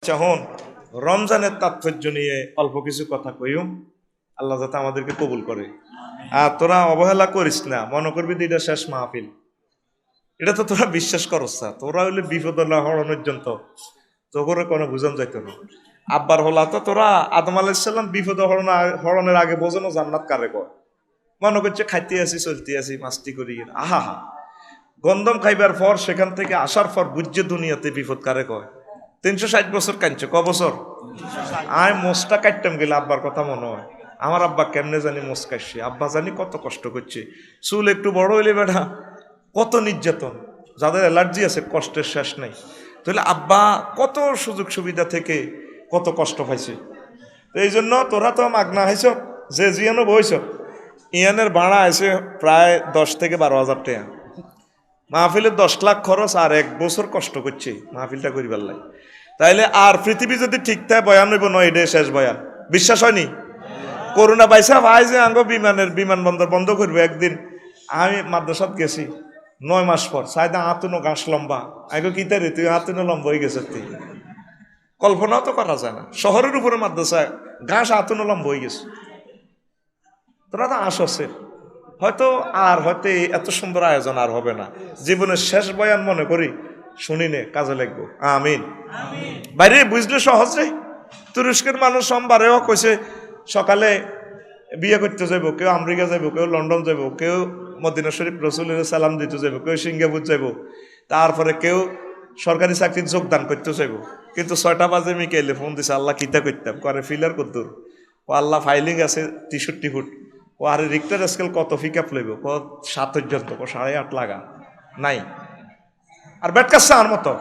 যখন রমজানের তাৎপর্য নিয়ে অল্প কিছু কথা কইও, আল্লাহ যাতে আমাদেরকে কবুল করে। আর তোরা অবহেলা করিস না, মনে করবি যে এটা শেষ মাহফিল। এটা তো তোরা বিশ্বাস করস না। তোরা হইলে বিপদ না হরণের জন্য তোর কোনো বুঝান যাইত না। আব্বার হলা তো তোরা আদম আলাইসাল্লাম বিপদ হরণের আগে বোঝানো জান্নাত কারে কর। মনে করছে খাইতে আসি চলতে আসি মাস্তি করি, আহা হা গন্ধম খাইবার পর সেখান থেকে আসার পর বুঝছে দুনিয়াতে বিপদ কারে কয়। 360 বছর কাঁদছে, ক বছর? আয় মোষটা কাটতাম গেলে আব্বার কথা মনে হয়। আমার আব্বা কেমনে জানি মোষ কাটছে, আব্বা জানি কত কষ্ট করছে। চুল একটু বড় হইলে বেড়া কত নির্যাতন, যাদের অ্যালার্জি আছে কষ্টের শেষ নাই। তাহলে আব্বা কত সুযোগ সুবিধা থেকে কত কষ্ট পাইছে। তো এই জন্য তোরা তো মাগনা হয়েছ, যে জিয়ানো বইছ, ইয়ানের ভাড়া আছে প্রায় 10 থেকে 12,000 টাকা। মাহফিলের 10 লাখ খরচ, আর 1 বছর কষ্ট করছে মাহফিলটা করিবার লাগে। তাইলে আর পৃথিবী যদি ঠিক থাকে বয়ান হইব নয়, এটাই শেষ বয়ান। বিশ্বাস হয়নি? করোনা বাইসা ভাই যে আঙ্গ বিমানবন্দর বন্ধ করবো একদিন। আমি মাদ্রাসাত গেছি 9 মাস পর, সাইদা আতুনো গাছ লম্বা, আগে কিতা রে তুই আতুনো লম্বা হয়ে গেছে। তুই কল্পনাও তো করা যায় না, শহরের উপরে মাদ্রাসায় ঘাস আতুনো লম্বা হয়ে গেছে। তোরা তো আসছে হয়তো হয়তো এত সুন্দর আয়োজন আর হবে না। জীবনের শেষ বয়ান মনে করি শুনি নে, কাজে লাগবো। আমিন। বাইরে বুঝলে সহজ রে। তুরস্কের মানুষ সোমবারেও কইছে সকালে বিয়ে করতে যাবো, কেউ আমেরিকা যাবো, কেউ লন্ডন যাবো, কেউ মদিনা শরীফ রসুলের সালাম দিতে যাবো, কেউ সিঙ্গাপুর যাবো, তারপরে কেউ সরকারি চাকরির যোগদান করতে যাবো। কিন্তু 6টা বাজে মিকাইলে ফোন দিছে, আল্লাহ কিতা করতাম করে ফিলার কদ্দুর ও আল্লাহ ফাইলিং আছে 63 ফুট। ও আর রিক্টার স্কেল কত ফিকাপ লইব, 7 পর্যন্ত 8.5 লাগা নাই। আর ব্যাট কাছে আর মতো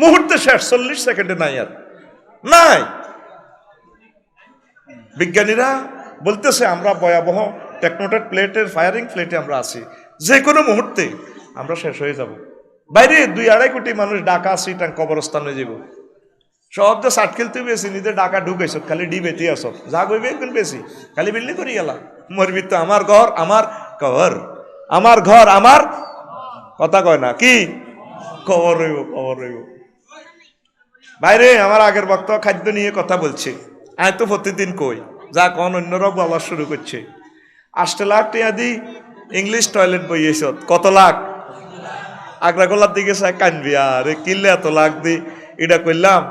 মুহূর্তে শেষ, 40 সেকেন্ডে নাই, আর নাই। বিজ্ঞানীরা বলতেছে আমরা ভয়াবহ টেকনোটেড প্লেটের ফায়ারিং প্লেটে আমরা আছি, যে কোনো মুহূর্তে আমরা শেষ হয়ে যাব। বাইরে 2-2.5 কোটি মানুষ ঢাকা সিটাং কবরস্থান হয়ে যাব। সব তো ষাট খেলতে বেশি নিজে ডাকা ঢুকাইছ, খালি ডি বেতি আস, যা কইবে এখন বেশি খালি বিল্লি করি গেলা। মরবি তো আমার ঘর আমার কবর, আমার ঘর আমার কথা কয় না কি, কবর রইব কবর রইব। বাইরে আমার আগের বক্তা খাদ্য নিয়ে কথা বলছে, আমি তো প্রতিদিন কই যা কন অন্যরাও বলা শুরু করছে। 8 লাখ টাকা দি ইংলিশ টয়লেট বইয়েছ, কত লাখ? আগ্রাগোলার দিকে চাই কানবি, আর কিনলে এত লাখ দি এটা করলাম।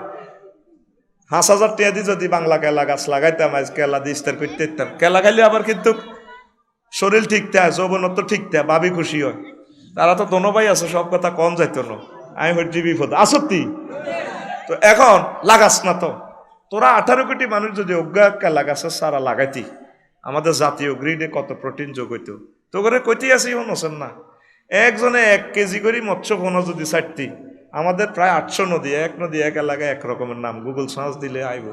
5,000 টাকা দিয়ে যদি বাংলা কেলা গাছ লাগাইতাম, আজ কেলা দিয়ে ইস্তার করতে ইতাম। কেলা খাইলে আবার কিন্তু শরীর ঠিক থাকে, যৌবনত ঠিক থাকে, ভাবি খুশি হয়। তারা তো দোনো ভাই আছে, সব কথা কম যাইতো না। আমি হচ্ছি বিপদ আসতি। তো এখন লাগাস না তো, তোরা 18 কোটি মানুষ যদি অজ্ঞা কেলা গাছের সারা লাগাইতি, আমাদের জাতীয় গ্রিডে কত প্রোটিন যোগ হইতো। তো করে কইতে আসি হনছেন না, একজনে 1 কেজি করে মৎস্য ঘন যদি ছাড়তি, আমাদের প্রায় 800 নদী, এক নদী এক এলাকায় এক রকমের নাম, গুগল সার্চ দিলে আইব।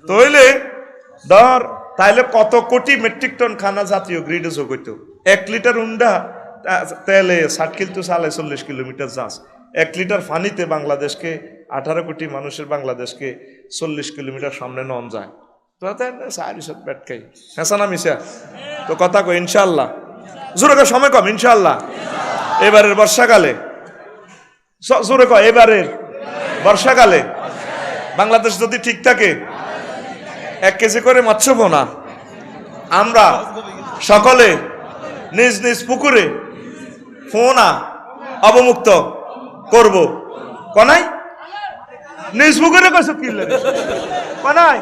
তাইলে ধর তাইলে কত কোটি মেট্রিক টন খানা জাতীয় গ্রিডে যোগ হইতো। 1 লিটার উন্ডা তেলে 60 কিলো চালে 40 কিলোমিটার যাস। 1 লিটার পানিতে বাংলাদেশকে 18 কোটি মানুষের বাংলাদেশকে 40 কিলোমিটার সামনে নন যায়। তো ব্যাট খাই হ্যাঁ না মিশা তো কথা কই ইনশাল্লাহ, জোরে সময় কম ইনশাল্লাহ। এবারের বর্ষাকালে জোরে কয়, এবারের বর্ষাকালে বাংলাদেশ যদি ঠিক থাকে 1 কেজি করে মৎস্য পোনা আমরা সকলে নিজ নিজ পুকুরে পোনা অবমুক্ত করব। কনাই নিজ পুকুরে কইছো কিনলে কনাই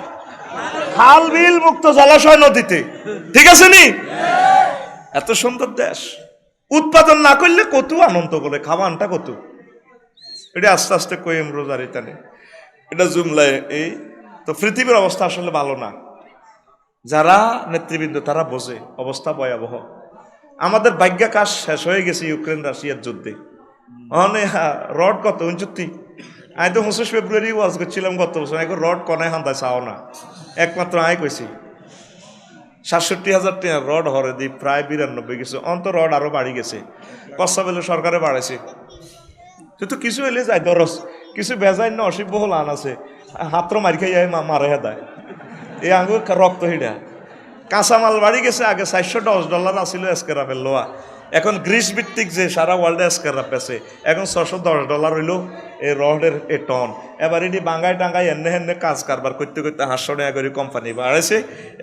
খাল বিল মুক্ত জলাশয় নদীতে, ঠিক আছে নি? এত সুন্দর দেশ উৎপাদন না করলে কত আনন্দ করে খাবানটা কত। এটা আস্তে আস্তে কইম রোজার ইতানে এটা জুমলায়। এই তো পৃথিবীর অবস্থা আসলে ভালো না, যারা নেতৃবৃন্দ তারা বোঝে অবস্থা ভয়াবহ। আমাদের ভাগ্যাকাশ শেষ হয়ে গেছে ইউক্রেন রাশিয়ার যুদ্ধে। রড কত 69, আমি তো 25 ফেব্রুয়ারি ওয়াজ করছিলাম গত বছর, এখন রড কনায় হান্দায় চাও না, একমাত্র আমি কইছি 67,000 টাকা রড হরে দি প্রায় 92 গেছে। অন্ত রড আরো বাড়ি গেছে, কচ্ছা বেলে সরকারে বাড়াইছে। তো কিছু এলে যায় দরস, কিছু বেজায় না অসিব বহুল আন আছে, হাত্র মারি খাই মারে দেয়। এই আঙ্গুর রক্ত হিডা কাঁচামাল বাড়ি গেছে। আগে $410 আসিল স্কেরাপের লোয়া, এখন গ্রিস ভিত্তিক যে সারা ওয়ার্ল্ডে স্কাররা পেছে এখন $610 হইল এই রডের এ টন। এবার এটি বাঙ্গাই টাঙ্গাই এনে হেনে কাজ কারবার করতে করতে 500 টাকা করে কোম্পানি বাড়াইছে,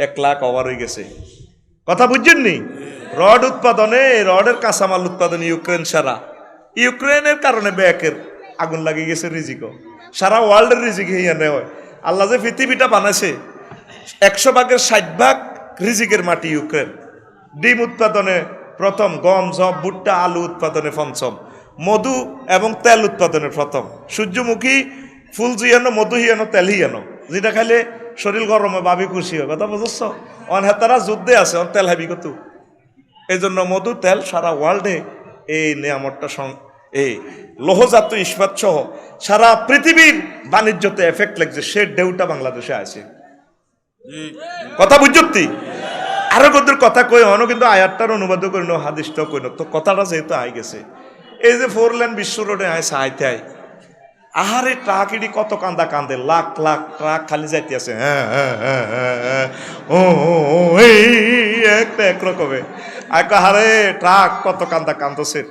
1 লাখ ওভার হয়ে গেছে। কথা বুঝছেন নি? রড উৎপাদনে, রডের কাঁচামাল উৎপাদনে ইউক্রেন সারা, ইউক্রেনের কারণে ব্যাকের আগুন লাগিয়ে গেছে রিজিকও। সারা ওয়ার্ল্ডের রিজিক হিয়ানে হয়। আল্লাহ যে পৃথিবীটা বানাইছে 100 ভাগের 60 ভাগ রিজিকের মাটি ইউক্রেন। ডিম উৎপাদনে প্রথম, গম জব ভুট্টা আলু উৎপাদনে পঞ্চম, মধু এবং তেল উৎপাদনে প্রথম। সূর্যমুখী ফুল জিয়ানো, মধু হিয়ানো, তেল হিয়ানো, যেটা খাইলে শরীর গরমে ভাবি খুশি হয়। কথা বুঝছ? অন হেতারা যুদ্ধে আছে, অন তেল হাবি কত। এই জন্য মধু তেল সারা ওয়ার্ল্ডে এই নিয়ামতটা এই লৌহজাত ইস্পাত সহ সারা পৃথিবীর বাণিজ্যতে এফেক্ট লাগছে। সে ঢেউটা বাংলাদেশে আছে। কথা বুঝতি? আরো কত কথা কই হনো, কিন্তু আয়াতটার অনুবাদ করিনো, হাদিসটাও কইনো। তো কথাটা যেহেতু আই গেছে, এই যে 4 লেন বিশ্ব রোডে আয় সাইতে আয়, আহারে ট্রাক ইডি কত কান্দা কান্দে, লাখ লাখ ট্রাক খালি যাইতে আছে। হ্যাঁ হ্যাঁ হ্যাঁ হ্যাঁ হ্যাঁ ও একটা একরকমে আহারে ট্রাক কত কান্দা কান্দছে।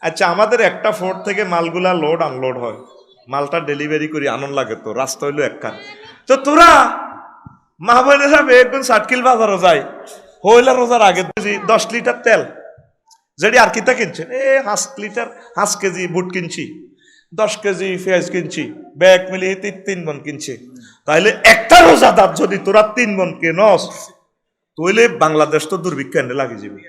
আচ্ছা, আমাদের একটা ফোর্ট থেকে মালগুলা লোড আনলোড হয়, মালটা ডেলিভারি করি, আনন্দ লাগে তো, রাস্তা হইলো একখান। তো তোরা মা বোনেরা একজন সাটকিল বাজারও যায়, হইলা রোজার আগে 10 লিটার তেল যেটি আর কিতা কিনছেন, 5 কেজি বুট কিনছি, 10 কেজি পেঁয়াজ কিনছি, ব্যাগ মিলিয়ে 3 মন কিনছি। তাইলে একটা রোজাদার যদি তোরা 3 মন কেনস, তাইলে বাংলাদেশ তো দুর্ভিক্ষ এনে লাগে যাবে।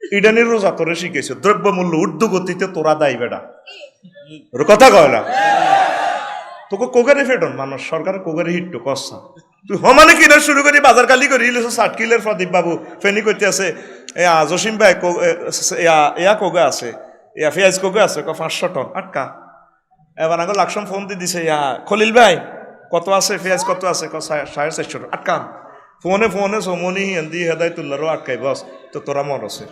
ইডানির রোজা তোরে শিখেছে, দ্রব্যমূল্য ঊর্ধ্বগতিতে তোরা দায়ী বেড়া, কথা কয় না তোকে কোগারে ফেটন মানুষ সরকারের কোগারে হিট্টু কষা। তুই হমানে কিনা শুরু করি, বাজার কালি করি, 60 কিলের প্রদীপ বাবু ফেনি করতে আছে, জসিম ভাই ইয়া কোগা আছে, ইয়া পেঁয়াজ কোগা আছে 500 টন আটকা। এবার আগে লাকসম ফোন দিয়ে দিছে, ইয়া খলিল ভাই কত আছে পেঁয়াজ, কত আছে 450 টন আটকান। ফোনে ফোনে সমনি হিন্দি হেদায় তুল্লারও আটকাই বস। তো তোরা মন আছে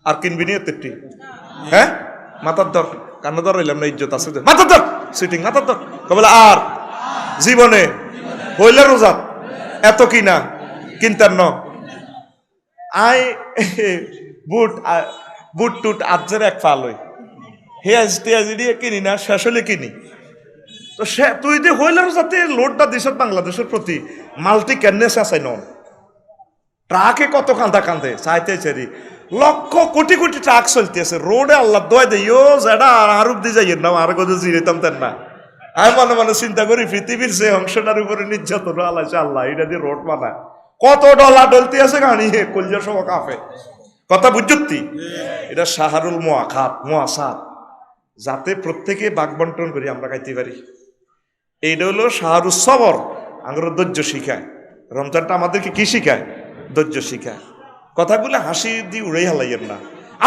আর কিনবি নি এতেটি? হ্যাঁ, মাথার দর কান্না দর হইলাম না, ইজ্জত আছে, মাথার দর সিটিং, মাথার দর বলে। আর জীবনে হইলে রোজা এত কিনা কিনতেন ন আই বুট বুট টুট আজের এক ফাল হই হেয়াজ টেয়াজ দিয়ে কিনি না, শেষ হলে কিনি। তো সে তুই যে হইলে রোজাতে লোডটা দিস বাংলাদেশের প্রতি, মাল্টি কেনে চেঁচাই নন, ট্রাকে কত কান্দা কান্দে চাইতে চারি, লক্ষ কোটি কোটি ট্রাক চলতেছে রোডে। আল্লাহ দোয়া দিও যেটা আরব দিয়ে যাই না, আর কোথাও জিরেতাম তেন না। আমি মনে মনে চিন্তা করি, পৃথিবীর যে অংশটার উপরে নির্যাতন আলাইছে আল্লাহ, এটা দিয়ে রোড বানায় কত ডলা ডলতে আছে গাড়ি কলজার সব কাফে। কথা বুঝতি? এটা শাহরুল মোয়াখাত মোয়াসাত, যাতে প্রত্যেকে বাঘ বন্টন করি আমরা খাইতে পারি। এইটা হলো শাহরুল সবর, আমরা ধৈর্য শিখায়। রমজানটা আমাদেরকে কি শিখায়? ধৈর্য শিখায়। কথাগুলো হাসি দিয়ে উড়েই হালাইয়েন না।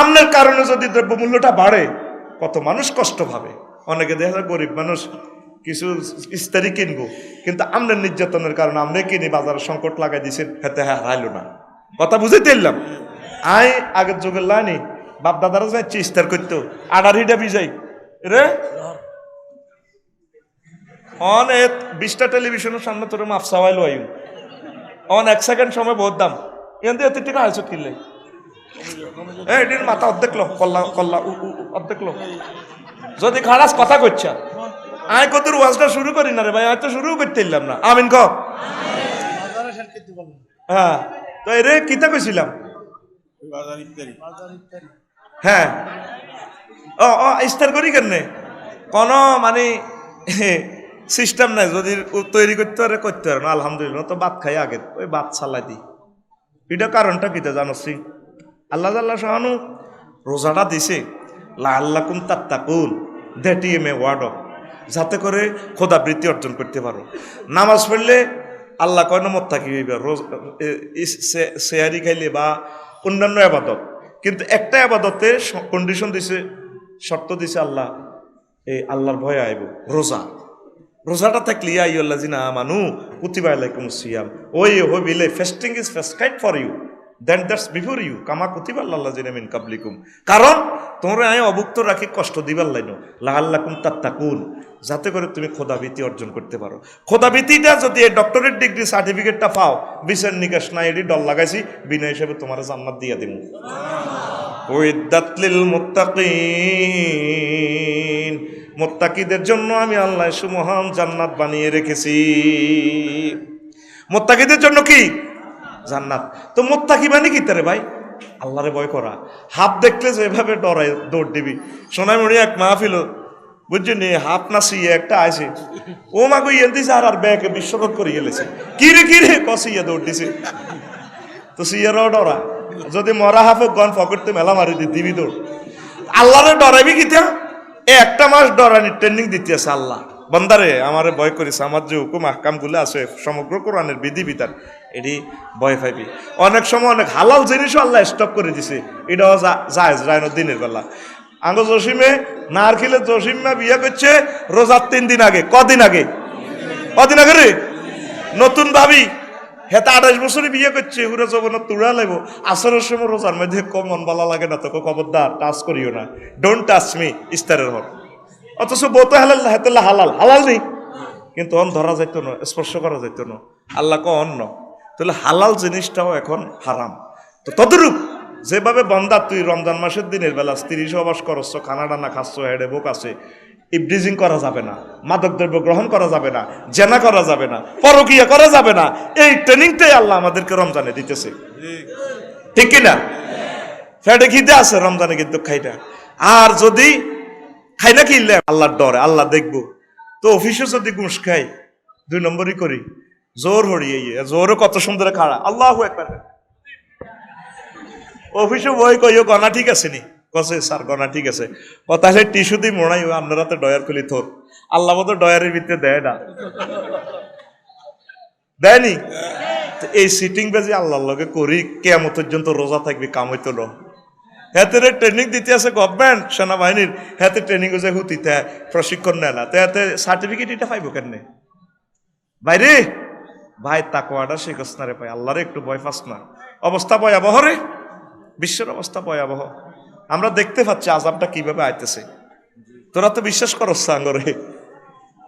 আপনার কারণে যদি দ্রব্যমূল্যটা বাড়ে, কত মানুষ কষ্ট পাবে। অনেকে দেখা যায় গরিব মানুষ কিছু ইস্তারি কিনবো, কিন্তু আমনের নির্যাতনের কারণে আমনে কিনি বাজারে সংকট লাগাই দিয়েছেন, হেতে হারাইলো না। কথা বুঝাইতে এলাম? আই আগের যুগের লাইনি বাপ দাদারা যাচ্ছে ইস্তার করতো, আডার হিডা বিজাই রে অন 20টা টেলিভিশনের সামনে তোর মাফ চাওয়াই লো আইন অন 1 সেকেন্ড সময় বহুত দাম এখান থেকে 1 টাকা আইসত কিনলে এটির মাথা অর্ধেক লো, কল্লা কল্লা অর্ধেক লো। যদি খারাপ কথা করছে আয় কতর ওয়াজটা শুরু করি না রে ভাই, আয় তো শুরু করতে এলাম না। আমিন ক হ্যাঁ, তো এরে কিতা কইছিলাম? হ্যাঁ, ও ও ইস্তার করি কেন কোন মানে সিস্টেম নাই, যদি তৈরি করতে পারে করতে পারে না। আলহামদুলিল্লাহ, তো ভাত খাই আগে ওই ভাত চালাই দিই। এটা কারণটা কিতা জানোসি? আল্লাহ আল্লাহ শাহানু রোজাটা দিছে লাআল্লাকুম তাত্তাকুন, that is a word of, যাতে করে খোদাবৃত্তি অর্জন করতে পারো। নামাজ পড়লে আল্লাহ কয় নমত থাকি সেহারি খাইলে বা অন্যান্য আবাদত, কিন্তু একটা আবাদতে কন্ডিশন দিছে, শর্ত দিছে আল্লাহ, এই আল্লাহর ভয় আইব রোজা। রোজাটা থাকলে আইয়ুল্লাযিনা আমানু কুতিবা আলাইকুমুস সিয়াম, ওই হইবিলে fasting is prescribed for you then that's before you কামা কুতিবা আলাল্লাযিনা মিন কাবলিকুম। কারণ তোমরা আয় অভুক্ত রাখি কষ্ট দিবার লাইনো লাআল্লাকুম তাত্তাকুন, যাতে করে তুমি খোদাভীতি অর্জন করতে পারো। খোদাভীতিটা যদি এই ডক্টরেট ডিগ্রি সার্টিফিকেটটা পাও, বিচার নিকাশ নাই, এটি ডল লাগাইছি বিনা হিসাবে তোমার জান্নাত দিয়া দিমু। উইদ্দাত লিল মুত্তাকিন, মুত্তাকিদের জন্য আমি আল্লাহ সুমহান জান্নাত বানিয়ে রেখেছি। মুত্তাকিদের জন্য কি জান্নাত। তো মুত্তাকি মানে কি তারে ভাই? আল্লাহরে ভয় করা। হাত দেখলে যেভাবে ডরায় দৌড় দিবি। সোনাইমুড়ি এক মাহফিল বুঝছেন, হাফ না সিয়ে একটা আছে, ও মাগো ইয়ে দিছে আর ব্যাগে বিশ্বকপ করে গেলেছে, কিরে কিরে কসিয়া দৌড় দিছে। তো সিয়ারও ডরা, যদি মরা হাফে গন ফকরতে মেলা মারি দিবি দৌড়। আল্লাহরে ডরাবি কি একটা মাস ডরানি ট্রেনিং দিতে আছে আল্লাহ। বন্দারে আমারে ভয় করিস, আমার যে হুকুম আহকাম গুলো আছে সমগ্র কোরআনের বিধি বিধান, এটি ভয় পাইবি। অনেক সময় অনেক হালাল জিনিসও আল্লাহ স্টপ করে দিছে, এটাও জায়েজ রায়ন দিনের বেলা। আঙ্গ জসিমে নারখিলের জসিমা বিয়ে করছে রোজার 3 দিন আগে। কদিন আগে রে নতুন ভাবি, হেতা 28 বছরই বিয়ে করছে, হুরে যৌবন তুড়া লাগবো। আসরের সময় রোজার মধ্যে মন ভালো লাগে না, তোকে খবরদার টাচ করিও না, ডোন্ট টাচ মি, ইস্তারের হল। অথচ বউ তো হালাল, হেতেলা হালাল হালাল নেই, কিন্তু অন ধরা যাইতো না, স্পর্শ করা যাইতো না। আল্লাহ ক অন্য, তাহলে হালাল জিনিসটাও এখন হারাম। তো তদরূপ যেভাবে বান্দা তুই রমজান মাসের দিনের বেলা স্ত্রী সহবাস করছ, খানা ডানা খাচ্ছ, হেডে বুক আছে, ইভডিজিং করা যাবে না, মাদক দ্রব্য গ্রহণ করা যাবে না, জেনা করা যাবে না, পরকিয়া করা যাবে না, এই ট্রেনিংটাই আল্লাহ আমাদেরকে রমজানে দিতেছে, ঠিক কিনা? ফেটে খিদে আছে রমজানে কিন্তু খাইটা। আর যদি খাই না কিনলে আল্লাহর ডরে, আল্লাহ দেখবো। তো অফিসে যদি ঘুষ খাই 2 নম্বরই করি, জোর হরিয়ে জোরে কত সুন্দর খাড়া, আল্লাহু আকবার। অফিসে বই কইও গনা ঠিক আছে নি, কসে স্যার গনা ঠিক আছে, কথা সে টিস্যু দিয়ে মোড়াই আপনারা তো ডয়ার খুলি থোর। আল্লাহ মতো ডয়ারের ভিতরে দেয় না, দেয়নি। এই সিটিং বেজি আল্লাহর লগে করি কেয়ামত পর্যন্ত রোজা থাকবি, কাম হইতো না। হাতে ট্রেনিং দিতে আছে গভর্নমেন্ট সেনাবাহিনীর, হাতে ট্রেনিং হচ্ছে হুতিতে প্রশিক্ষণ নেয় না, তো হাতে সার্টিফিকেট এটা পাইব কেন বাইরে? ভাই তাকওয়াটা শিখস না রে ভাই, আল্লাহরে একটু ভয় পাস না। অবস্থা ভয়াবহ রে, বিশ্বের অবস্থা ভয়াবহ। আমরা দেখতে পাচ্ছি আযাবটা কিভাবে আইতেছে। তোরা তো বিশ্বাস করস আঙ্গরে,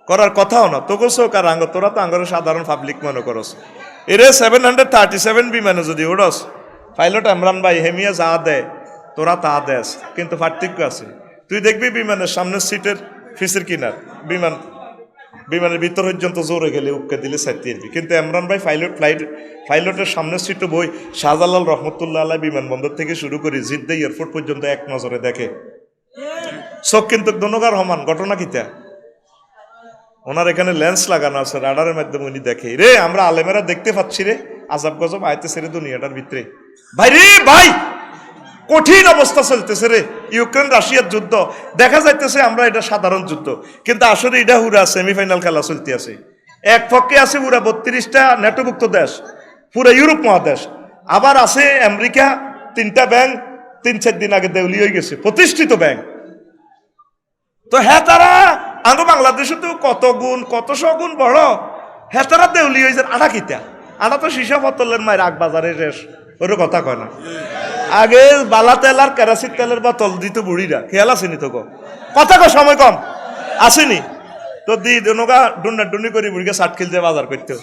করার কথাও না তোকে চোখ আর আঙ্গ, তোরা তো আঙ্গরে সাধারণ পাবলিক মনে করস। এরে 737 বিমানে যদি উড়স, পাইলট ইমরান ভাই হেমিয়া যা দেয় তোরা তা দেস, কিন্তু পার্থক্য আছে। তুই দেখবি বিমানের সামনের সিটের ফিসের কিনার, বিমানের ভিতর পর্যন্ত জোরে গেলে উক্কে দিলে সাইতে আসবি, কিন্তু ইমরান ভাই পাইলটের সামনের সিটে বই শাহজালাল রহমতুল্লাহ আলাইহি বিমানবন্দর থেকে শুরু করে জিদ্দা এয়ারপোর্ট পর্যন্ত এক নজরে দেখে। চোখ কিন্তু দনগার সমান। ঘটনা কিতা, ওনার এখানে লেন্স লাগানো আছে, রাডারের মাধ্যমে উনি দেখে। রে আমরা আলেমেরা দেখতে পাচ্ছি রে আজাব গজব আইতেছে রে দুনিয়াটার ভিতরে। ভাই রে ভাই, কঠিন অবস্থা চলতেছে রে, ইউক্রেন রাশিয়ার যুদ্ধ। দেখা যাইতেছে আমরা এটা সাধারণ যুদ্ধ, কিন্তু আসলে এটা পুরা সেমিফাইনাল খেলা চলতে আছে। এক পক্ষে আছে পুরা 32টা নেটোভুক্ত দেশ, পুরা ইউরোপ মহাদেশ। আবার আছে আমেরিকা, 3টা ব্যাংক 3-4 দিন আগে দেউলি হয়ে গেছে, প্রতিষ্ঠিত ব্যাংক। তো হ্যাঁ তারা আঙ্গ বাংলাদেশে তো কত শগুণ বড়, হ্যাঁ তারা দেউলি হয়েছে। আড়া কিতা, আড়া তো সীসা বোতলের মায়ের আগ বাজারে শেষ, ওর কথা কয় না। আগে বালা তেল আর কেরাসিন তেলের বোতল দিত বুড়িরা, খেয়াল আসেনি তো? কথা কয় সময় কম আসেনি তো, দি নৌকা ডুন্না ডুন্নি করে বুড়িকে 60 কিলতে বাজার করতো।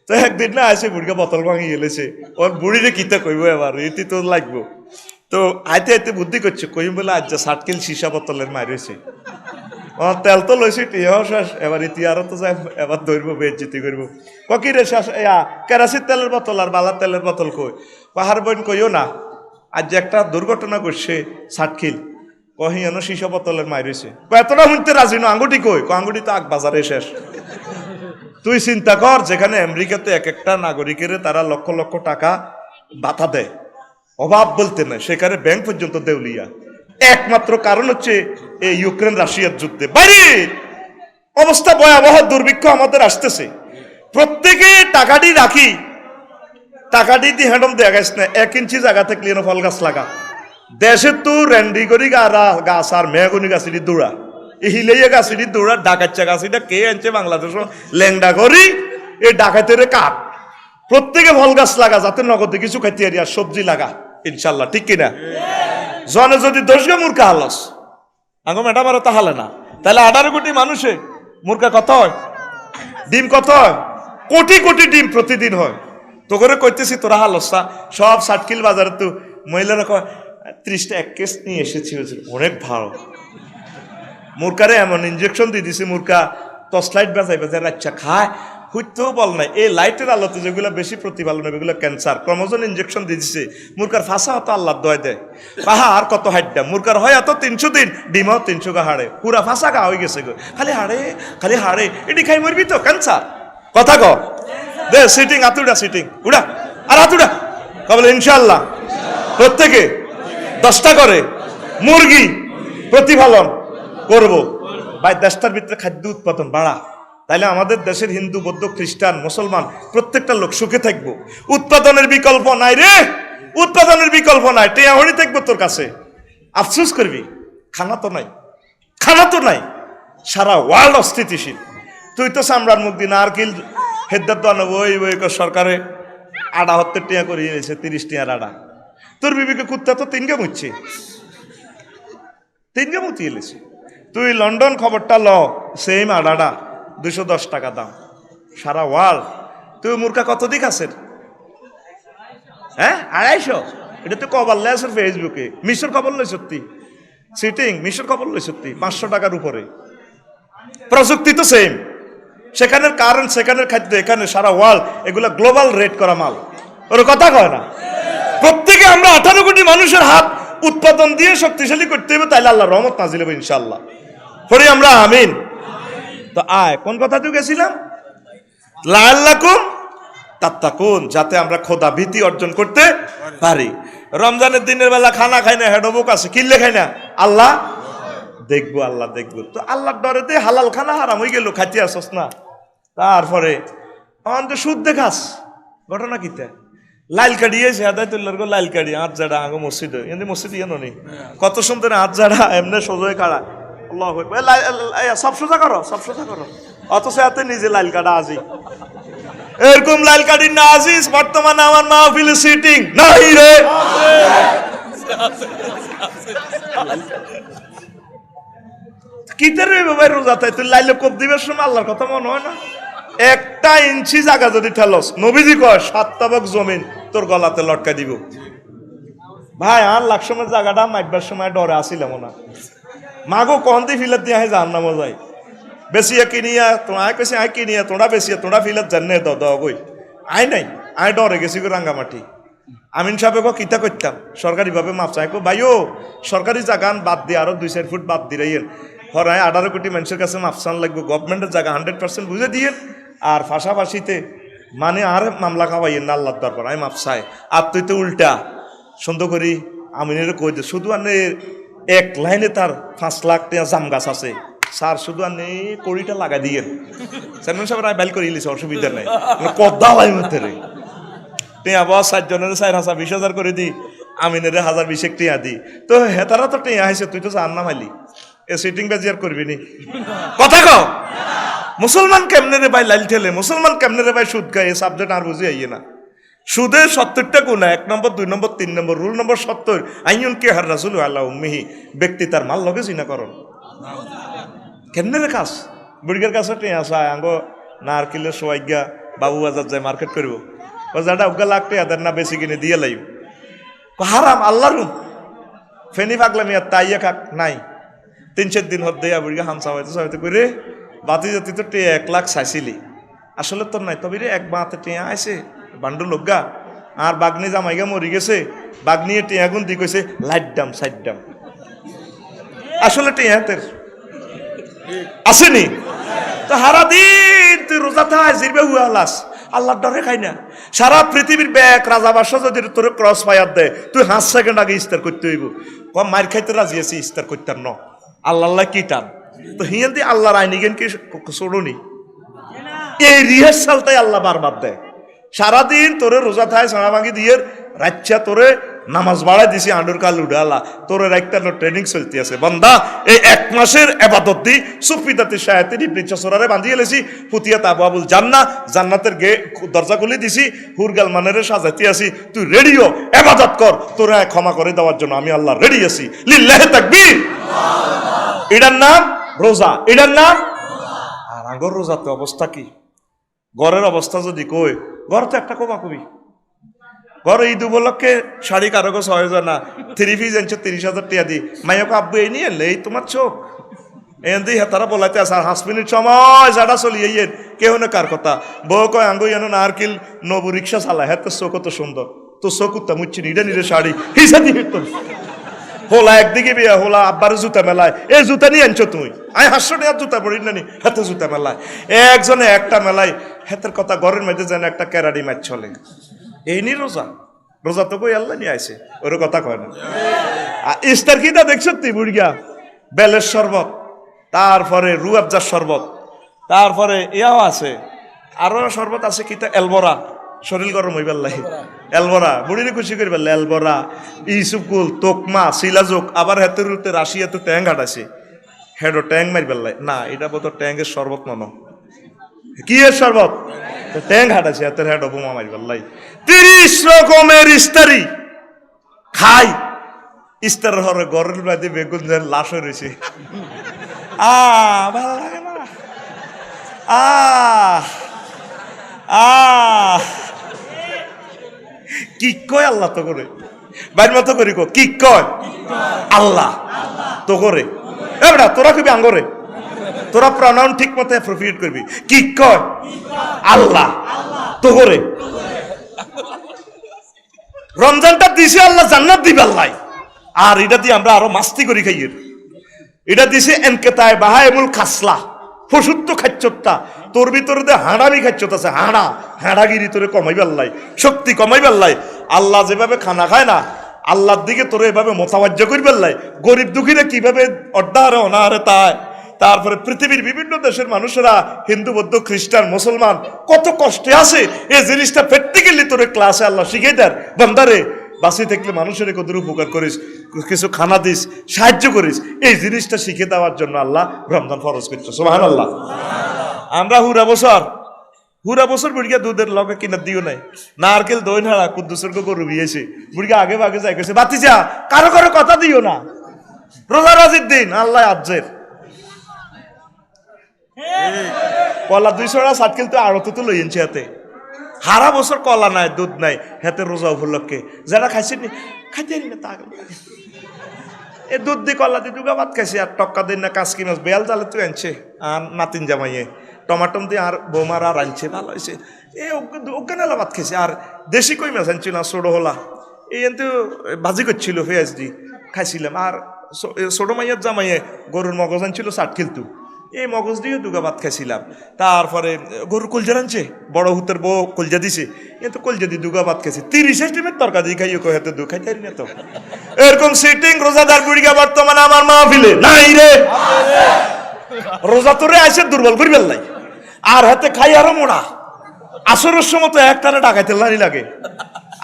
তো একদিন না আসে বুড়িকে বোতল ভাঙি গেলেছে, ওর বুড়িরে কিতা কইব এবার, এটি তো লাগবো। তো আইতে আইতে বুদ্ধি করছে, কইম বলে আজ 60 কিল সীসা বোতলের মার হয়েছে। তেল তো লইছি টিয়াও শেষ, এবার ইতিহারও তো যাই, এবার ধরবো বেজ্জিতি করবো। কি রে শেষ, কেরাসিন তেলের বোতল আর বালার তেলের বোতল কই? পাহাড় বোন কইও না, আজ একটা দুর্ঘটনা করছে 60 কিল, কহিয়ান সীসা বোতলের মার হয়েছে। এতটা শুনতে রাজি না, আঙ্গুটি কই? আঙ্গুটি তো আগ বাজারে শেষ। তুই চিন্তা কর, যেখানে আমেরিকাতে এক একটা নাগরিকের তারা লক্ষ লক্ষ টাকা বাধা দেয়, অভাব বলতে নাই, সেখানে ব্যাংক পর্যন্ত দেউলিয়া। একমাত্র কারণ হচ্ছে এই ইউক্রেন রাশিয়ার যুদ্ধে। বাইরে অবস্থা ভয়াবহ, দুর্ভিক্ষ আমাদের আসতেছে। প্রত্যেকে টাকাটি রাখি, টাকাটি দিয়ে হ্যান্ডম দেয়া গেছে না, 1 ইঞ্চি জায়গা থেকে ফল গাছ লাগা। দেশে তো র্যান্ডি করি গাছ আর মেহগুনি গাছিটি দৌড়া, হিলেইয়া গাছিটি দৌড়া, ডাকাচ্চা গাছিটা কে আনছে বাংলাদেশ ল্যাংডা করি, এই ডাকাতের কাঠ। প্রত্যেকে ফল গাছ লাগা, যাতে নগদে কিছু খাইতে আর সবজি লাগা, ইনশাল্লাহ, ঠিক কিনা? জনে যদি 10 গা মূর্খা হালস, আঙ্গ ম্যাডাম আরো তা হালে না, তাহলে 18 কোটি মানুষে মূর্খা কত হয়? ডিম কত হয়? কোটি কোটি ডিম প্রতিদিন হয়। তো করে কইতেছি তোরা হালসা সব 60 কিল বাজারে। তো মহিলারা কয় 30টা এক কেস নিয়ে এসেছি, অনেক ভালো। মুরকারে এমন ইনজেকশন দিয়ে দিছে, মুরকা টর্চ লাইট বাজাই বাজায় রাচ্চা খায়, হইতেও বল নাই। এই লাইটের আলোতে যেগুলো বেশি প্রতিফলন হবে এগুলো ক্যান্সার। ক্রমোজোন ইনজেকশন দিয়ে দিছে, মুরকার ফাঁসা হতো আল্লাহ দয় দেয়। পাহা আর কত হাইডা, মুরকার হয় এত 300 দিন, ডিমও 300 গা হাড়ে, পুরা ফাঁসা গা হয়ে গেছে গো, খালি হাড়ে, এটি খাই মরবি তো ক্যান্সার। কথা ক দে, সিটিং আতুডা, সিটিং উড়া আর আতুডা কবলে ইনশাল্লাহ প্রত্যেকে 10টা করে মুরগি প্রতিফলন করব। ভাই দেশটার ভিতরে খাদ্য উৎপাদন বাড়া, তাইলে আমাদের দেশের হিন্দু, বৌদ্ধ, খ্রিস্টান, মুসলমান প্রত্যেকটা লোক সুখে থাকবো। উৎপাদনের বিকল্প নাই রে, উৎপাদনের বিকল্প নাই। টেয়া হরি থাকবো তোর কাছে, আফসোস করবি খানা তো নাই। সারা ওয়ার্ল্ড অস্থিতিশীল। তুই তো চামড়ার মুখ দিন আর কিল হেদার তো ওই সরকারে আড়া হতে টিয়া করিয়ে নিয়েছে, 30 টিয়ার আড়া। তোর বিবিকে কুত্তা তো 3 গে মুচ্ছে, 3 গে মুতিয়ে এলেছে। তুই লন্ডন খবরটা ল, সেম আড়াটা 210 টাকা দাম সারা ওয়ার্ল্ড। তুই মূর্খা কত দিক আছে? হ্যাঁ 250। এটা তো খবর লে আছে ফেসবুকে। মিশর খবর লই সত্যি, সিটিং মিশর খবর লই সত্যি 500 টাকার উপরে। প্রযুক্তি তো সেম, সেখানের কারেন্ট, সেখানের খাদ্য, এখানে সারা ওয়ার্ল্ড, এগুলা গ্লোবাল রেট করা মাল। ওর কথা কয় না। প্রত্যেকে আমরা 18 কোটি মানুষের হাত উৎপাদন দিয়ে শক্তিশালী করতে হবে, তাইলে আল্লাহ রহমত নাজিল হবে ইনশাআল্লাহ। পড়ি আমরা আমিন। তো আয় কোন কথা তুই গেছিলাম, লাআল্লাকুম তাত্তাকুন, যাতে আমরা খোদা ভীতি অর্জন করতে পারি। রমজানের দিনের বেলা খানা খাই না, হেডবুক আছে, কিনলে খাই না, আল্লাহ দেখবো, আল্লাহ দেখবো। তো আল্লাহর ডরেতে হালাল খানা হারাম হয়ে গেল, খাইতে আসস না। তারপরে আমাদের সুদ দেখাস, ঘটনা কিতা লাইল কাটিয়েছে হেদায়তুল্লাহর গো, লাইল কাটি হাত জাড়া আগে মসজিদ, এমনি মসজিদ ইয়ে নি কত সুন্দর হাত জাড়া এমনি সোজা কাড়া, আল্লাহ সব সোজা করো, সব সোজা করো, অথচ এতে নিজে লাইল কাটা আজি। এরকম লাইল কাটি না আজিস বর্তমানে আমার মাহফিলে সিটিং নাই রে। কিতে রে ভাই রোজাতে তুই লাইলে কোপ দিবার সময় আল্লাহর কথা মনে হয় না? 1 ইঞ্চি জায়গা যদি ঠেলস, নবীজি কয় 7 তাবক জমিন তোর গলাতে লটকা দিব। ভাই আর লাখ সময় জায়গাটা মাইবার সময় ডরে আসিলাম না, মাগো কহন্তি ফিলাত দিয়া হয় জাহান্নাম যায়। বেশিয়া কিনিয়া তোরা কেছে আই কিনিয়া তোরা বেশিয়া তোরা ফিলাত জানে দাও গই আই নাই, আই ডরে গেছি গো রাঙ্গামাটি। আমিন সাহেব কিতা করতাম সরকারিভাবে মাপ চাই, ভাইও সরকারি জায়গান বাদ দিয়ে আরো 2-4 ফুট বাদ দিরাইয়েন, হরায় 18 কোটি মানুষের কাছে মাপসান লাগবে, গভর্নমেন্টের জায়গা 100% বুঝে দিয়েন, আর পাশাপাশিতে মানে আর মামলা খাওয়াইয়েন না আল্লাহর দরবার। আমি মাপ চাই। আর তুই তো উল্টা সুন্দর করি আমিনের কই দে, শুধু আনে 1 লাইনে তার 5 লাখ টাকা জাম গাছ আছে স্যার, শুধু আনে কড়িটা লাগা দিয়েন। চেয়ারম্যান সাহেব রায় বাইল করে ইলিছে, অসুবিধা নাই, কদ্দা হয় মধ্যে রে টিয়া বস 4 জনের 4,000 20,000 করে দি, আমিনের 1020 টিয়া দি। তো হেতারা তো টিয়া আইছে, তুই তো জান না মাইলি, এ সিটিং বাজি আর করবি নি। কথা কও মুসলমান কেমনে রে ভাই লাইল ঠেলে, মুসলমান কেমনে রে ভাই সুদ খায়, এই সাবজেক্ট আর বুঝে আইয়ে না। সুদের 70টা গুণা, 1 নম্বর 2 নম্বর 3 নম্বর। রুল নম্বর 70, আইয়ুন কে হার রাসূলু আল্লাহ উম্মিহি, ব্যক্তি তার মাল লগে জিনা করন। কেমনে রে কাজ বুড়ির কাছে টিয়া আসা আঙ্গো নারকেলের সোয়াইগা বাবু বাজার যায় মার্কেট করবো, ও যাটা উগা লাগতে আদার না বেশি কিনে দিয়ে লাইব, হারাম আল্লাহর ফেনি পাগলামি আর তাইয়া খাক নাই। 3-4 দিন হত দেয়া বুড়িকে হামসা হইতে করে বাতি জাতি তো টিয়া 1 লাখ চাইছিলি, আসলে তোর নাই, তবে রে 1 বাতে টিয়া আইছে বান্ডু লোকগা, আর বাগনি জামাইগা মরি গেছে, বাগনিয়ে টিয়া গুন দি কইছে লাইট দাম সাইড দাম, আসলে টিয়া তের আসেনি। তো হারা দিন তুই রোজা থাই জিরবে হুয়ালাস, আল্লাহর ডরে খাই না। সারা পৃথিবীর ব্যাগ রাজা বাদশা যদি তোর ক্রস ফায়ার দেয়, তুই 5 সেকেন্ড আগে ইস্তার করতে হইব। কম মার খাইতে রাজি আছি, ইস্তার করতাম ন, আল্লাহ কি টান। তো হিয়ান দিয়ে আল্লাহর আইনি জ্ঞান কি ছোড়নি, এই রিহার্সালটাই আল্লাহ বারবার দেয়। সারাদিন তোরে রোজা থাই সারা ভাঙি দিয়ে রাচ্ছা তোরে নামাজ বাড়াই দিছি, আন্ডুর কাল উড়ালা তোর একটা ট্রেনিং চলতে আছে। বন্দা এই 1 মাসের এবাদত দি সুফিদাতে শায়াতিন ইবলিস সরারে বাঁধিয়ে লেছি, ফুতিয়াত আবুল জান্নাহ, জান্নাতের দরজা খুলে দিছি, হুরগাল মানেরে সাজাইতে আছি, তুই রেডিও এবাদত কর, তোরা ক্ষমা করে দেওয়ার জন্য আমি আল্লাহ রেডি আছি। লিল্লাহি তাকবীর। এটার নাম রোজা, এটার নাম। আর আগর রোজাতে অবস্থা কি, ঘরের অবস্থা যদি কই, ঘর তো একটা কবা কবি ঘরে ঈদ উপলক্ষে শাড়ি কারো গো 6,000 না 3 পিস আনছো 30,000 টাকা দি মাইয়াকে আব্বু এই নিয়ে এলে এই তোমার চোখ এনদি তারা বলাইতে আছে আর 5 মিনিট সময় যারা চলি এই কেউ না কার কথা বউ কয় আঙ্গু এনো নারকেল নবু রিক্সা চালায় হ্যাঁ তোর চোখ কত সুন্দর তোর চোখ উত্তা মুচ্ছি নিডে নিডে শাড়ি হিসা দিয়ে তোর হোলা একদিকে বিয়া হোলা আব্বার জুতা মেলায় এই জুতা নিয়ে আনছো তুমি আমি 500 টাকার জুতা পড়ি না নি হাতে জুতা মেলায় একজনে একটা মেলায় হাতের কথা ঘরের মধ্যে যেন একটা ক্যারাডি ম্যাচ চলে এই নি রোজা রোজা তো কই আল্লাহ নিয়ে আইছে ওর কথা কয় না ইস্তার কিটা দেখছো তুই বুড়িয়া বেলের শরবত তারপরে রু আফজার শরবত তারপরে ইয়াও আছে আরো শরবত আছে কিটা এলবরা শরীর গরম হইবার লাগে এলবরা বুড়িরে খুশি করি পারলে এলবরা ইসুকুল তোকমা শিলাজোক আবার হাতের উঠতে রাশিয়াতে ট্যাং হাঁটাছে হেডো ট্যাং মারিবার লাগে না এটা বোধ ট্যাঙ্কের শরবত মনো কি এর শরবত ট্যাং হাঁটাছে হাতের হেডো বোমা মারিবার লাগে 30 রকমের ইস্তারি খাই ইস্তার হরে গরের বাদে বেগুন লাশ হয়ে রয়েছে ভালো লাগে না কি কয় আল্লাহ তো করে বাইর মতো করি কি কয় আল্লাহ তো করে এবার তোরা কবি আঙ্গরে তোরা প্রনাউন ঠিক মতো অ্যাপ্রোপ্রিয়েট করবি কি কয় আল্লাহ তো করে রমজানটা দিছে আল্লাহ জান্নাত দিবে আল্লাহ আর এটা দিয়ে আমরা আরো মাস্তি করি খাইয়ে এটা দিছে এনকেতায় বাহায়মুল খাসলা ফসুত্ব খাচ্চতা তোর ভিতরে হাঁড়ামি খাচ্ছত আছে হাঁড়াগিরি তোরে কমাইবার লাই শক্তি কমাইবার লাই আল্লাহ যেভাবে খানা খায় না আল্লাহর দিকে তোরে এভাবে মোতাবাজ্য করবার লাই গরিব দুঃখীরা কিভাবে অর্ধাহারে অনাহারে তাই তারপরে পৃথিবীর বিভিন্ন দেশের মানুষেরা হিন্দু বৌদ্ধ খ্রিস্টান মুসলমান কত কষ্টে আছে এই জিনিসটা প্র্যাকটিক্যালি তোরে ক্লাসে আল্লাহ শিখে দেয় বান্দারে বাঁচি থাকলে মানুষের কত উপকার করিস কিছু খানা দিস সাহায্য করিস এই জিনিসটা শিখে দেওয়ার জন্য আল্লাহ রমজান ফরজ করছে সুবহানাল্লাহ আমরা হুরা বছর বুড়িয়া দুধের লগে কিনা দিও নাই নারকেল দই নাড়া কুদ্দুসের গরু বিয়েছে বুড়িয়া আগে ভাগে যাই গেছে বাতিজা কারো কারো কথা দিও না রোজা রাজির দিন আল্লাহ আজ্জের কলা 200 টাকা সাতকিল তো আড়ত তো লই এনছে হাতে হারা বছর কলা নাই দুধ নাই হাতে রোজা উপলক্ষে যারা খাইছেন খাইতে না তা এ দুধ দিয়ে কলা দিয়ে দুগা ভাত খাইছে আর টক্কা দিন না কাসকি মাছ বেয়াল জালে তুই আনছে আর নাতিন জামাইয়ে টমাটম দিয়ে আর বোমার আর আনছে ভালো হয়েছে এ অজ্ঞানালা ভাত খাইছে আর দেশি কই মাছ আনছিল না ছোটো হলা এই কিন্তু ভাজি করছিল পেঁয়াজ দিয়ে খাইছিলাম আর ছোটো মাইয়ার জামাইয়ে গরুর মগজ আনছিল 60 কিলতু এই মগজ দিয়ে দুগা ভাত খাইছিলাম তারপরে গরুর কলজা আনছে বড় হুতের বউ কলজা দিছে কিন্তু কলজা দিয়ে দুগা ভাত খাইছে 30 ডিমের তরকারি দিয়ে খাইও কই হাতে দু খাইতে না তো এরকম সিটিং রোজাদার বুড়িগা বর্তমানে আমার মাহফিলে নাই রে রোজা তোরে আইসে দুর্বল করি বেল্লাই আর হাতে খাই আরো মোড়া আসরের সময় তো একটানে ডাকাইতে লারি লাগে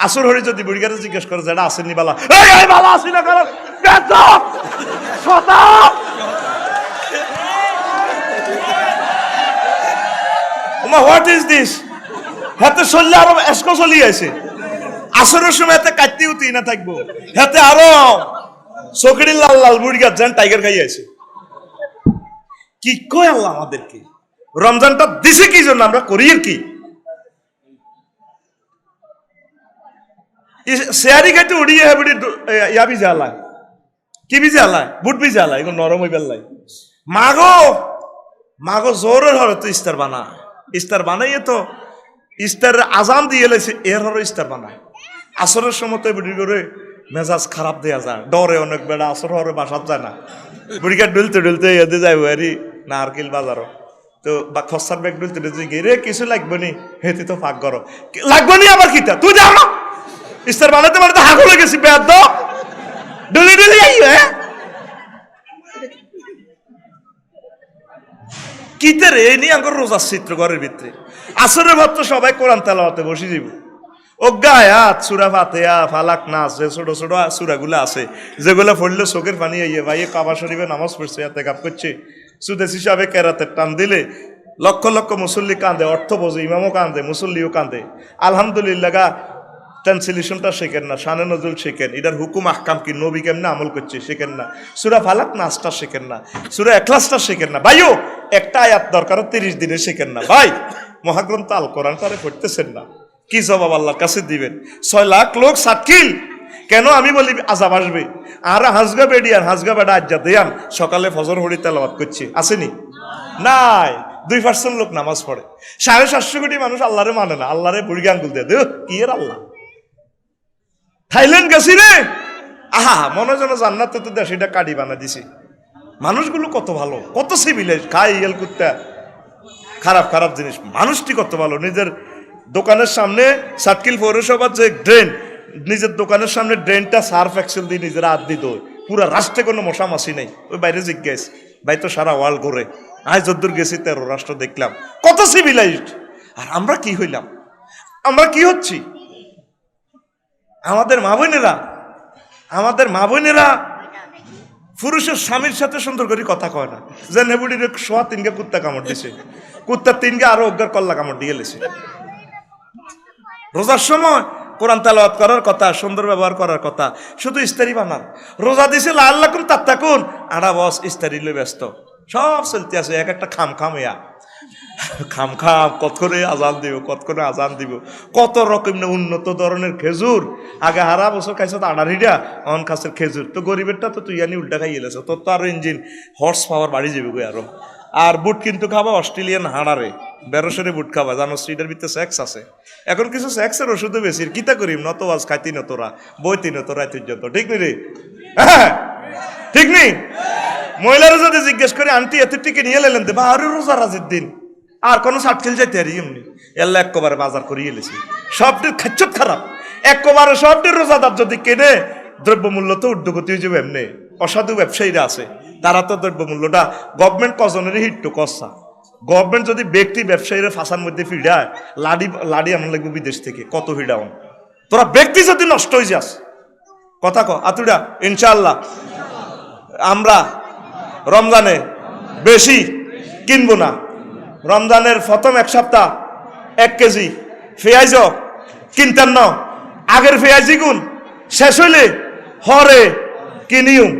আসর হরে যদি বুড়িগারে জিজ্ঞেস করে যেটা আসেননি বালা এই বালা আসি না কারণ হোয়াট ইজ দিস হাতে চললে আরো এসকো চলি আছে আসরের সময় হাতে কাটতে উঠি না থাকবো হাতে আরো চকরি লাল লাল বুড়িগার যান টাইগার খাই আছে কি কয় আল্লাহ আমাদেরকে রমজানটা দিছে কি জন্য আমরা করি আর কি শেয়ারি খাইতে উড়িয়ে হেবড়ি ইয়া বি জ্বালায় কি বি জ্বালায় বুট বি জ্বালায় এগুলো নরম হয়ে বেল্লাই মাগো জোরের হরে তো ইস্তার বানাইয়ে তো ইস্তারের আজান দিয়ে এলেছে এর হরে ইস্তার বানায় আসরের সময় তো বুড়ি করে মেজাজ খারাপ দেয়া যায় ডরে অনেক বেড়া আসর হরে বাসাত যায় না বুড়িকে ডুলতে এদে যায় ওয়ারি নারকেল বাজারও তো বা খসার ব্যাগ ডুলতে রে কিছু লাগবে নি হেতি তো ফাঁক করো লাগবে নি আবার কিতা তুই যাও না ইস্তার বানাতে বানাতে হাগো লেগেছি বেদ ডুলি আই হ্যাঁ কিতে রে এই নিয়ে আঙ্গর রোজার চিত্র ঘরের ভিতরে আসরের ভাত তো সবাই কোরআন তেলাওয়াতে বসে যাব অজ্ঞা আয়াত সূরা ফাতিহা ফালাক নাস যে ছোট ছোট সূরাগুলো আছে যেগুলো পড়লে চোখের পানি আইয়ে ভাই কাবা শরীফে নামাজ পড়ছে এতে কাপ করছে সুদেশ হিসাবে কেরাতের টান দিলে লক্ষ লক্ষ মুসল্লি কান্দে অর্থ বোঝে ইমামও কান্দে মুসল্লিও কান্দে আলহামদুলিল্লাহ গা ট্রান্সলেশনটা শেখেন না শানে নজরুল শেখেন এটার হুকুম আহকাম কি নবী কেমনে আমল করছে শেখেন না সূরা ফালাক নাসটা শেখেন না সূরা ইখলাসটা শেখেন না ভাইও একটা আয়াত দরকার 30 দিনে শেখেন না ভাই মহাগ্রন্থ আল কোরআন তারে পড়তেছেন না কি জবাব আল্লাহর কাছে দিবেন? 6 লাখ লোক সাকিল কেন? আমি বলি আযাব আসবে। আর হাজগা বেডি আর হাজগা বেডা আজ্জা দেয়ান সকালে ফজর হরি তেলাওয়াত করছে, আসেনি? নাই। 2% লোক নামাজ পড়ে। 750 কোটি মানুষ আল্লাহরে মানে না, আল্লাহরে বুড়ি আঙ্গুল দিয়ে দেহ কি এর আল্লাহ। থাইল্যান্ড গেছি রে, আহা মনে যেন জান্নাতে তো দেশ এটা কাটি বানা দিছি। মানুষগুলো কত ভালো, কত সিভিলাইজ, খাই ইয়েল কুত্তা খারাপ খারাপ জিনিস। মানুষটি কত ভালো। নিজের দোকানের সামনে সাতকিল পৌরসভার যে ড্রেন, নিজের দোকানের সামনে ড্রেনটা সার্ফ এক্সেল দিয়ে নিজের হাত দিত। পুরো রাষ্ট্রে কোনো মশা মাসি নেই। ওই বাইরে জিজ্ঞেস ভাই তো সারা ওয়ার্ল্ড ঘুরে, আজ যদ্দূর গেছি 13 রাষ্ট্র দেখলাম, কত সিভিলাইজড। আর আমরা কি হইলাম? আমরা কি হচ্ছি? আমাদের মা বোনেরা পুরুষের স্বামীর সাথে সুন্দর করে কথা কয় না। যে নেবুড়ির 3 কুত্তা কামড় দিছে, কুত্তার 3 আরো অজ্ঞার কল্লা কামড় দিয়ে গেছে। রোজার সময় কোরআন তেলাওয়াত করার কথা, সুন্দর ব্যবহার করার কথা, শুধু ইস্তারি বানান। রোজা দিছে লাল্লাকুম তাত্তাকুন, আড়া বস ইস্তারি লই ব্যস্ত, সব চলতে আছে। এক একটা খাম কত করে আজান দিব, কত রকম না উন্নত ধরনের খেজুর। আগে হারা বছর খাইছো তো আড়ারিটা, অন খাসের খেজুর। তো গরিবেরটা তো তুই আনি উল্টা খাইয়ে লেছো, তোর তো আরো ইঞ্জিন হর্স পাওয়ার বাড়ি যাবে গো আরো। আর বুট কিন্তু খাবা অস্ট্রেলিয়ান হাড়ারে, 1200 বুট খাবা, জানো স্ট্রিটের ভিতরে সেক্স আছে। এখন কিছু সেক্সের ওষুধও বেশি, কিতা করিম নত আজ খাইতি ন তোরা, বইতি ন তোরা তুর্যন্ত, ঠিক নি রে? হ্যাঁ ঠিক নি? মহিলারা যদি জিজ্ঞেস করে আন্টি এত টিকে নিয়ে লেলেন দেবা, আরে রোজা রাজের দিন আর কোনো সাটকেল যাইতে আর এমনি এল্লা একবারে বাজার করিয়ে এলেছি। সবটির খাচ্ছত খারাপ, একবারে সবটির রোজাদার যদি কেনে দ্রব্যমূল্য তো ঊর্ধ্বগতি হয়ে যাবে। এমনি অসাধু ব্যবসায়ীরা আছে, তারা তো দ্রব্যমূল্যটা গভর্নমেন্ট কজনেরই হিট্টু কষা। গভর্নমেন্ট যদি ব্যক্তি ব্যবসায়ীরা ফাঁসার মধ্যে ফিডায়, লাডি আনা লাগবে বিদেশ থেকে, কত ফিডাউন। তোরা ব্যক্তি যদি নষ্ট হয়ে যাস, কথা ক আতুডা। ইনশাআল্লাহ আমরা রমজানে বেশি কিনবো না। রমজানের প্রথম 1 সপ্তাহ 1 কেজি পেঁয়াজ কিনতেন না, আগের পেঁয়াজি গুণ শেষ হইলে হরে কিনিউম।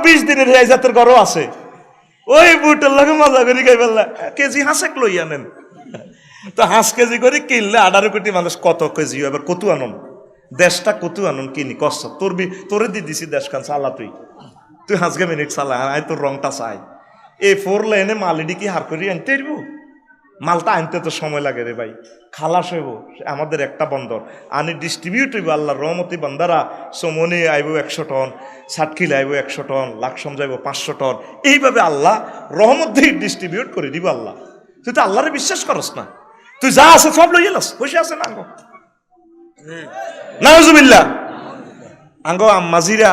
20 দিনের পেঁয়াজ হাতের গরও আছে, ওই বুটের লাগে মজা করি খাই ফেললা, কেজি হাঁসেক লই আনেন। তো হাঁস কেজি করে কিনলে 18 কোটি মানুষ কত কেজি, এবার কত আনন দেশটা, কত আনন কিনি কষ্ট। তোরে দিয়ে দিছি দেশ খান চালা, তুই হাঁসকে মিনিট চালা, আয় তোর রংটা চাই। এই 4 লেনে মালিডি কি হার করি আনতে পারবো? মালটা আনতে তো সময় লাগে রে ভাই। খালাস হইব আমাদের একটা বন্দর, আনি ডিস্ট্রিবিউট হইব আল্লাহ রহমতি বান্দারা। সমনি আইব 100 টন, সাতকিল আইব 100 টন, লাকসম যাইব 500 টন। এইভাবে আল্লাহ রহমত দিয়ে ডিস্ট্রিবিউট করে দিব আল্লাহ। তুই তো আল্লাহরে বিশ্বাস করস না, তুই যা আছে সব লই এলাস, পয়সা আছে না আঙ্গ নাউজুবিল্লাহ। আঙ্গ আম্মাজিরা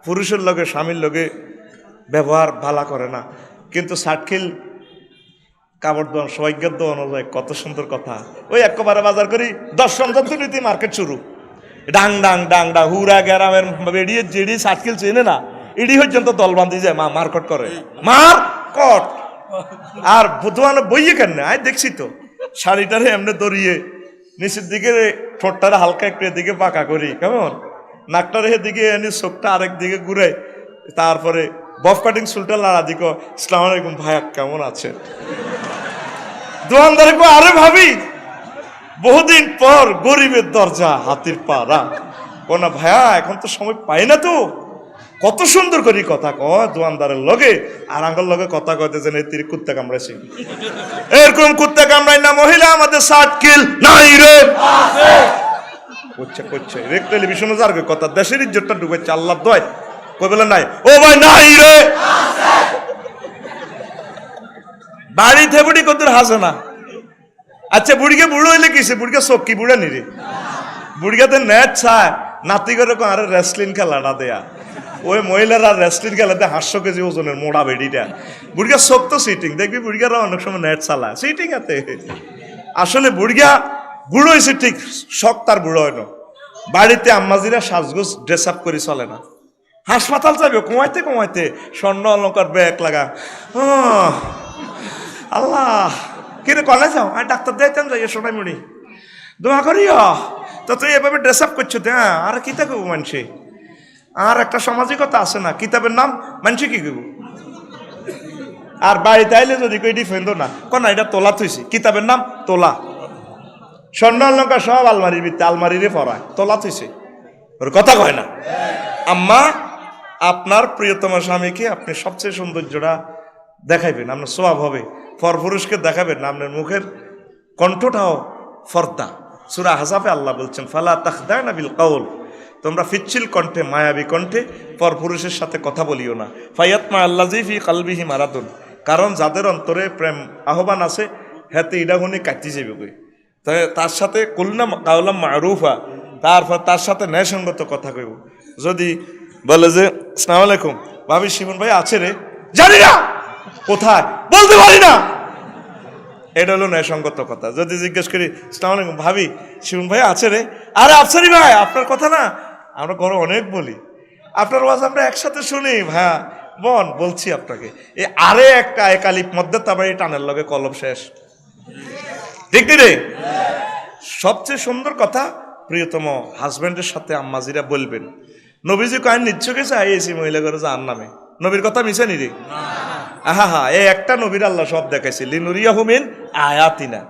পুরুষের লগে স্বামীর লগে ব্যবহার ভালো করে না, কিন্তু সাতকিল কাপড় দোয়ান সৈজ্ঞার দোয়ানো যায়, কত সুন্দর কথা। ওই একবারে বাজার করি 10 সন্তান নীতি মার্কেট শুরু, ডাং ডাং ডাং ডাং হুরা গ্রামের বেড়িয়ে জেডি সাতকিল চেনে না, ইডি পর্যন্ত দল বান্ধি যায়, মারকট করে মারকট। আর দোয়ানো বইয়ে কেন আয় দেখছি তো, শাড়িটারে এমনি দড়িয়ে নিচের দিকে ঠোঁটটারে হালকা একটু এদিকে বাঁকা করি, কেমন নাকটারে এদিকে এনে চোখটা আরেক দিকে ঘুরে, তারপরে বফ কাটিং চুলটা লাড়া দিক, আসসালামু আলাইকুম ভাইয়া কেমন আছে। দোকানদারে কো আরে ভাবি বহুদিন পর, গরিবের দরজা হাতির পাড়া। কোনা ভাইয়া এখন তো সময় পাই না তো, কত সুন্দর করি কথা কয় দোকানদারের লগে। আর আঙ্গল লগে কথা কইতে যেন তির কুত্তা কামড়াইছি, এরকম কুত্তা কামড়াই না মহিলা আমাদের সাতকিল নাই রে করছে রেক টেলিভিশনে যার কথা, দেশের ইজ্জতটা ডুবেছে আল্লাহ দয় কই বলে নাই, ও ভাই নাই রে বাড়িতে বুড়ি কত হাসে না। আচ্ছা বুড়িকে বুড়ো হইলে কিসে, বুড়িকে চোখ কি বুড়া নি রে, বুড়িকাতে নেট চায় নাতি করে আরে রেসলিং খেলাটা দেয়া। ওই মহিলারা রেসলিং খেলাতে 500 কেজি ওজনের মোড়া বেডিটা, বুড়িকা চোখ তো সিটিং দেখবি, বুড়িকারা অনেক সময় নেট চালায় সিটিং এতে। আসলে বুড়িকা বুড়ো হয়েছে ঠিক, শখ তার বুড়ো হয় না। বাড়িতে আম্মাজিরা সাজগোজ ড্রেস আপ করে চলে না, হাসপাতাল যাবে কমাইতে স্বর্ণ অলঙ্কার ব্যাগ লাগা। আল্লাহ কিরে কলে যাও, আর ডাক্তার দেখতাম যাই সোনাই মুড়ি দোয়া করিও তো, তুই এভাবে ড্রেস আপ করছো। হ্যাঁ আর কিতা করবো মানসি, আর একটা সামাজিকতা আছে না, কিতাবের নাম মানসি কি করবো। আর বাড়িতে আইলে যদি কই ডিফেন্ডও না, না এটা তোলা থইছি, কিতাবের নাম তোলা। স্বর্ণ অলঙ্কার সব আলমারির ভিতরে, আলমারিরে পরায়, তোলা থইছে, ওর কথা কয় না। আম্মা, আপনার প্রিয়তম স্বামীকে আপনি সবচেয়ে সৌন্দর্যটা দেখাইবেন, আপনার সোয়াব হবে। পরপুরুষকে দেখাবেন না, আপনার মুখের কণ্ঠটাও ফর্দা। সূরা আহজাবে আল্লাহ বলছেন, ফালা তাখদানা বিল কাউল, তোমরা ফিচ্ছিল কণ্ঠে, মায়াবী কণ্ঠে পরপুরুষের সাথে কথা বলিও না। ফায়াতমা আল্লাযী ফি কলবিহি মারাদুন, কারণ যাদের অন্তরে প্রেম আহ্বান আছে হাতে ইডাগুনি কাটি যাবে। তাই তার সাথে কুলনা কাউলাম মারুফা, তারপর তার সাথে ন্যায়সঙ্গত কথা কইব। যদি বলে যে আসসালামু আলাইকুম ভাবি, শিমুন ভাই আছে রে, জানি না কোথায়, বলতে পারি না, এটা হলো ন্যায়সঙ্গত কথা। যদি জিজ্ঞেস করি আসসালামু আলাইকুম ভাবি, শিমুন ভাই আছে রে, আরে আফসারি ভাই আপনার কথা না আমরা ঘরে অনেক বলি, আপনার ওয়াজ আমরা একসাথে শুনি, ভাইয়া বোন বলছি আপনাকে, এই আরে একটা একালিপ মধ্যে তারপরে টানের লগে কলম শেষ, ঠিক রে? সবচেয়ে সুন্দর কথা প্রিয়তম হাজব্যান্ডের সাথে আম্মাজিরা বলবেন। নবীজি কয়েন নিচ্ছকে চাইছি মহিলা করে যার নামে, নবীর কথা মিশে নি রে? আহা হা, এই একটা নবীর আল্লাহ সব দেখাইছে, লিনুরিয়াহু মিন আয়াতিনা।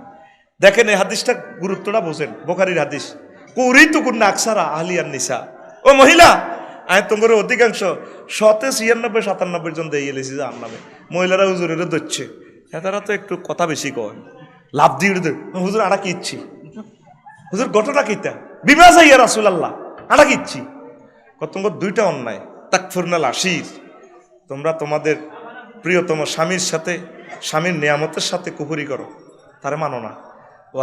দেখেন এই হাদিসটা গুরুত্বটা বোঝেন, বুখারীর হাদিস, কুরিতুকুন্না আকসারা আহলিয়ান নিসা, ও মহিলা আমি তোমার অধিকাংশ 96-97 জন দিয়ে এলেছি যার নামে। মহিলারা হুজুরের ধরছে, হ্যাঁ তারা তো একটু কথা বেশি কয়, লাভ দিয়ে হুজুর আড়া কি ইচ্ছি, হুজুর ঘটনা কিতা বিমা যাইয়া রাসূলুল্লাহ আড়া কি ইচ্ছি। তোমার দুইটা অন্যায়, তাকফুরনাল আশির, তোমরা তোমাদের প্রিয়তম স্বামীর সাথে, স্বামীর নিয়ামতের সাথে কুফরি করো, তারে মানো না, ও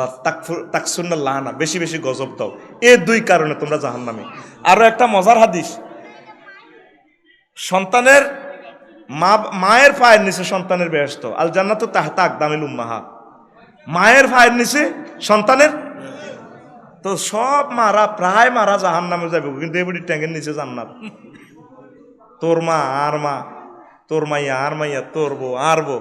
তাকসুন্নাল লানা, বেশি বেশি গজব দাও, এই দুই কারণে তোমরা জাহান্নামে। আরো একটা মজার হাদিস, সন্তানের মায়ের পায়ের নিচে সন্তানের বেহেশত, আল জান্নাতু তাহতা আকদামিল উম্মাহাত, মায়ের পায়ের নিচে সন্তানের, তো সব মারা প্রায় মারা জাহান্নামে যাবে, কিন্তু এবারে ট্যাঙ্কের নিচে জান্নাত। তোর মা আর মা, তোর মাইয়া আর মাইয়া, তোর বউ আর বউ,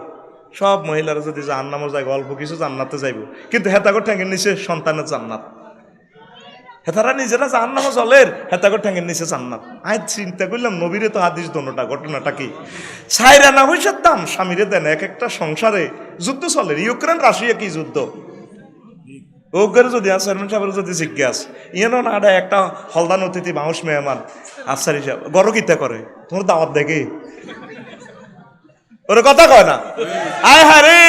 সব মহিলারা যদি জাহান্নামে যায় অল্প কিছু জান্নাতে যাইব, কিন্তু হেতাগর ট্যাঙ্কের নিচে সন্তানের জান্নাত। হেতারা নিজেরা জাহান্নামে চলের, হেতাগর ট্যাঙ্কের নিচে জান্নাত। আজ চিন্তা করলাম নবীরে তো হাদিস দোনোটা, ঘটনাটা কি? সাইরা না হইসার দাম স্বামীরে দেন, এক একটা সংসারে যুদ্ধ চলে, ইউক্রেন রাশিয়া কি যুদ্ধ, ওগরে যদি চেয়ারম্যান সাহেবের যদি জিজ্ঞাস ইয়েন না একটা হলদান অতিথি মানুষ মেহমান আফসার হিসাব গড় কিতা করে, তোমার দাওয়াত দেখে ওরে কথা কয় না। আয় হ্যাঁ রে,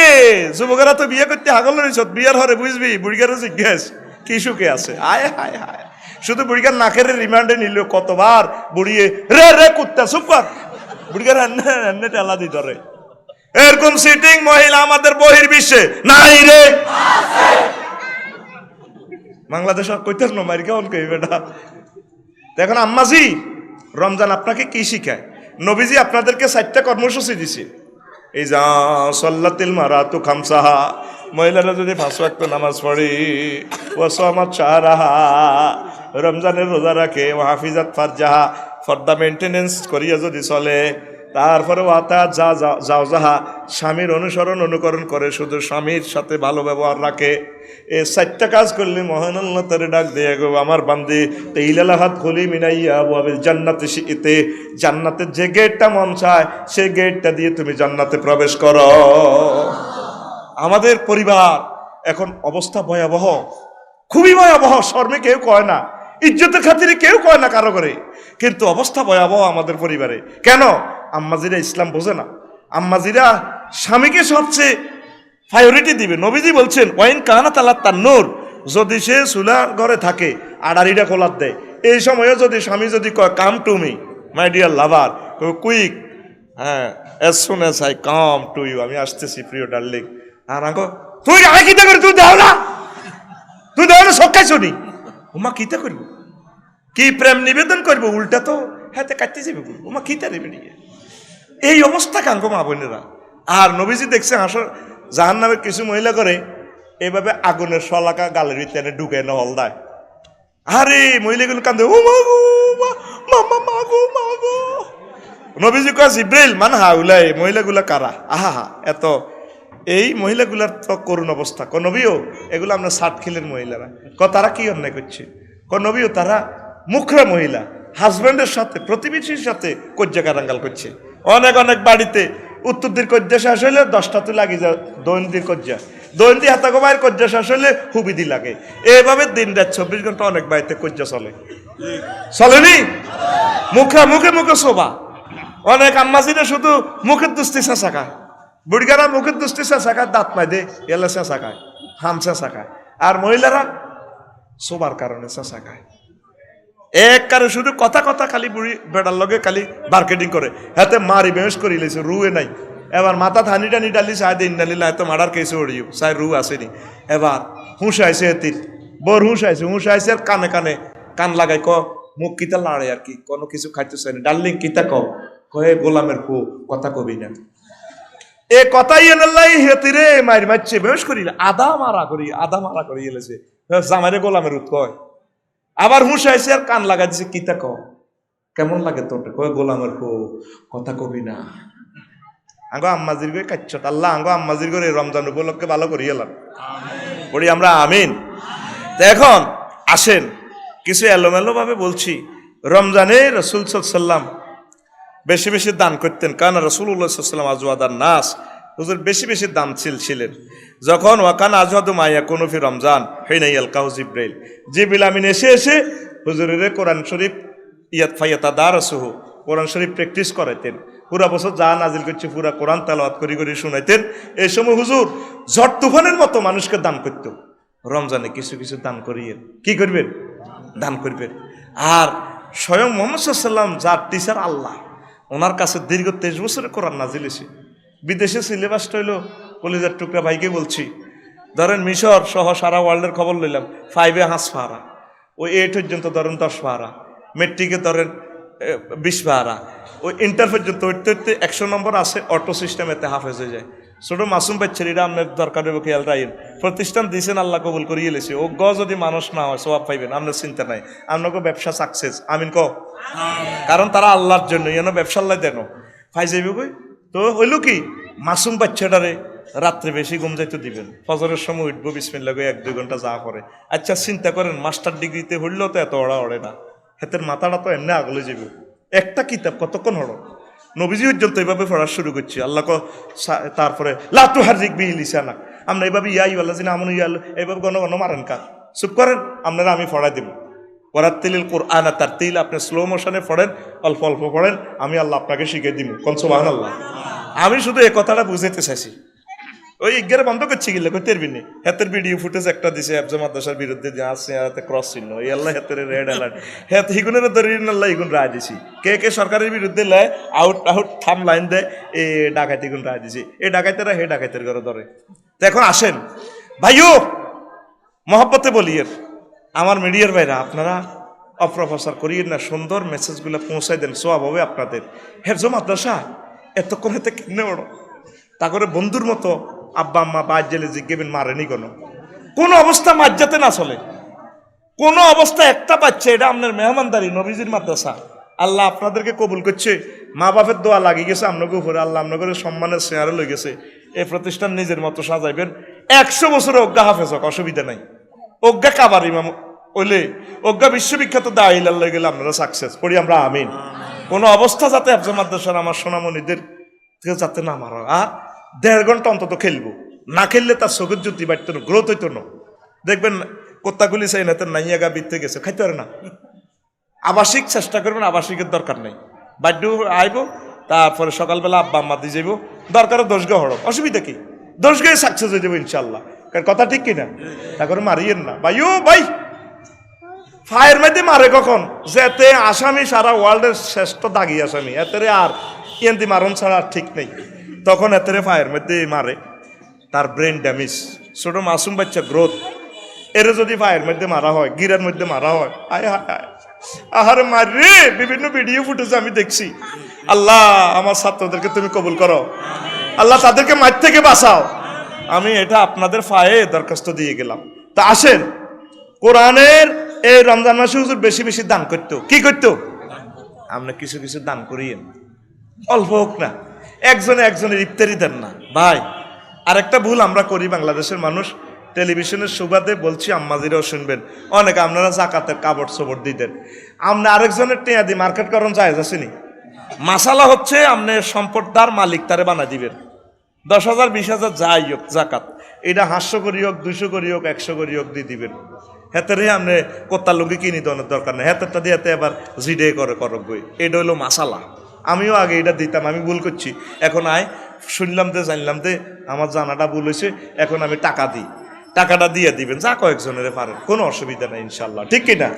যুবকেরা তো বিয়ে করতে হাগল রয়েছ, বিয়ের হরে বুঝবি বুড়িগারে জিজ্ঞাস কি সুখে আছে। আয় হায় হায়, শুধু বুড়িগার নাকের রিমান্ডে নিল কতবার, বুড়িয়ে রে রে কুত্তা চুপ কর, বুড়িগার এমনি টেলা দিত রে। এরকম সিটিং মহিলা আমাদের বহির্বিশ্বে নাই রে, বাংলাদেশ আর কইতেছ না মারি কেমন কই বেটা। দেখুন আম্মাজি, রমজান আপনাকে কি শিখায়? নবীজি আপনাদেরকে 4টা কর্মসূচি দিছে। এই যা সাল্লাতিল মারাতু খামসাহা, মহিলারা যদি 5 ওয়াক্ত নামাজ পড়ে, ওয়াসামাত শাহরাহা, রমজানের রোজা রাখে, ও হাফিজাত ফারজাহা, ফর্দা মেনটেনেন্স করিয়া যদি চলে, তারপরে ওয়াতা যা যাও যাহা, স্বামীর অনুসরণ অনুকরণ করে, শুধু স্বামীর সাথে ভালো ব্যবহার রাখে, এই 4টা কাজ করলে মহান আল্লাহ তারে ডাক দিয়ে গো আমার বান্দি তেইলালাহাত খুলি মিনাইয়া ওয়াবিল জান্নাতে শিতে, জান্নাতের যে গেটটা মন চায় সেই গেটটা দিয়ে তুমি জান্নাতে প্রবেশ করো। আমাদের পরিবার এখন অবস্থা ভয়াবহ, খুবই ভয়াবহ, শর্মে কেউ কয় না, ইজ্জতের খাতিরে কেউ কয় না কারো করে, কিন্তু অবস্থা ভয়াবহ আমাদের পরিবারে। কেন? আম্মাজিরা ইসলাম বোঝে না, আম্মাজিরা স্বামীকে সবচেয়ে প্রায়োরিটি দিবে। নবীজি বলছেন ওয়াইন কানাত আলা তান্নুর, যদি সে চুলার ঘরে থাকে আড়াড়িটা খোলার দেয়, এই সময়ে যদি স্বামী যদি কয় come to me my dear lover, quick, হ্যাঁ as soon as I come to you, আমি আসতেছি প্রিয় ডার্লিং, আর আঙ্গো তুই আগে কিতা করি, তুই দেও না, তুই দেও না, সকাই শুনি ওমা কিতা করব, কি প্রেম নিবেদন করবো, উল্টা তো হাতে কাটতে যাবে, ওমা কিতা নেবে নিয়ে, এই অবস্থা কাঙ্গো মা বোনেরা। আর নবীজি দেখছে আসর জাহান্নামের কিছু মহিলা করে এইভাবে আগুনের শলাকা গালের ভিতরে ঢুকে না হল দেয়, আরে মহিলাগুলো কান্দে, ও মাগো মামা মাগো মাগো। নবীজি কয় জিব্রাইল মান হাউলাই, মহিলাগুলা কারা, আহা হা এত, এই মহিলাগুলার তো করুণ অবস্থা। ক নবীও এগুলো আমরা ষাট খিলের মহিলারা, ক তারা কি অন্যায় করছে, ক নবীও তারা মুখরা মহিলা, হাজব্যান্ডের সাথে প্রতিবেশীর সাথে কজ্জা কারাঙ্গাল করছে। অনেক অনেক বাড়িতে উত্তর দিক কজ্জা শেষ হইলে 10টা তো লাগি যায় দৈনন্দিন কজ্জা, দৈনিক হাতাকো বাইর কজ্জা শেষ হলে হুবিদি লাগে। এইভাবে দিন রাত 24 ঘন্টা অনেক বাড়িতে কজ্জা চলে, চলেনি? মুখে মুখে মুখে শোভা। অনেক আম্মাজিরা শুধু মুখের দুস্তি চেঁচা খায়, বুড়িগারা মুখের দুস্তি চেঁচা খায়, দাঁত মাই দে এলে চেঁচা খায়, হাম চেঁচা খায়। আর মহিলারা শোবার কারণে চেঁচা খায়। এক কারণে শুধু কথা কথা খালি বুড়ি বেড়ার লগে খালি মার্কেটিং করে, হাতে মারি বেশ করি লেছে, রুয়ে নাই। এবার মাথা ধানি টানি ডালি চায় দিন ডালিলা এত মার্ডার কেসে ওড়িও চাই রু আসেনি। এবার হুঁশ আইসে এতির বর হুঁশ আইসে আর কানে কানে কান লাগাই ক মুখ কিতা লাড়ে আর কি, কোনো কিছু খাইতে চাই না। ডার্লিং কিতা কয়ে গোলামের কো কথা কবি না, এ কথাই এনাল্লাই হেতিরে মারি মারছে বেশ করি আধা মারা করি এলেছে জামাইরে গোলামের উৎ কয়। আবার হুঁশ আইসে আর কান লাগা দিছে, কিতা কেমন লাগে তোর? কয়ে গোলামের কো কথা কবি না। আঙ্গো আম্মাজির গই কাচ্ছত আল্লাহ আঙ্গো আম্মাজির করে রমজান উপলক্ষে ভালো করি এলাম পড়ি আমরা আমিন। এখন আসেন কিছু এলোমেলো ভাবে বলছি। রমজানে রাসূল সাল্লাল্লাহু বেশি বেশি দান করতেন, কারণ রাসূলুল্লাহ সাল্লাল্লাহু আলাইহি ওয়াসাল্লাম আজওয়াদান নাস, হুজুর বেশি বেশি দানশীল ছিলেন। যখন ওয়াকান আজওয়াদু মা ইয়াকুনু ফি রমজান হিনা ইয়ালকাহু জিবরাইল, জিবরিল আমিন এসে হুজুরের কোরআন শরীফ ফায়াতাদারাসুহু, কোরআন শরীফ প্র্যাকটিস করাইতেন। পুরা বছর যা নাজিল করছে পুরা কোরআন তেলাওয়াত করি শুনাইতেন। এই সময় হুজুর ঝড় তুফানের মতো মানুষকে দান করত। রমজানে কিছু কিছু দান করিয়ে কি করবেন? দান করবেন। আর স্বয়ং মুহাম্মদ সাল্লাল্লাহু আলাইহি ওয়াসাল্লাম যার টিচার আল্লাহ, ওনার কাছে দীর্ঘ 23 বছরের কোরআন নাজিল হয়েছে। বিদেশে সিলেবাসটা হইলো কলিজার টুকরা ভাইকে বলছি, ধরেন মিশর সহ সারা ওয়ার্ল্ডের খবর লইলাম। 5 5 পারা, ওই 8 পর্যন্ত ধরেন 10 পারা, মেট্রিকে ধরেন 20 পারা, ওই ইন্টার পর্যন্ত উঠতে 100 নম্বর আছে অটো সিস্টেমেতে হাফেজ হয়ে যায়। ছোট মাসুম বাচ্চারিরা আপনার দরকার হবে খেয়াল রাখেন। প্রতিষ্ঠান দিয়েছেন আল্লাহ কবুল করিয়ে লেছে, ও যদি মানুষ না হয় সওয়াব পাইবেন, আপনার চিন্তা নাই। আপনাকে ব্যবসা সাকসেস আমিন কারণ তারা আল্লাহর জন্য যেন ব্যবসা আল্লাহ দেন ফাই যাইবে কই। তো হইল কি মাসুম বাচ্চাটারে রাত্রে বেশি ঘুম যাইতে দিবেন, ফজরের সময় উঠবো বিসমিল্লাহ 1-2 ঘন্টা যা করে। আচ্ছা চিন্তা করেন মাস্টার ডিগ্রিতে হইলেও তো এত ওড়ে না, হাতের মাথাটা তো এমনি আগলে যাবে। একটা কিতাব কতক্ষণ হলো নবীজি পর্যন্ত এইভাবে পড়া শুরু করছি। আল্লাহ তারপরে লাতু হারিক বিহি লিসানা, আমরা এইভাবে ইয়াইওয়াল্লা জিনা আমন ইয়াল এইভাবে গণ মারেন কাজ চুপ করেন, আপনারা আমি পড়াই দেব। ওয়ারাত্তিলিল কোরআন তারতিল, আপনি স্লো মোশনে পড়েন, অল্প অল্প পড়েন, আমি আল্লাহ আপনাকে শিখিয়ে দিব। কোন সুবহানাল্লাহ। আমি শুধু এই কথাটা বুঝাইতে চাইছি। ওই ইজ্ঞারে বন্ধ করছি গেলে কই তেরবিনি হাতের ভিডিও ফুটেজ একটা দিছে আফজা মাদ্রাসার বিরুদ্ধে যে আছে হাতে ক্রস চিহ্ন, এই আল্লাহ হাতের রেড অ্যালার্ট হাত হিগুনের দরিন আল্লাহ ইগুন রায় দিছি। কে সরকারের বিরুদ্ধে লয় আউট থাম লাইন দেয়, এ ডাকাতি গুণ রায় দিছি। এই ডাকাইতেরা হে ডাকাইতের ঘরে ধরে। তো এখন আসেন ভাইও মহব্বতে বলিয়ের আমার মিডিয়ার ভাইরা, আপনারা অপপ্রচার করিয়েন না, সুন্দর মেসেজগুলো পৌঁছাই দেন, সোয়াব হবে আপনাদের। হেফজ মাদ্রাসা এতক্ষণ হেতে কিনে ওড়ো তা করে বন্ধুর মতো আব্বা আম্মা বাদ জেলে জিজ্ঞেবেন মারেনি কোনো অবস্থা মাজ্জাতে না চলে, কোনো অবস্থা একটা পাচ্ছে। এটা আপনার মেহমানদারি নবীজির মাদ্রাসা, আল্লাহ আপনাদেরকে কবুল করছে। মা বাপের দোয়া লাগিয়ে গেছে আপনাকে উপরে, আল্লাহ আপনাকে সম্মানের শেয়ারে লই গেছে। এই প্রতিষ্ঠান নিজের মতো সাজাইবেন, 100 বছরে অজ্ঞা হাফেজ হোক অসুবিধা নাই। অজ্ঞা কাবার ইমাম ওইলে অজ্ঞা বিশ্ববিখ্যাত দাইল আল্লাহ গেলে আপনারা সাকসেস পড়ি আমরা আমিন। কোনো অবস্থা যাতে আফজা মাদ্রাসার আমার সোনামণিদের যাতে না মারা। আর 1.5 ঘন্টা অন্তত খেলবো, না খেললে তার চোখের জ্যোতি বাড়তো না, গ্রোথ হইতো না। দেখবেন কোত্তাগুলি চাই না, তার নাইয়া গা বিতে গেছে, খাইতে পারে না। আবাসিক চেষ্টা করবেন, আবাসিকের দরকার নেই, বাধ্য আইব, তারপরে সকালবেলা আব্বা আম্মা দিয়ে যাইব, দরকারে 10 গা হড়ক, অসুবিধা কি? 10 গায়ে সাকসেস হয়ে যাবো ইনশাল্লাহ। কথা ঠিক কিনা? তা করে মারিয়েন না ভাইও ভাই। ফায়ের মধ্যে মারে কখন? যেতে আসামি সারা ওয়ার্ল্ডের শ্রেষ্ঠ দাগি আসামি, এতে আর ইয়েন্দি মারণ ছাড়া আর ঠিক নেই। তখন এতে ফায়ের মধ্যে মারে, তার ব্রেন ড্যামেজ, ছোট মাসুম বাচ্চা গ্রোথ। এর যদি ফায়ের মধ্যে মারা হয়, গিরের মধ্যে মারা হয়, আয় হায় হায় আহারে মারে। বিভিন্ন ভিডিও ফুটেজ আমি দেখছি। আল্লাহ আমার ছাত্রদেরকে তুমি কবুল করো, আল্লাহ তাদেরকে মার থেকে বাঁচাও। আমি এটা আপনাদের ফায়ে দরখাস্ত দিয়ে গেলাম। তা আসেন, কোরআনের এই রমজান মাসে হুজুর বেশি বেশি দান করতো। কি করতো? আমরা কিছু কিছু দান করিয়েন, অল্প হোক না। একজনের ইফতারি দেন না ভাই। আরেকটা ভুল আমরা করি বাংলাদেশের মানুষ, টেলিভিশনের সুবাদে বলছি, আম্মাজিরাও শুনবেন, অনেক আপনারা জাকাতের কাপড় চোপড় দিতেন, আপনি আরেকজনের টেয়া দিয়ে মার্কেট করণ জায়েজ আসেনি। মাসালা হচ্ছে আপনি সম্পদদার মালিক তারে বানা দিবেন, 10,000 20,000 যাই হোক জাকাত। এটা 500 করি হোক 200 করি হোক 100 করি হোক দিয়ে দিবেন হেতেরে আপনি কোত্তা লুঙ্গি কিনি দেওয়ার দরকার নেই হেতেরটা দিয়ে এবার জিডে করে করক বই এটা হলো মাসালা আমিও আগে এটা দিতাম আমি ভুল করছি এখন শুনলাম যে জানলাম যে আমার জানাটা ভুল হয়েছে এখন আমি টাকা দিই টাকাটা দিয়ে দিবেন যা কয়েকজনের পারেন কোনো অসুবিধা নাই ইনশাল্লাহ ঠিক কিনা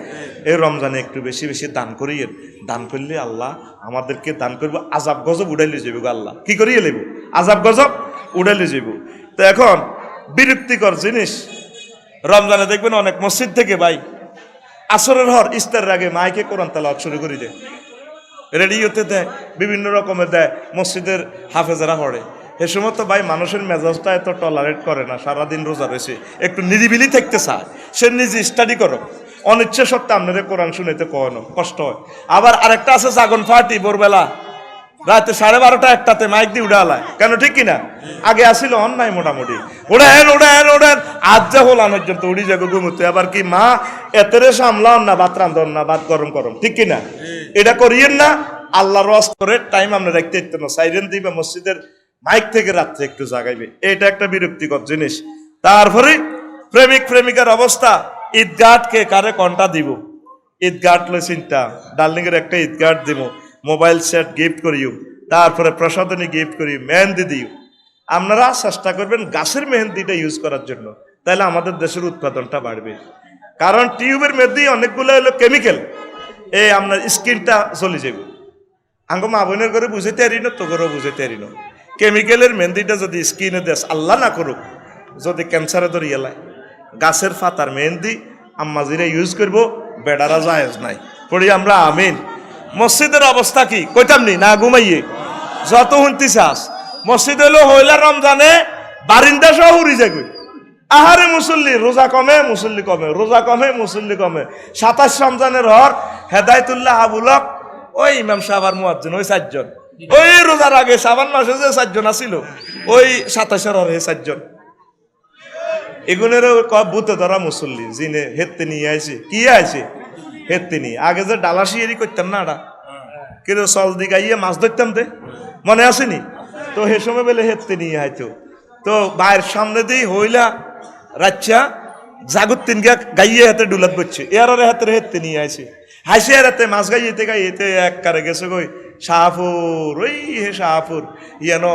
এই রমজানে একটু বেশি বেশি দান করিয়েন দান করলে আল্লাহ আমাদেরকে দান করবো আজাব গজব উড়াইলে যাইব আল্লাহ কি করিয়ে লেব আজাব গজব উড়াইলে যাইব তো এখন বিরক্তিকর জিনিস রমজানে দেখবেন অনেক মসজিদ থেকে ভাই আসরের হর ইস্তারের আগে মাইকে কোরআন তেলাওয়াত শুরু করে দেয় রেডিওতে দেয় বিভিন্ন রকমের দেয় মসজিদের হাফেজারা পড়ে এ সময় তো ভাই মানুষের মেজাজটা এত টলারেট করে না সারাদিন রোজা রয়েছে একটু নিরিবিলি থাকতে চায় সে নিজে স্টাডি করো অনিচ্ছা সত্ত্বে আপনাদের কোরআন শুনেতে কখনো কষ্ট হয় আবার আরেকটা আছে জাগন পার্টি ভোরবেলা রাতে 12:30 1টাতে মাইক দিয়ে উড়ালায় কেন ঠিক কিনা আগে আসিল অন্যায় মোটামুটি ওড়েন আজ যা হল পর্যন্ত উড়ি যাগো ঘুমুতে আবার কি মা এতেরে সামলাও না ভাত রান্ধন না ভাত গরম ঠিক কিনা এটা করিয়েন না আল্লাহর ওয়াস্তে টাইম আমরা রাখতে ইত্তেন না সাইরেন দিবে মসজিদের মাইক থেকে রাত্রে একটু জাগাইবে এটা একটা বিরক্তিকর জিনিস তারপরে প্রেমিক প্রেমিকার অবস্থা ঈদগাহকে কারে কোনটা দিব ঈদগাহ লই চিন্তা ডার্লিং এর একটা ঈদগাহ দিব মোবাইল সেট গিফট করিও তারপরে প্রসাধনী গিফট করিও মেহেন্দি দিও আপনারা চেষ্টা করবেন গাছের মেহেন্দিটা ইউজ করার জন্য তাহলে আমাদের দেশের উৎপাদনটা বাড়বে কারণ টিউবের মধ্যে অনেকগুলো হলো কেমিক্যাল এই আপনার স্কিনটা চলে যাবে আঙ্গ মা বোনের করে বুঝাইতে পারি না তো করে বুঝাইতে পারি না কেমিক্যালের মেহেন্দিটা যদি স্কিনে দেশ আল্লাহ না করুক যদি ক্যান্সারে ধরে এলায় গাছের পাতার মেহেন্দি আম্মাজিরা ইউজ করবো বেড়ারা জায়েজ নাই পড়ি আমরা আমিন মসজিদের অবস্থা কি কইতাম নি না ঘুমাইয়ে যত হুনতি চাস মসজিদ হলো হইলা রমজানে বারিন্দা সহ উড়ি যাবে আহারে মুসল্লি রোজা কমে মুসল্লি কমে রোজা কমে মুসল্লি কমে 27 রমজানের হর হেদায়তুল্লাহ আবুলক ওই ইমাম সাহেব আর মুয়াজ্জিন ওই 4 জন ওই রোজার আগে শাবান মাসে যে 4 জন আছিল ওই 27 হর 4 জন এগুনেরও বুতে ধরা মুসল্লি জিনে হেতে নিয়ে আইছে কি আইছে হেতে নিয়ে আগে যে ডালাসি এরি করতাম না আড়া কিন্তু চল দিগাইয়ে মাছ ধরতাম দে মনে আসেনি তো হে সময় বেলে হেতে নিয়ে আইতো তো বাইরের সামনে দিয়ে হইলা রাচ্চা জাগুর তিন গা গাইয়ে হাতে ডুলাত বসছে এর হাতের হেতে নিয়ে আইছে হাসি আর হাতে মাছ গাইতে এক কারে গেছে কই শাহপুর ওই হে শাহপুর ইয়ানো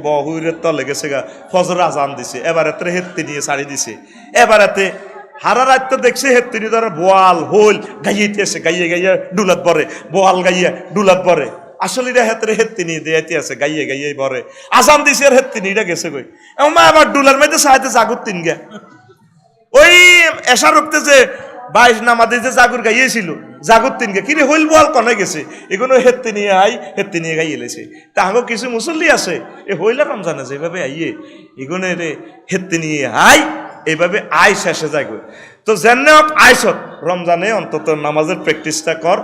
বহুরের তলে গেছে গা ফজর আজান দিছে এবার হাতে হেতে নিয়ে ছাড়ি দিছে এবার হাতে হারা রাত তো দেখছে হেতে নিয়ে ধর বোয়াল হোল গাইয়েছে গাইয়ে ডুলাত পরে বোয়াল গাইয়ে ডুলাত পরে আসলে এটা হেতে হেতে নিয়ে দিয়ে আছে গাইয়ে পরে আজান দিছে আর হেতে নিয়ে গেছে কই মা আবার ডুলার মধ্যে সাহায্যে জাগুর তিন গা ওই এসা রক্তে যে 22 নামাজে যে জাগুর গাইয়েছিল জাগুর তিন গে কিরে হইল বল কনে গেছে এগুলো হেতে নিয়ে গাইয়ে লেছে তা আগে কিছু মুসল্লি আছে এ হইলা রমজানে যেভাবে আইয়ে এগুলো রে হেতে নিয়ে এইভাবে শেষে যাইবে তো যেন আইসত রমজানে অন্তত নামাজের প্র্যাকটিসটা কর